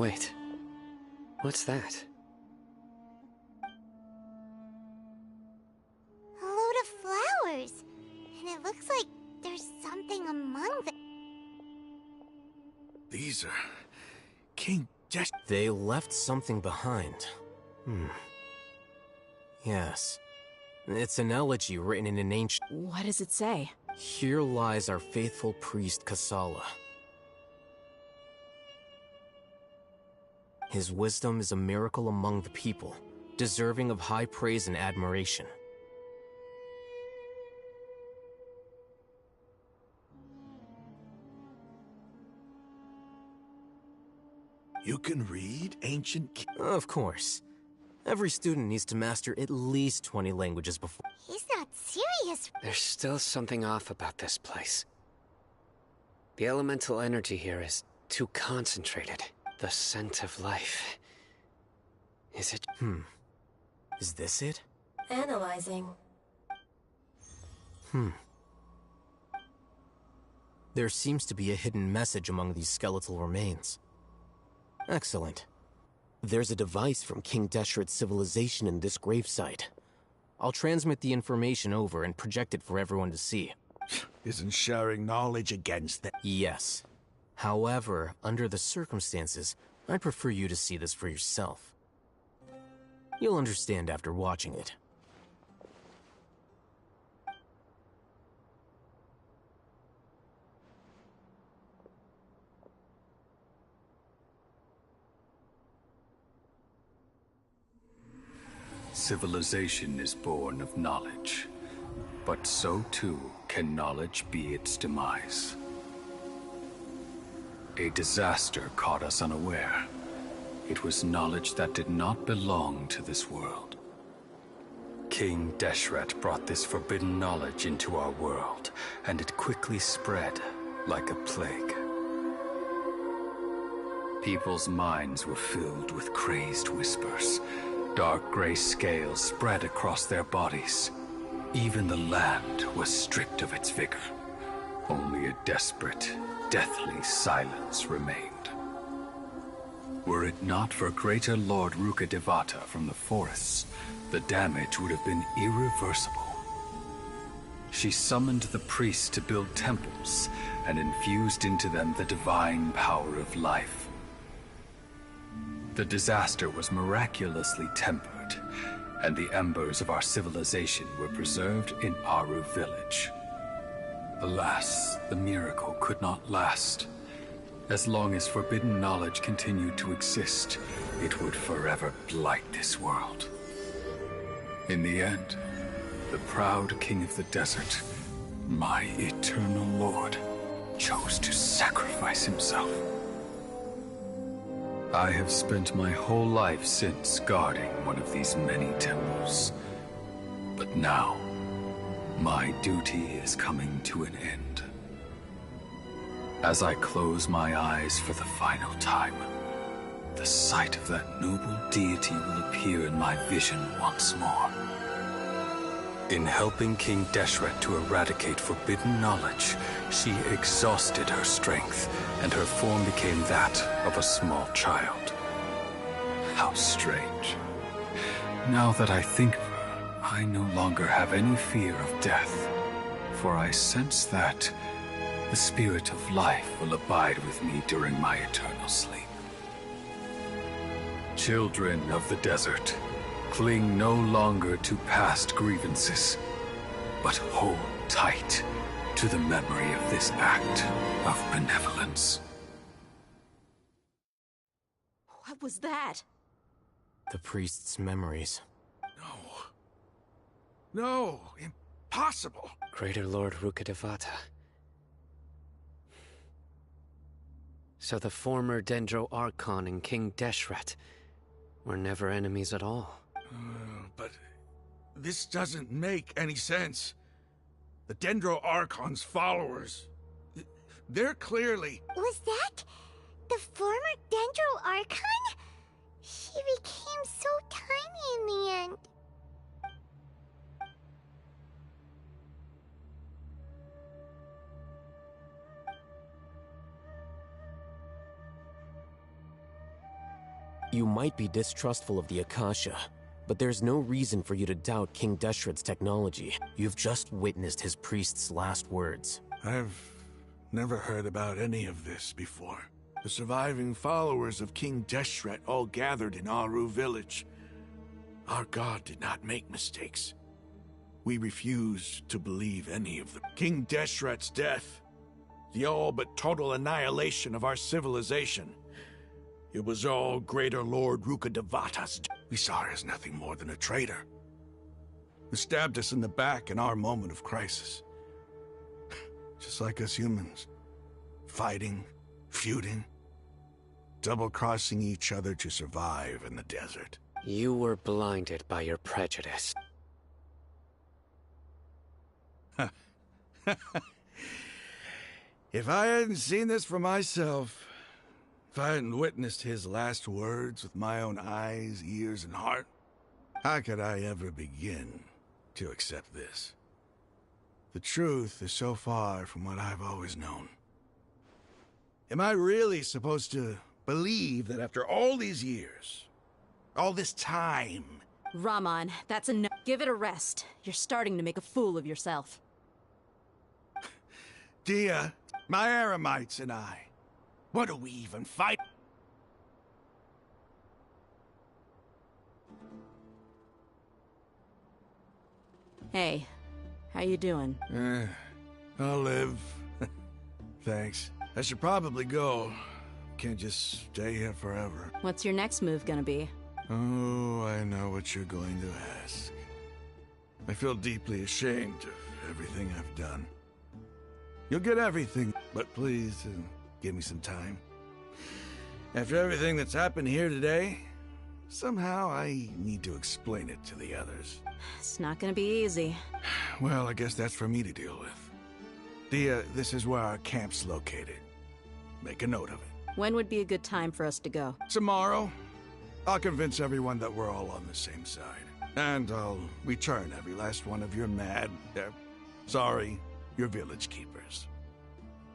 Wait. What's that? A load of flowers. And it looks like there's something among them. These are King Desh. They left something behind. Yes. It's an elegy written in an ancient... What does it say? Here lies our faithful priest Kasala. His wisdom is a miracle among the people, deserving of high praise and admiration. You can read ancient... Of course. Every student needs to master at least 20 languages before... He's not serious. There's still something off about this place. The elemental energy here is too concentrated. The scent of life. Is it... Is this it? Analyzing. There seems to be a hidden message among these skeletal remains. Excellent. There's a device from King Deshret's civilization in this gravesite. I'll transmit the information over and project it for everyone to see. Isn't sharing knowledge against that? Yes. However, under the circumstances, I'd prefer you to see this for yourself. You'll understand after watching it. Civilization is born of knowledge, but so too can knowledge be its demise. A disaster caught us unaware. It was knowledge that did not belong to this world. King Deshret brought this forbidden knowledge into our world, and it quickly spread like a plague. People's minds were filled with crazed whispers. Dark gray scales spread across their bodies. Even the land was stripped of its vigor. Only a desperate, deathly silence remained. Were it not for greater Lord Rukkhadevata from the forests, the damage would have been irreversible. She summoned the priests to build temples and infused into them the divine power of life. The disaster was miraculously tempered, and the embers of our civilization were preserved in Aru village. Alas, the miracle could not last. As long as forbidden knowledge continued to exist, it would forever blight this world. In the end, the proud king of the desert, my eternal lord, chose to sacrifice himself. I have spent my whole life since guarding one of these many temples. But now, my duty is coming to an end. As I close my eyes for the final time, the sight of that noble deity will appear in my vision once more. In helping King Deshret to eradicate forbidden knowledge, she exhausted her strength, and her form became that of a small child. How strange. Now that I think of her, I no longer have any fear of death, for I sense that the spirit of life will abide with me during my eternal sleep. Children of the desert, cling no longer to past grievances, but hold tight to the memory of this act of benevolence. What was that? The priest's memories. No, impossible. Greater Lord Rukkhadevata. So the former Dendro Archon and King Deshret were never enemies at all. But this doesn't make any sense. The Dendro Archon's followers, they're clearly... Was that the former Dendro Archon? He became so tiny in the end. You might be distrustful of the Akasha, but there's no reason for you to doubt King Deshret's technology. You've just witnessed his priest's last words. I've never heard about any of this before. The surviving followers of King Deshret all gathered in Aru village. Our god did not make mistakes. We refused to believe any of them. King Deshret's death, the all but total annihilation of our civilization. It was all Greater Lord Rukkhadevata's. We saw her as nothing more than a traitor, who stabbed us in the back in our moment of crisis. Just like us humans. Fighting, feuding, double-crossing each other to survive in the desert. You were blinded by your prejudice. If I hadn't seen this for myself, if I hadn't witnessed his last words with my own eyes, ears, and heart, how could I ever begin to accept this? The truth is so far from what I've always known. Am I really supposed to believe that after all these years, all this time... Raman, that's enough. Give it a rest. You're starting to make a fool of yourself. Dia, my Eremites and I, what do we even fight? Hey, how you doing? I'll live. Thanks. I should probably go. Can't just stay here forever. What's your next move gonna be? Oh, I know what you're going to ask. I feel deeply ashamed of everything I've done. You'll get everything, but please, give me some time. After everything that's happened here today, somehow I need to explain it to the others. It's not gonna be easy. Well, I guess that's for me to deal with. Dia, this is where our camp's located. Make a note of it. When would be a good time for us to go? Tomorrow. I'll convince everyone that we're all on the same side. And I'll return every last one of your your village keepers.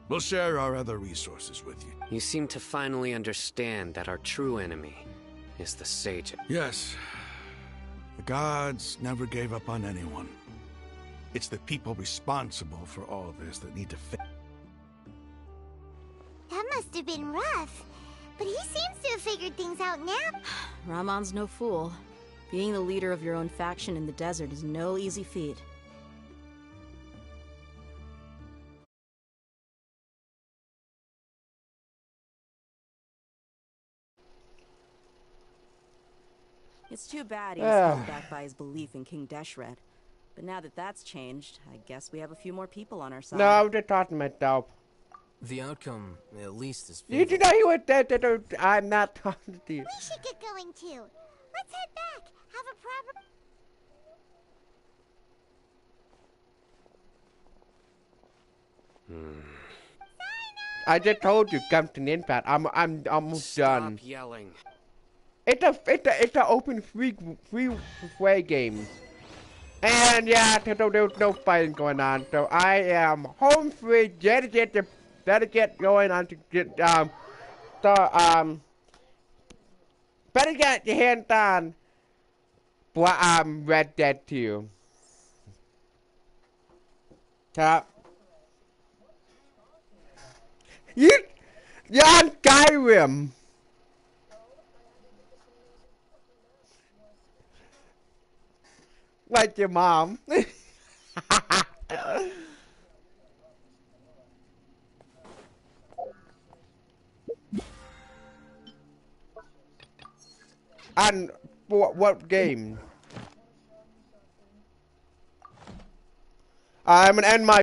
We'll share our other resources with you. You seem to finally understand that our true enemy is the Sage. Yes. The gods never gave up on anyone. It's the people responsible for all this that need to fix. That must have been rough. But he seems to have figured things out now. Ramon's no fool. Being the leader of your own faction in the desert is no easy feat. It's too bad he was held back by his belief in King Deshret. But now that that's changed, I guess we have a few more people on our side. No, I'm just talking myself. The outcome, at least, is Did you know you were dead? I'm not talking to you. We should get going too. Let's head back. Have a proper... I just told you, come to Ninpat. I'm almost done. Stop yelling. It's a open free play game. And yeah, there's no fighting going on. So I am home free, dedicate going on to get better get your hands on Red Dead 2. Top. You're on Skyrim. Like your mom. And what game? I'm gonna end my